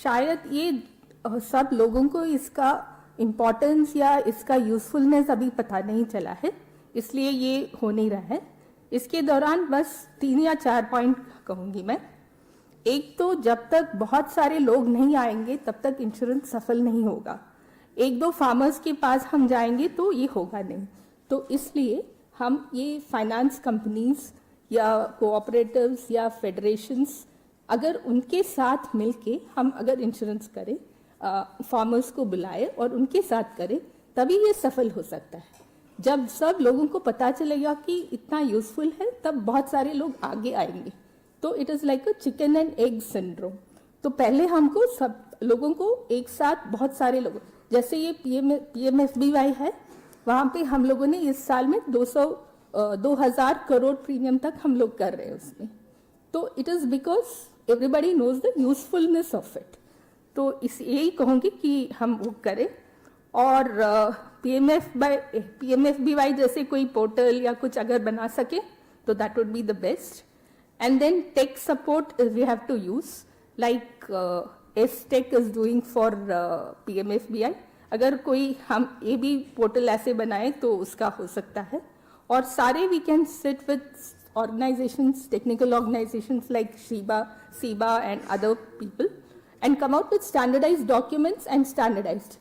शायद ये सब लोगों को इसका इम्पोर्टेंस या इसका यूजफुलनेस अभी पता नहीं चला है, इसलिए ये हो नहीं रहा है। इसके दौरान बस 3 या 4 पॉइंट कहूँगी मैं। एक तो जब तक बहुत सारे लोग नहीं आएंगे तब तक इंश्योरेंस सफल नहीं होगा। 1-2 फार्मर्स के पास हम जाएंगे तो ये होगा नहीं। तो इसलिए हम ये फाइनेंस कंपनीज या कोऑपरेटिव्स या फेडरेशंस, अगर उनके साथ मिलके हम अगर इंश्योरेंस करें, फार्मर्स को बुलाए और उनके साथ करें, तभी ये सफल हो सकता है। जब सब लोगों को पता चलेगा कि इतना यूजफुल है, तब बहुत सारे लोग आगे आएंगे। तो it is like a chicken and egg syndrome. तो पहले हमको सब लोगों को एक साथ, बहुत सारे लोग, जैसे ये PMFBY है, वहाँ पे हम लोगों ने इस साल में 2000 करोड़ प्रीमियम तक हम लोग कर रहे हैं उसमें। तो it is because everybody knows the usefulness of it. तो इस यही कहूँगी कि हम वो करें। और PMFBY जैसे कोई पोर्टल या कुछ अगर बना सके तो that would be the best. And then tech support we have to use, like S-Tech is doing for PMFBY। अगर कोई हम ये भी पोर्टल ऐसे बनाए तो उसका हो सकता है। और सारे we can sit with organizations, technical organizations like SIBA and other people and come out with standardized documents and standardized।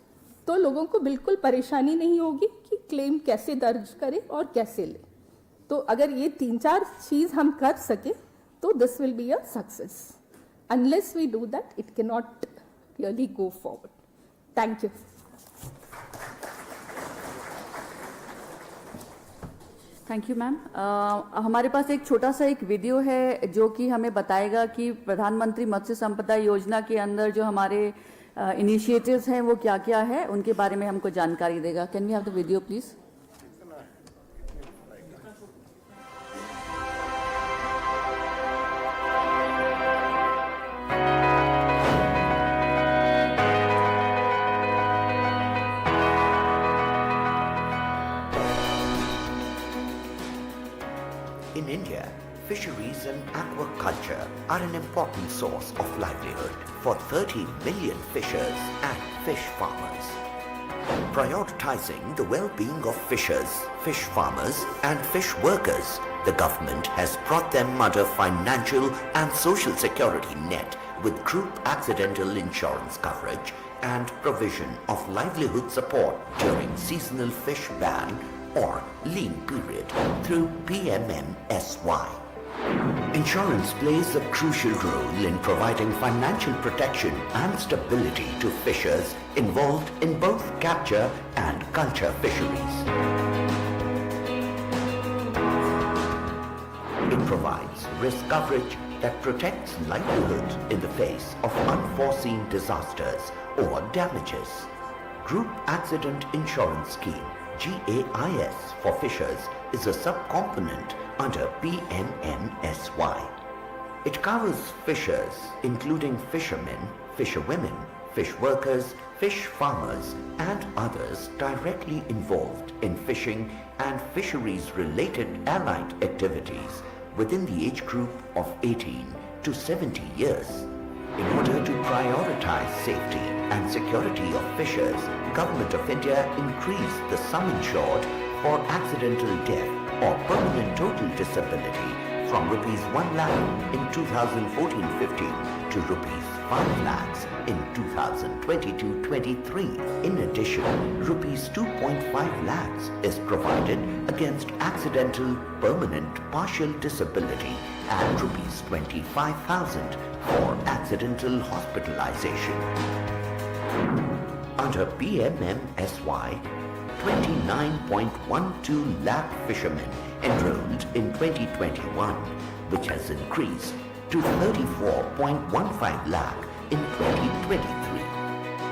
तो लोगों को बिल्कुल परेशानी नहीं होगी कि क्लेम कैसे दर्ज करें और कैसे लें। तो अगर ये 3-4 चीज हम कर सके तो this will be a success. Unless we do that, it cannot really go forward. Thank you. Thank you ma'am. हमारे पास एक छोटा सा एक वीडियो है जो कि हमें बताएगा कि प्रधानमंत्री मत्स्य संपदा योजना के अंदर जो हमारे इनिशिएटिव्स हैं वो क्या क्या है, उनके बारे में हमको जानकारी देगा। Can we have the video please? In India, fisheries and aquaculture are an important source of livelihood for 30 million fishers and fish farmers. Prioritizing the well-being of fishers, fish farmers and fish workers, the government has brought them under financial and social security net with group accidental insurance coverage and provision of livelihood support during seasonal fish ban or lean period through PMMSY. Insurance plays a crucial role in providing financial protection and stability to fishers involved in both capture and culture fisheries. It provides risk coverage that protects livelihood in the face of unforeseen disasters or damages. Group Accident Insurance Scheme GAIS for fishers is a subcomponent under PMMSY. It covers fishers including fishermen, fisherwomen, fish workers, fish farmers and others directly involved in fishing and fisheries related allied activities within the age group of 18 to 70 years. In order to prioritize safety and security of fishers, Government of India increased the sum insured for accidental death or permanent total disability from rupees 1 lakh in 2014-15 to rupees 5 lakhs in 2022-23. In addition, rupees 2.5 lakhs is provided against accidental, permanent, partial disability and rupees 25,000 for accidental hospitalization. Under PMMSY, 29.12 lakh fishermen enrolled in 2021, which has increased to 34.15 lakh in 2023.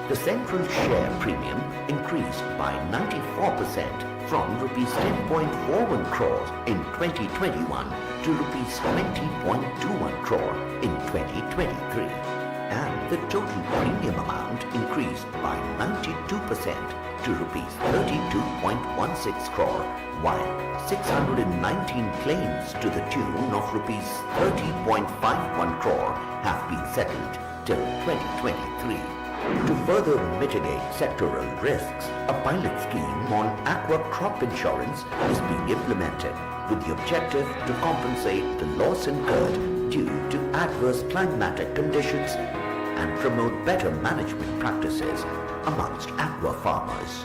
The central share premium increased by 94% from rupees 10.41 crores in 2021 to rupees 20.21 crore in 2023. And the total premium amount increased by 92% to rupees 32.16 crore, while 619 claims to the tune of rupees 30.51 crore have been settled till 2023. To further mitigate sectoral risks, a pilot scheme on aqua crop insurance is being implemented with the objective to compensate the loss incurred due to adverse climatic conditions and promote better management practices amongst aqua farmers.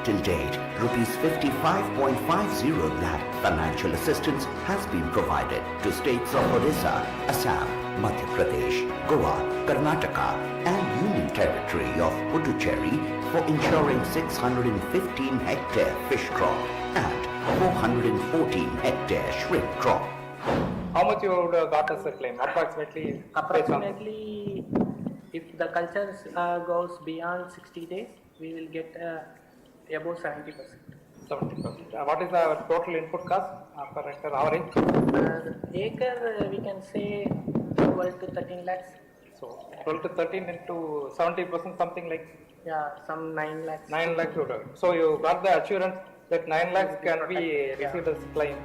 Till date, rupees 55.50 lakh financial assistance has been provided to states of Odisha, Assam, Madhya Pradesh, Goa, Karnataka and Union Territory of Puducherry for insuring 615 hectare fish crop and 414 hectare shrimp crop. How much you would got as a claim? Approximately? Approximately, if the culture goes beyond 60 days, we will get above 70%. 70%. What is the total input cost per hectare average? Acre, we can say 12 to 13 lakhs. So 12 to 13 into 70%, something like? Yeah, some 9 lakhs. 9 lakhs. So you got the assurance that 9 lakhs can be received as claim.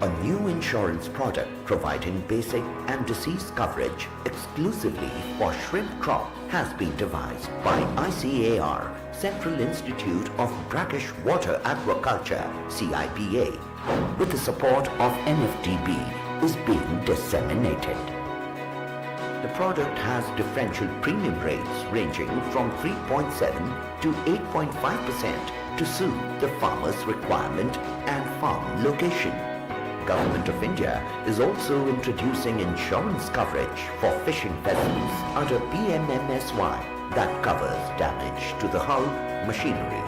A new insurance product providing basic and disease coverage exclusively for shrimp crop has been devised by ICAR, Central Institute of Brackish Water Aquaculture, CIPA, with the support of NFDB, is being disseminated. The product has differential premium rates ranging from 3.7 to 8.5% to suit the farmer's requirement and farm location. Government of India is also introducing insurance coverage for fishing vessels under PMMSY that covers damage to the hull, machinery,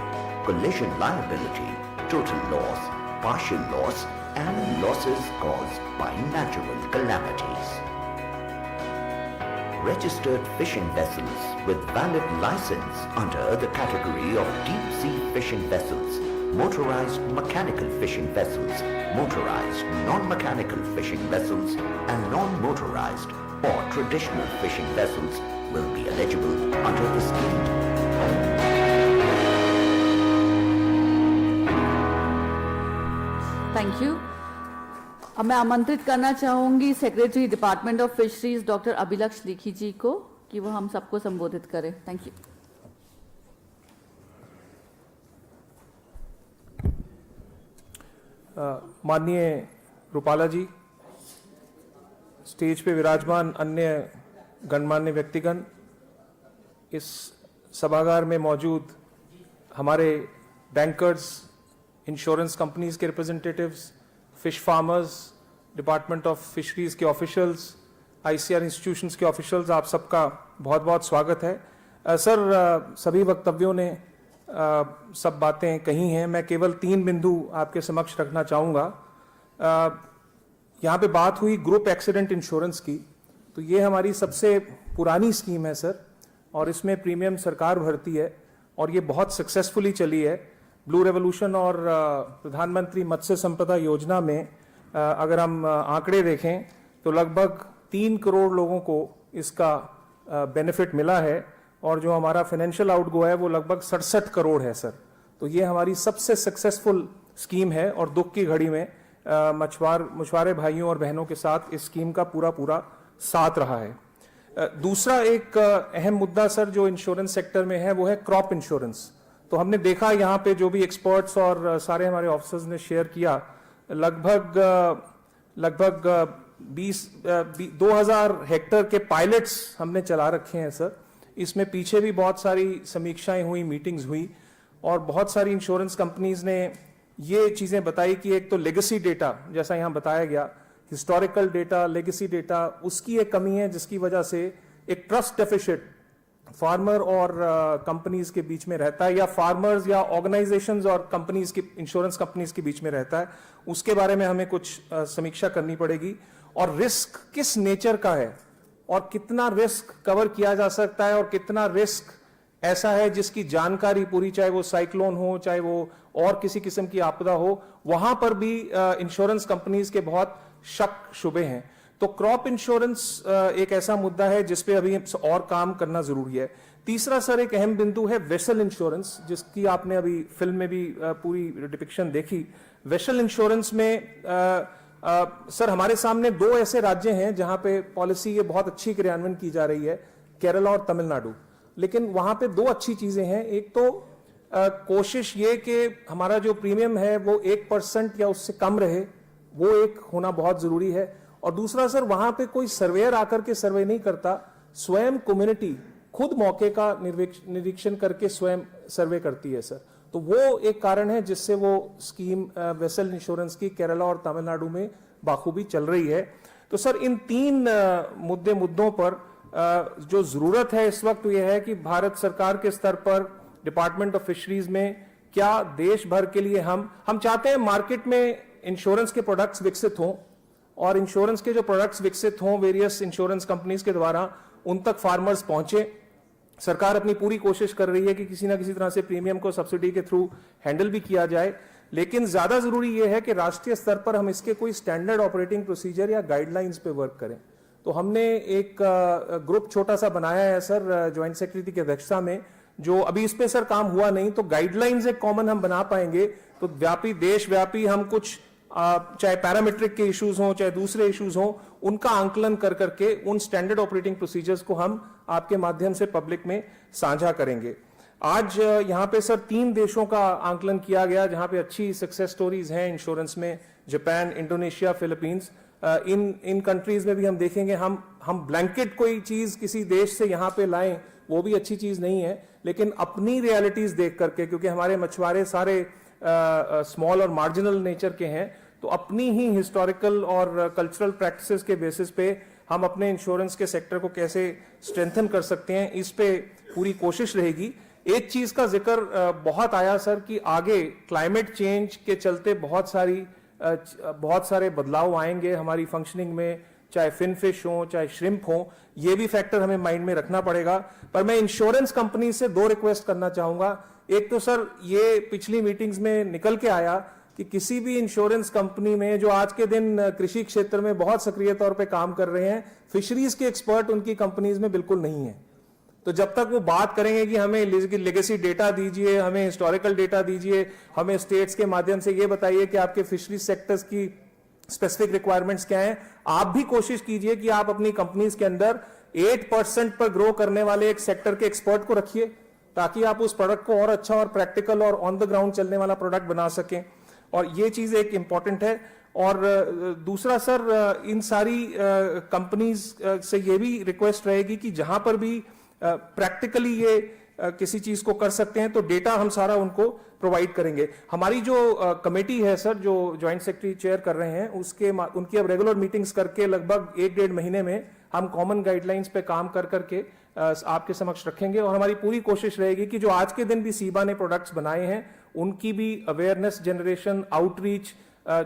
collision liability, total loss, partial loss and losses caused by natural calamities. Registered fishing vessels with valid license under the category of deep sea fishing vessels, motorized mechanical fishing vessels, motorized non-mechanical fishing vessels and non-motorized or traditional fishing vessels will be eligible under the scheme. Thank you. अब मैं आमंत्रित करना चाहूंगी secretary department of fisheries doctor Abhilaksh लिखी जी को कि वो हम सबको संबोधित करें। Thank you. माननीय रूपाला जी, स्टेज पे विराजमान अन्य गणमान्य व्यक्तिगण, इस सभागार में मौजूद हमारे बैंकर्स, इंश्योरेंस कंपनीज के representatives, fish farmers, department of fisheries के ऑफिशियल्स, आईसीआर इंस्टीट्यूशंस के ऑफिशियल्स, आप सबका बहुत बहुत स्वागत है। सर, सभी वक्तव्यों ने सब बातें कही हैं, मैं केवल 3 बिंदु आपके समक्ष रखना चाहूँगा। यहाँ पे बात हुई ग्रुप एक्सीडेंट इंश्योरेंस की, तो ये हमारी सबसे पुरानी स्कीम है सर, और इसमें प्रीमियम सरकार भरती है और ये बहुत सक्सेसफुली चली है। ब्लू रेवोल्यूशन और प्रधानमंत्री मत्स्य संपदा योजना में अगर हम आंकड़े देखें तो लगभग 3 करोड़ लोगों को इसका बेनिफिट मिला है और जो हमारा फाइनेंशियल आउटगो है वो लगभग 67 करोड़ है सर। तो ये हमारी सबसे सक्सेसफुल स्कीम है और दुख की घड़ी में मछुआरे भाइयों और बहनों के साथ इस स्कीम का पूरा साथ रहा है। दूसरा एक अहम मुद्दा सर जो इंश्योरेंस सेक्टर में है वो है क्रॉप इंश्योरेंस। तो हमने देखा यहाँ पे जो भी एक्सपर्ट्स और सारे हमारे ऑफिसर्स ने शेयर किया, लगभग 2000 हेक्टेयर के पायलट्स हमने चला रखे हैं सर। इसमें पीछे भी बहुत सारी समीक्षाएं हुई, मीटिंग्स हुई, और बहुत सारी इंश्योरेंस कंपनीज ने ये चीजें बताई कि एक तो लेगेसी डेटा, जैसा यहाँ बताया गया, हिस्टोरिकल डेटा, लेगेसी डेटा, उसकी एक कमी है जिसकी वजह से एक ट्रस्ट डेफिसिट फार्मर और कंपनीज के बीच में रहता है, या फार्मर्स या ऑर्गेनाइजेशंस और कंपनीज की, इंश्योरेंस कंपनीज के बीच में रहता है। उसके बारे में हमें कुछ समीक्षा करनी पड़ेगी, और रिस्क किस नेचर का है और कितना रिस्क कवर किया जा सकता है और कितना रिस्क ऐसा है जिसकी जानकारी पूरी, चाहे वो साइक्लोन हो, चाहे वो और किसी किस्म की आपदा हो, वहां पर भी इंश्योरेंस कंपनीज के बहुत शक शुबे हैं। तो क्रॉप इंश्योरेंस एक ऐसा मुद्दा है जिसपे अभी और काम करना जरूरी है। तीसरा सर एक अहम बिंदु है वेसल इंश्योरेंस, जिसकी आपने अभी फिल्म में भी पूरी डिपिक्शन देखी। वेसल इंश्योरेंस में सर हमारे सामने 2 ऐसे राज्य हैं जहां पे पॉलिसी ये बहुत अच्छी क्रियान्वयन की जा रही है, केरला और तमिलनाडु। लेकिन वहां पे 2 अच्छी चीजें हैं। एक तो कोशिश ये कि हमारा जो प्रीमियम है वो 1% या उससे कम रहे, वो एक होना बहुत जरूरी है। और दूसरा सर वहां पे कोई सर्वेयर आकर के सर्वे नहीं करता, स्वयं कम्युनिटी खुद मौके का निरीक्षण करके स्वयं सर्वे करती है सर। तो वो एक कारण है जिससे वो स्कीम वेसल इंश्योरेंस की केरला और तमिलनाडु में बाखूबी चल रही है। तो सर इन 3 मुद्दों पर जो जरूरत है इस वक्त यह है कि भारत सरकार के स्तर पर डिपार्टमेंट ऑफ फिशरीज में क्या देश भर के लिए हम चाहते हैं मार्केट में इंश्योरेंस के प्रोडक्ट्स विकसित हों, और इंश्योरेंस के जो प्रोडक्ट्स विकसित हों वेरियस इंश्योरेंस कंपनीज के द्वारा उन तक फार्मर्स पहुंचे। सरकार अपनी पूरी कोशिश कर रही है कि किसी ना किसी तरह से प्रीमियम को सब्सिडी के थ्रू हैंडल भी किया जाए, लेकिन ज्यादा जरूरी यह है कि राष्ट्रीय स्तर पर हम इसके कोई स्टैंडर्ड ऑपरेटिंग प्रोसीजर या गाइडलाइंस पे वर्क करें। तो हमने एक ग्रुप छोटा सा बनाया है सर ज्वाइंट सेक्रेटरी की अध्यक्षता में, जो अभी इस पे सर काम हुआ नहीं, तो गाइडलाइंस एक कॉमन हम बना पाएंगे तो देशव्यापी हम कुछ चाहे पैरामीट्रिक के इश्यूज हों चाहे दूसरे इश्यूज हों, उनका आंकलन कर करके उन स्टैंडर्ड ऑपरेटिंग प्रोसीजर्स को हम आपके माध्यम से पब्लिक में साझा करेंगे। आज यहाँ पे सर 3 देशों का आंकलन किया गया जहां पे अच्छी सक्सेस स्टोरीज हैं इंश्योरेंस में, जापान, इंडोनेशिया, फिलीपींस। इन कंट्रीज में भी हम देखेंगे, हम ब्लैंकेट कोई चीज किसी देश से यहाँ पे लाएं वो भी अच्छी चीज नहीं है, लेकिन अपनी रियलिटीज देख करके, क्योंकि हमारे मछुआरे सारे स्मॉल और मार्जिनल नेचर के हैं, तो अपनी ही हिस्टोरिकल और कल्चरल प्रैक्टिसेस के बेसिस पे हम अपने इंश्योरेंस के सेक्टर को कैसे स्ट्रेंथन कर सकते हैं, इस पे पूरी कोशिश रहेगी। एक चीज का जिक्र बहुत आया सर कि आगे क्लाइमेट चेंज के चलते बहुत सारे बदलाव आएंगे हमारी फंक्शनिंग में, चाहे फिन फिश हो चाहे श्रिम्प हो, ये भी फैक्टर हमें माइंड में रखना पड़ेगा। पर मैं इंश्योरेंस कंपनी से 2 रिक्वेस्ट करना चाहूंगा। एक तो सर ये पिछली मीटिंग्स में निकल के आया कि किसी भी इंश्योरेंस कंपनी में जो आज के दिन कृषि क्षेत्र में बहुत सक्रिय तौर पे काम कर रहे हैं, फिशरीज के एक्सपर्ट उनकी कंपनीज में बिल्कुल नहीं है। तो जब तक वो बात करेंगे कि हमें लेगेसी डेटा दीजिए, हमें हिस्टोरिकल डेटा दीजिए, हमें स्टेट्स के माध्यम से ये बताइए कि आपके फिशरीज सेक्टर्स की स्पेसिफिक रिक्वायरमेंट्स क्या हैं, आप भी कोशिश कीजिए कि आप अपनी कंपनीज के अंदर 8% पर ग्रो करने वाले एक सेक्टर के एक्सपर्ट को रखिए, ताकि आप उस प्रोडक्ट को और अच्छा और प्रैक्टिकल और ऑन द ग्राउंड चलने वाला प्रोडक्ट बना सकें। और ये चीज एक इंपॉर्टेंट है। और दूसरा सर इन सारी कंपनीज से ये भी रिक्वेस्ट रहेगी कि जहां पर भी प्रैक्टिकली ये किसी चीज को कर सकते हैं तो डेटा हम सारा उनको प्रोवाइड करेंगे। हमारी जो कमेटी है सर, जो ज्वाइंट सेक्रेटरी चेयर कर रहे हैं, उनकी अब रेगुलर मीटिंग्स करके लगभग 1-1.5 महीने में हम कॉमन गाइडलाइंस पे काम कर करके आपके समक्ष रखेंगे। और हमारी पूरी कोशिश रहेगी कि जो आज के दिन भी सीबा ने प्रोडक्ट्स बनाए हैं उनकी भी अवेयरनेस जनरेशन, आउटरीच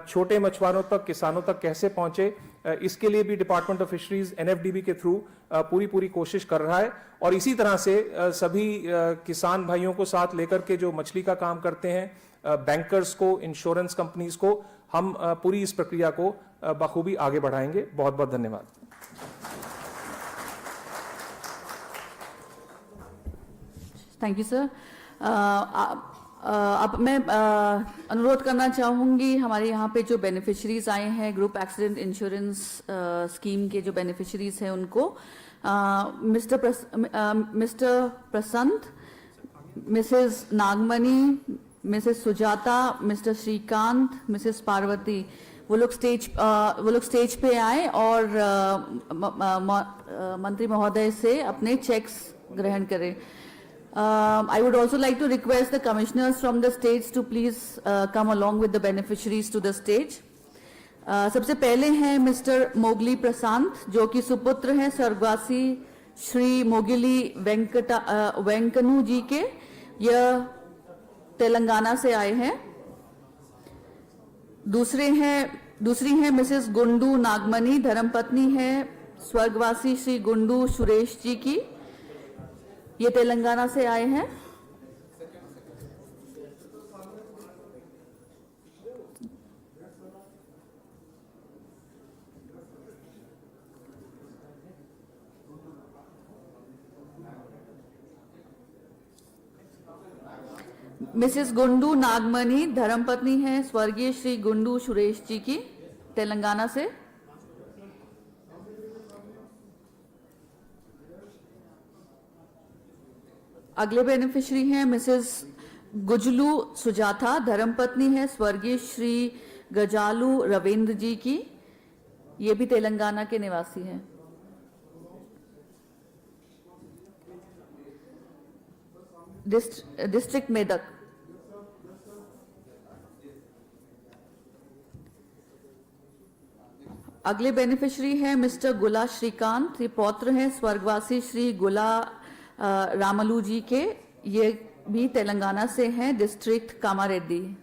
छोटे मछुआरों तक, किसानों तक कैसे पहुंचे, इसके लिए भी डिपार्टमेंट ऑफ फिशरीज NFDB के थ्रू पूरी कोशिश कर रहा है। और इसी तरह से सभी किसान भाइयों को साथ लेकर के जो मछली का काम करते हैं, बैंकर्स को, इंश्योरेंस कंपनीज को, हम पूरी इस प्रक्रिया को बखूबी आगे बढ़ाएंगे। बहुत बहुत धन्यवाद। Thank you sir. अब मैं अनुरोध करना चाहूँगी हमारे यहाँ पे जो बेनिफिशरीज आए हैं ग्रुप एक्सीडेंट इंश्योरेंस स्कीम के जो बेनिफिशरीज हैं उनको Mr Prasant, Mrs Nagamani, Mrs Sujatha, Mr Srikanth, Mrs Parvathi, वो लोग स्टेज पे आए और मंत्री महोदय से अपने चेक्स ग्रहण करें. I would also like to request the commissioners from the states to please come along with the beneficiaries to the stage. सबसे पहले हैं मिस्टर मोगली प्रशांत, जो कि सुपुत्र हैं स्वर्गवासी श्री मोगिली वेंकनु जी के. यह तेलंगाना से आए हैं. दूसरी हैं मिसेस गुंडू नागमणि, धर्मपत्नी है स्वर्गवासी श्री गुंडू सुरेश जी की. ये तेलंगाना से आए हैं. मिसेस गुंडू नागमणि धर्मपत्नी हैं स्वर्गीय श्री गुंडू सुरेश जी की, तेलंगाना से. अगले बेनिफिशियरी हैं मिसेस गुजलू सुजाता, धर्मपत्नी है स्वर्गीय श्री गजालू रविंद्र जी की. ये भी तेलंगाना के निवासी हैं. डिस्ट्रिक्ट मेदक. अगले बेनिफिशियरी हैं मिस्टर गुला श्रीकांत, ये पौत्र हैं स्वर्गवासी श्री गुला रामलू जी के. ये भी तेलंगाना से हैं, डिस्ट्रिक्ट कामारेड्डी.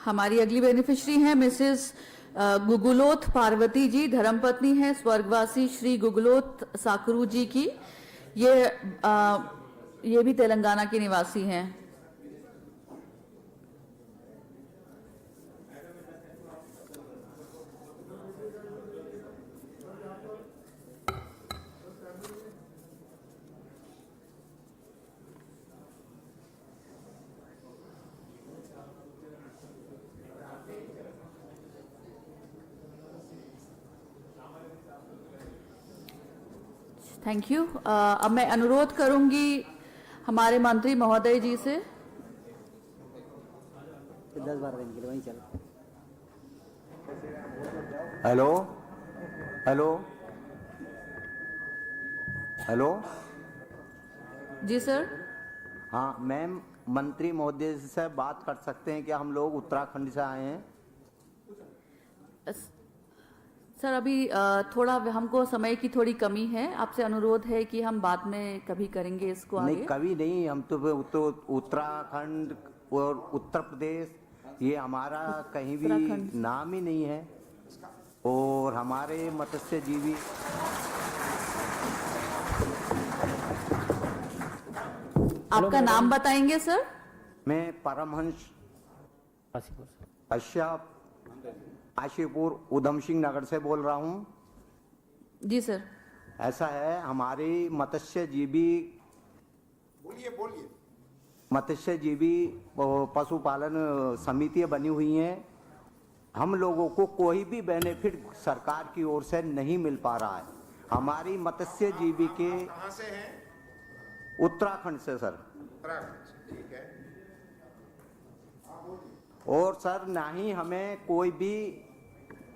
हमारी अगली बेनिफिशियरी हैं मिसेस गुगुलोथ पार्वती जी, धर्मपत्नी हैं स्वर्गवासी श्री गुगुलोथ साकरू जी की. ये भी तेलंगाना के निवासी हैं. Thank you. अब मैं अनुरोध करूंगी हमारे मंत्री महोदय जी से. 10-12 दिन के लिए वहीं चलो. Hello hello hello. जी सर. हाँ मैम, मंत्री महोदय से बात कर सकते हैं क्या? हम लोग उत्तराखंड से आए हैं. सर अभी थोड़ा हमको समय की थोड़ी कमी है. आपसे अनुरोध है कि हम बाद में कभी करेंगे इसको आगे. नहीं कभी नहीं, हम तो उत्तराखंड और उत्तर प्रदेश ये हमारा कहीं भी नाम ही नहीं है. और हमारे मत्स्य जीवी आपका नाम बताएंगे सर? मैं परमहंस कश्यप काशीपुर उधम सिंह नगर से बोल रहा हूँ. जी सर. ऐसा है, हमारी मत्स्य जीवी पशुपालन समितियां बनी हुई हैं. हम लोगों को कोई भी बेनिफिट सरकार की ओर से नहीं मिल पा रहा है. हमारी मत्स्य जीवी के कहाँ से हैं? Uttarakhand sir sir. ठीक है. और सर ना ही हमें कोई भी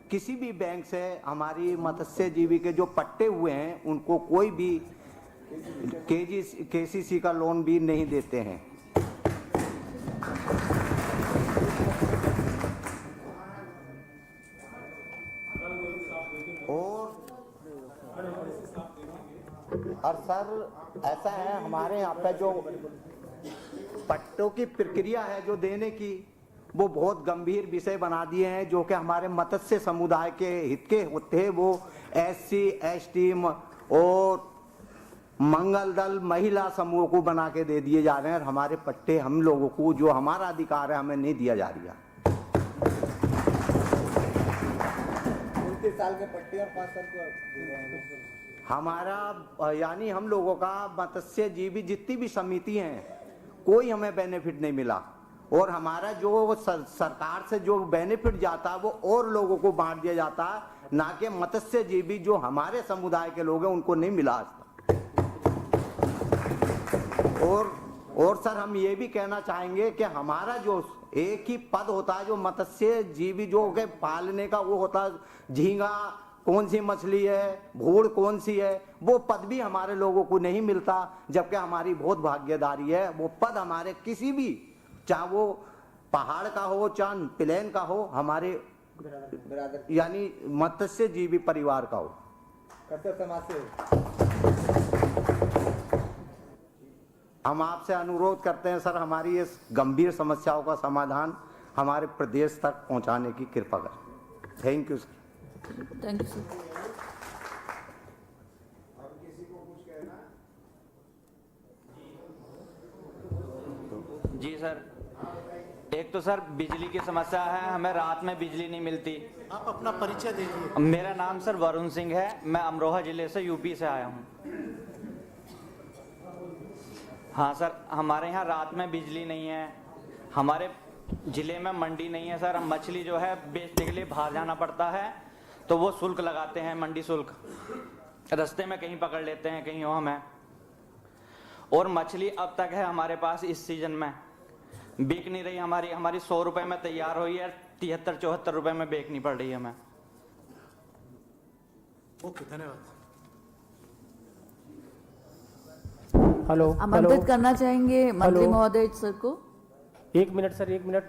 किसी भी बैंक से हमारी मत्स्य जीवी के जो पट्टे हुए हैं उनको कोई भी केसीसी का लोन भी नहीं देते हैं. और सर ऐसा है, हमारे यहाँ पे जो पट्टों की प्रक्रिया है जो देने की, वो बहुत गंभीर विषय बना दिए हैं जो कि हमारे मत्स्य समुदाय के हित के होते हैं. वो SC ST और मंगल दल महिला समूह को बना के दे दिए जा रहे हैं. और हमारे पट्टे हम लोगों को जो हमारा अधिकार है हमें नहीं दिया जा रहा. 29 साल के पट्टे और 5 साल को हमारा यानी हम लोगों का मत्स्य जीवी जितनी भी समिति हैं कोई हमें बेनिफिट नहीं मिला. और हमारा जो सरकार से जो बेनिफिट जाता है वो और लोगों को बांट दिया जाता है, ना कि मत्स्यजीवी जो हमारे समुदाय के लोग हैं उनको नहीं मिला आज तक। और सर हम ये भी कहना चाहेंगे कि हमारा जो एक ही पद होता है जो मत्स्यजीवी जो के पालने का, वो होता है झींगा कौन सी मछली है, भूड़ कौन सी है, वो पद भी हमारे लोगों को नहीं मिलता, जबकि हमारी बहुत भागीदारी है। वो पद हमारे किसी भी, चाहे वो पहाड़ का हो चाहे प्लेन का हो, हमारे यानी मत्स्यजीवी परिवार का हो। समाज से हम आपसे अनुरोध करते हैं सर, हमारी इस गंभीर समस्याओं का समाधान हमारे प्रदेश तक पहुंचाने की कृपा करें। Thank you sir. Thank you sir. जी सर, एक तो सर बिजली की समस्या है, हमें रात में बिजली नहीं मिलती। आप अपना परिचय दीजिए। मेरा नाम सर वरुण सिंह है, मैं अमरोहा जिले से यूपी से आया हूँ। हाँ सर, हमारे यहाँ रात में बिजली नहीं है, हमारे जिले में मंडी नहीं है सर। हम मछली जो है बेचने के लिए बाहर जाना पड़ता है, तो वो शुल्क लगाते हैं, मंडी शुल्क। रास्ते में कहीं पकड़ लेते हैं, कहीं और हमें। और मछली अब तक है हमारे पास इस सीजन में बिक नहीं रही। हमारी 100 रुपए में तैयार हुई है, 73-74 रुपए में बेचनी पड़ रही है हमें। ओके, धन्यवाद। हेलो, आमंत्रित करना चाहेंगे मंत्री महोदय सर को। 1 minute sir, 1 minute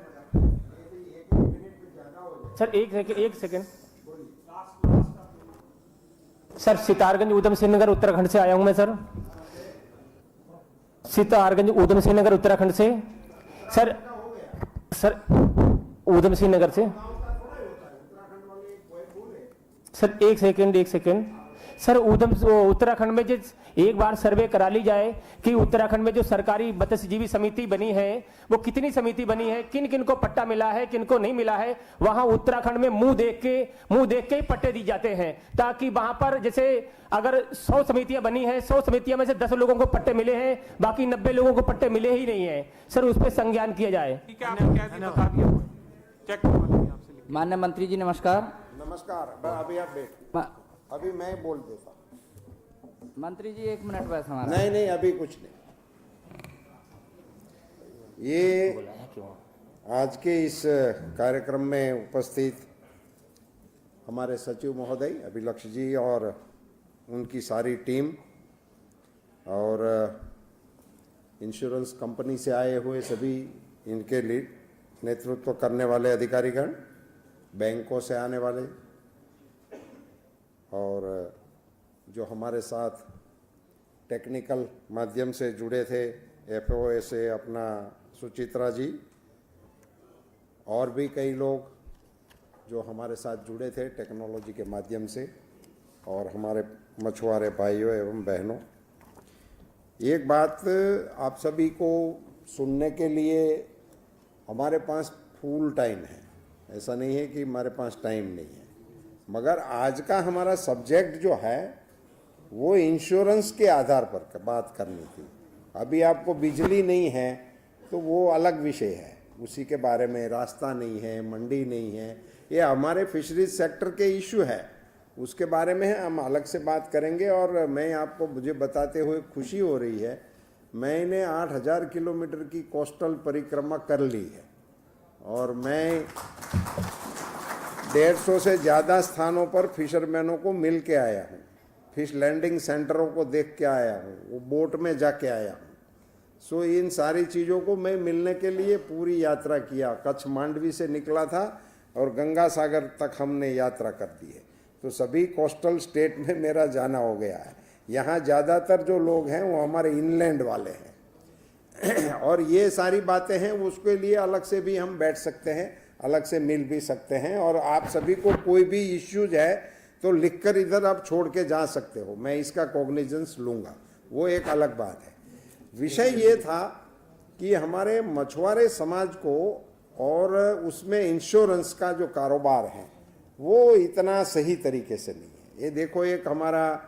sir, 1 second sir. Sitarganj Udham Singh Nagar Uttarakhand से आया हूं मैं सर। सितारगंज ऊधम सिंह नगर उत्तराखंड से सर ऊधम सिंह नगर से सर। 1 सेकेंड सर, उत्तराखंड में जिस एक बार सर्वे करा ली जाए कि उत्तराखंड में जो सरकारी मत्स्यजीवी समिति बनी है वो कितनी समिति बनी है, किन किन को पट्टा मिला है, किन को नहीं मिला है। वहां उत्तराखंड में मुंह देख के ही पट्टे दिए जाते हैं, ताकि वहां पर जैसे अगर 100 समितियां बनी है, 100 समितियां में से 10 लोगों को पट्टे मिले हैं, बाकी 90 लोगों को पट्टे मिले ही नहीं है सर। उस पर संज्ञान किया जाए। माननीय मंत्री जी नमस्कार। नमस्कार। अभी आप बैठ, अभी मैं बोल देता। मंत्री जी 1 मिनट बस हमारा। नहीं, अभी कुछ नहीं। ये आज के इस कार्यक्रम में उपस्थित हमारे सचिव महोदय अभिलक्ष जी और उनकी सारी टीम, और इंश्योरेंस कंपनी से आए हुए सभी इनके नेतृत्व करने वाले अधिकारीगण, बैंकों से आने वाले, और जो हमारे साथ टेक्निकल माध्यम से जुड़े थे, FOA से अपना सुचित्रा जी, और भी कई लोग जो हमारे साथ जुड़े थे टेक्नोलॉजी के माध्यम से, और हमारे मछुआरे भाइयों एवं बहनों, एक बात आप सभी को सुनने के लिए हमारे पास फुल टाइम है। ऐसा नहीं है कि हमारे पास टाइम नहीं है, मगर आज का हमारा सब्जेक्ट जो है वो इंश्योरेंस के आधार पर बात करनी थी। अभी आपको बिजली नहीं है तो वो अलग विषय है, उसी के बारे में। रास्ता नहीं है, मंडी नहीं है, ये हमारे फिशरीज सेक्टर के इशू है, उसके बारे में हम अलग से बात करेंगे। और मैं आपको, मुझे बताते हुए खुशी हो रही है, मैंने 8000 किलोमीटर की कोस्टल परिक्रमा कर ली है, और मैं 150 से ज़्यादा स्थानों पर फिशरमैनों को मिल के आया हूँ, फिश लैंडिंग सेंटरों को देख के आया हूँ, वो बोट में जाके आया हूँ। सो इन सारी चीज़ों को मैं मिलने के लिए पूरी यात्रा किया। कच्छ मांडवी से निकला था और गंगा सागर तक हमने यात्रा कर दी है। तो सभी कोस्टल स्टेट में मेरा जाना हो गया है। यहाँ ज़्यादातर जो लोग हैं वो हमारे इनलैंड वाले हैं और ये सारी बातें हैं, उसके लिए अलग से भी हम बैठ सकते हैं, अलग से मिल भी सकते हैं। और आप सभी को कोई भी इश्यूज है तो लिखकर इधर आप छोड़ के जा सकते हो, मैं इसका कॉग्निजेंस लूँगा, वो एक अलग बात है। विषय ये था कि हमारे मछुआरे समाज को और उसमें इंश्योरेंस का जो कारोबार है वो इतना सही तरीके से नहीं है। ये देखो, एक हमारा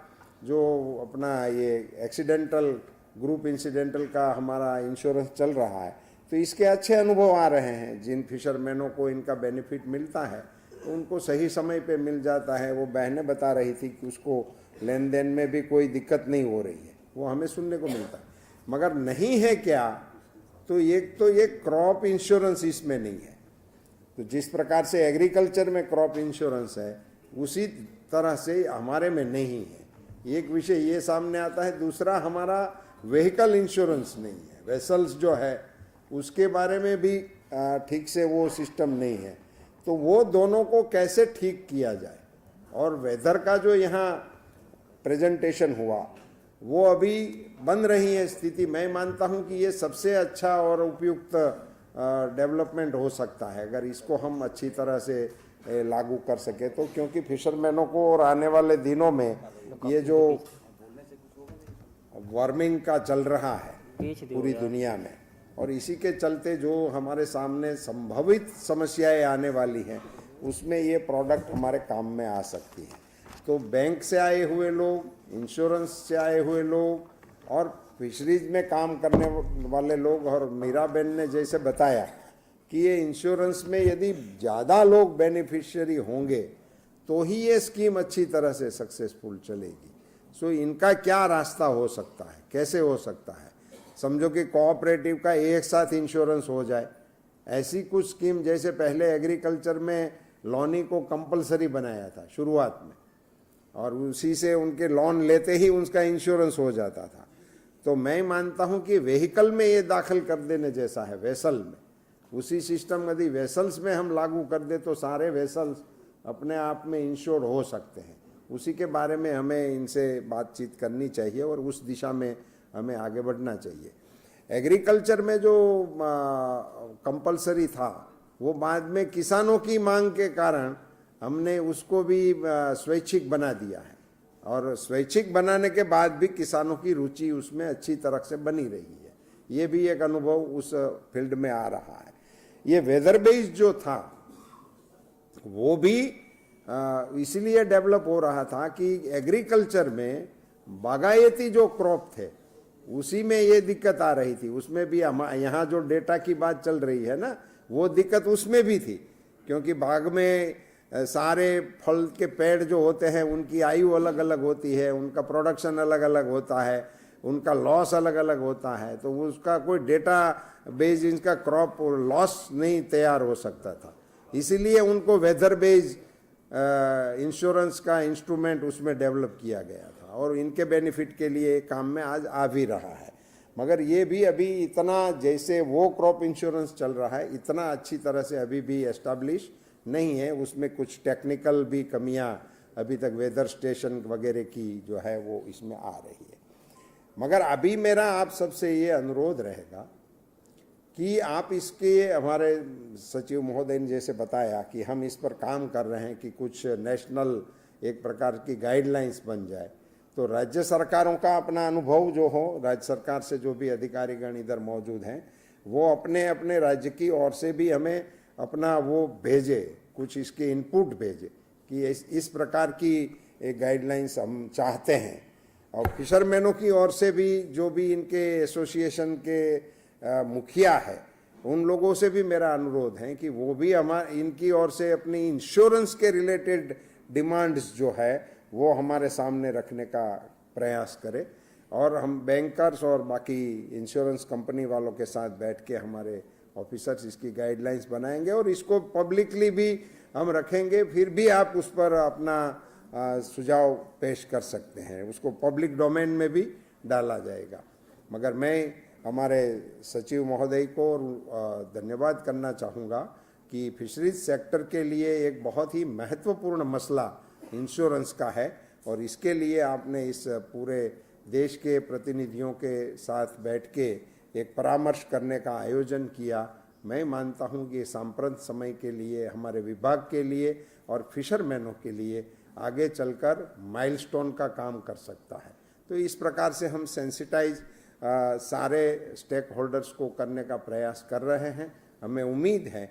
जो अपना ये एक्सीडेंटल ग्रुप इंसिडेंटल का हमारा इंश्योरेंस चल रहा है, तो इसके अच्छे अनुभव आ रहे हैं। जिन फिशरमैनों को इनका बेनिफिट मिलता है तो उनको सही समय पे मिल जाता है। वो बहनें बता रही थी कि उसको लेन देन में भी कोई दिक्कत नहीं हो रही है, वो हमें सुनने को मिलता है। मगर नहीं है क्या, तो ये क्रॉप इंश्योरेंस इसमें नहीं है। तो जिस प्रकार से एग्रीकल्चर में क्रॉप इंश्योरेंस है, उसी तरह से हमारे में नहीं है। एक विषय ये सामने आता है। दूसरा, हमारा व्हीकल इंश्योरेंस नहीं है। वेसल्स जो है उसके बारे में भी ठीक से वो सिस्टम नहीं है। तो वो दोनों को कैसे ठीक किया जाए। और वेदर का जो यहाँ प्रेजेंटेशन हुआ, वो अभी बन रही है स्थिति। मैं मानता हूँ कि ये सबसे अच्छा और उपयुक्त डेवलपमेंट हो सकता है अगर इसको हम अच्छी तरह से लागू कर सके तो। क्योंकि फिशरमैनों को और आने वाले दिनों में ये जो वार्मिंग का चल रहा है पूरी दुनिया में, और इसी के चलते जो हमारे सामने संभावित समस्याएं आने वाली हैं, उसमें ये प्रोडक्ट हमारे काम में आ सकती है। तो बैंक से आए हुए लोग, इंश्योरेंस से आए हुए लोग और फिशरीज में काम करने वाले लोग, और मीरा बहन ने जैसे बताया कि ये इंश्योरेंस में यदि ज़्यादा लोग बेनिफिशियरी होंगे तो ही ये स्कीम अच्छी तरह से सक्सेसफुल चलेगी। सो इनका क्या रास्ता हो सकता है, कैसे हो सकता है? समझो कि कोऑपरेटिव का एक साथ इंश्योरेंस हो जाए। ऐसी कुछ स्कीम, जैसे पहले एग्रीकल्चर में लोनी को कंपलसरी बनाया था शुरुआत में, और उसी से उनके लोन लेते ही उनका इंश्योरेंस हो जाता था। तो मैं मानता हूं कि व्हीकल में ये दाखिल कर देने जैसा है, वेसल में। उसी सिस्टम यदि वेसल्स में हम लागू कर दे तो सारे वेसल्स अपने आप में इंश्योर्ड हो सकते हैं। उसी के बारे में हमें इनसे बातचीत करनी चाहिए और उस दिशा में हमें आगे बढ़ना चाहिए। एग्रीकल्चर में जो कंपलसरी था, वो बाद में किसानों की मांग के कारण हमने उसको भी स्वैच्छिक बना दिया है, और स्वैच्छिक बनाने के बाद भी किसानों की रुचि उसमें अच्छी तरह से बनी रही है। ये भी एक अनुभव उस फील्ड में आ रहा है। ये वेदर बेस्ड जो था वो भी इसलिए डेवलप हो रहा था कि एग्रीकल्चर में बागायती जो क्रॉप थे उसी में ये दिक्कत आ रही थी। उसमें भी हम यहाँ जो डेटा की बात चल रही है ना, वो दिक्कत उसमें भी थी। क्योंकि बाग में सारे फल के पेड़ जो होते हैं उनकी आयु अलग अलग होती है, उनका प्रोडक्शन अलग अलग होता है, उनका लॉस अलग अलग होता है। तो उसका कोई डेटा बेस्ड इनका क्रॉप लॉस नहीं तैयार हो सकता था। इसीलिए उनको वेदर बेस्ड इंश्योरेंस का इंस्ट्रूमेंट उसमें डेवलप किया गया था, और इनके बेनिफिट के लिए काम में आज आ भी रहा है। मगर ये भी अभी इतना, जैसे वो क्रॉप इंश्योरेंस चल रहा है, इतना अच्छी तरह से अभी भी एस्टैब्लिश नहीं है। उसमें कुछ टेक्निकल भी कमियां अभी तक वेदर स्टेशन वगैरह की जो है वो इसमें आ रही है। मगर अभी मेरा आप सबसे ये अनुरोध रहेगा कि आप इसके, हमारे सचिव महोदय ने जैसे बताया कि हम इस पर काम कर रहे हैं कि कुछ नेशनल एक प्रकार की गाइडलाइंस बन जाए। तो राज्य सरकारों का अपना अनुभव जो हो, राज्य सरकार से जो भी अधिकारीगण इधर मौजूद हैं, वो अपने अपने राज्य की ओर से भी हमें अपना वो भेजे, कुछ इसके इनपुट भेजे कि इस प्रकार की एक गाइडलाइंस हम चाहते हैं। और फिशरमैनों की ओर से भी, जो भी इनके एसोसिएशन के मुखिया है, उन लोगों से भी मेरा अनुरोध है कि वो भी इनकी ओर से अपनी इंश्योरेंस के रिलेटेड डिमांड्स जो है वो हमारे सामने रखने का प्रयास करें। और हम बैंकर्स और बाकी इंश्योरेंस कंपनी वालों के साथ बैठ के हमारे ऑफिसर्स इसकी गाइडलाइंस बनाएंगे और इसको पब्लिकली भी हम रखेंगे। फिर भी आप उस पर अपना सुझाव पेश कर सकते हैं, उसको पब्लिक डोमेन में भी डाला जाएगा। मगर मैं हमारे सचिव महोदय को धन्यवाद करना चाहूँगा कि फिशरीज सेक्टर के लिए एक बहुत ही महत्वपूर्ण मसला इंश्योरेंस का है, और इसके लिए आपने इस पूरे देश के प्रतिनिधियों के साथ बैठ के एक परामर्श करने का आयोजन किया। मैं मानता हूँ कि सांप्रत समय के लिए, हमारे विभाग के लिए और फिशरमैनों के लिए आगे चलकर माइलस्टोन का काम कर सकता है। तो इस प्रकार से हम सेंसिटाइज सारे स्टेक होल्डर्स को करने का प्रयास कर रहे हैं। हमें उम्मीद है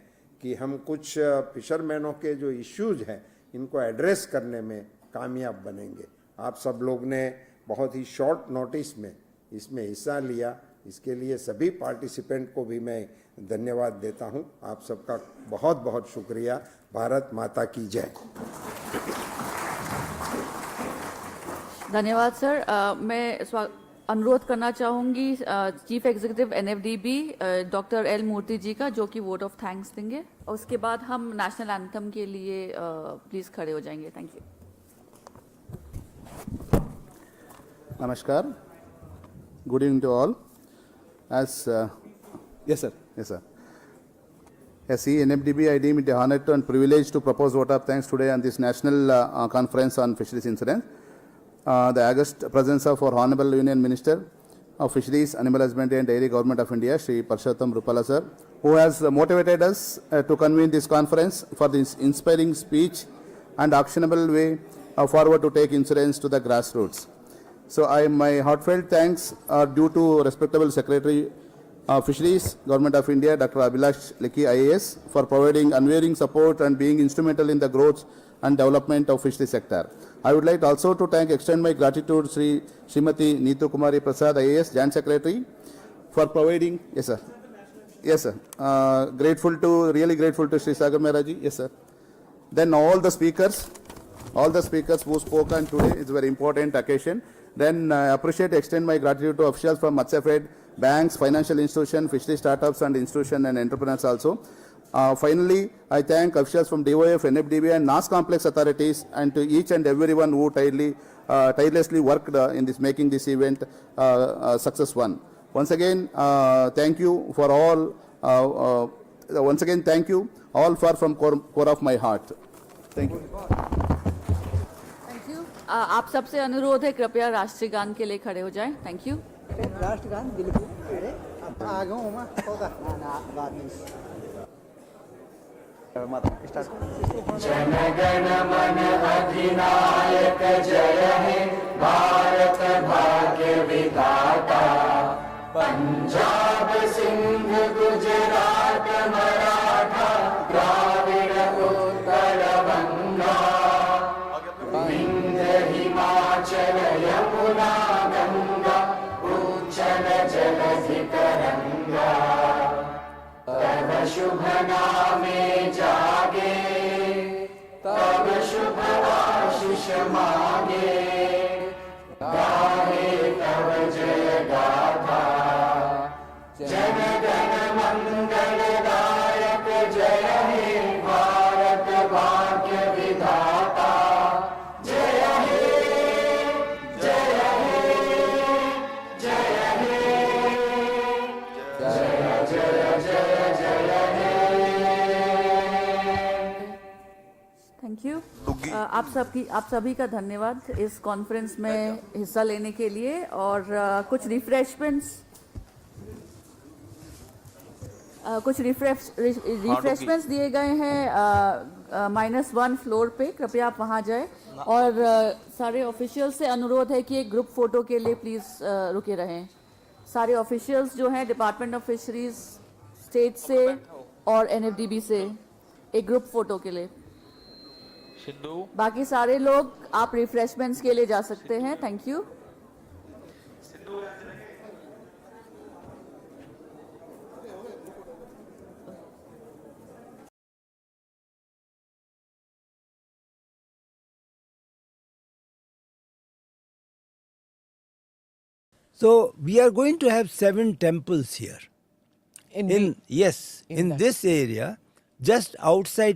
कि हम कुछ फिशरमैनों के जो इश्यूज हैं इनको एड्रेस करने में कामयाब बनेंगे। आप सब लोग ने बहुत ही शॉर्ट नोटिस में इसमें हिस्सा लिया, इसके लिए सभी पार्टिसिपेंट को भी मैं धन्यवाद देता हूं। आप सबका बहुत बहुत शुक्रिया। भारत माता की जय। धन्यवाद सर। मैं अनुरोध करना चाहूंगी chief executive NFDB doctor L Murthy ji का, जो कि वोट ऑफ थैंक्स देंगे। और उसके बाद हम नेशनल एंथम के लिए प्लीज खड़े हो जाएंगे। Thank you. Namaskar. Good evening to all. As yes sir, yes sir. As NFDB, I deem it a honor and privilege to propose vote of thanks today on this national conference on fisheries insurance. The august presence of our Honorable Union Minister of Fisheries, Animal Husbandry and Dairy Government of India, Shri Purushottam Rupala sir, who has motivated us to convene this conference for this inspiring speech and actionable way forward to take insurance to the grassroots. So my heartfelt thanks are due to respectable Secretary of Fisheries, Government of India, Dr. Abhilash Lekhi IAS, for providing unwavering support and being instrumental in the growth and development of fishery sector. I would like also to extend my gratitude to Srimati Neetu Kumari Prasad IAS, Joint Secretary, for providing. Yes sir. Yes sir. Really grateful to Sri Sagar Mehra ji. Yes sir. Then all the speakers who spoke on today, is a very important occasion. Then I appreciate, extend my gratitude to officials from Matsya-Fed, banks, financial institutions, fishery startups and institutions and entrepreneurs also. Finally, I thank officials from DOF, NFDB and NAS complex authorities, and to each and everyone who tirelessly worked in this, making this event success one. Once again, thank you for all. Once again, thank you all from core of my heart. Thank you. आप सबसे अनुरोध है, कृपया राष्ट्रीय गान के लिए खड़े हो जाएं। Thank you. राष्ट्रगान बिल्कुल। अरे अब आ गया हूँ मैं। होगा ना बात नहीं। जन गण मन अधिनायक जय हे भारत भाग्य विधाता। पंजाब सिंध गुजरात मराठा द्राविड़ उत्कल बंगा। हिमाचल यमुना गंगा उज्जल जलधि तरंगा। तब शुभ नामे जागे तब शुभ आशीष मांगे। गाहे तब जय गाथा जन गण मंगल दायक जय हे भारत भाग्य विधाता। Thank you. आप सभी का धन्यवाद इस कॉन्फ्रेंस में हिस्सा लेने के लिए। और कुछ रिफ्रेशमेंट्स दिए गए हैं -1 फ्लोर पे। कृपया आप वहां जाएं। और सारे ऑफिशियल्स से अनुरोध है कि एक ग्रुप फोटो के लिए प्लीज रुके रहें। सारे ऑफिशियल्स जो हैं डिपार्टमेंट ऑफ फिशरीज, स्टेट से और एनएफडीबी से, एक ग्रुप फोटो के लिए। बाकी सारे लोग आप रिफ्रेशमेंट्स के लिए जा सकते हैं। Thank you. So we are going to have 7 temples here. In this area, just outside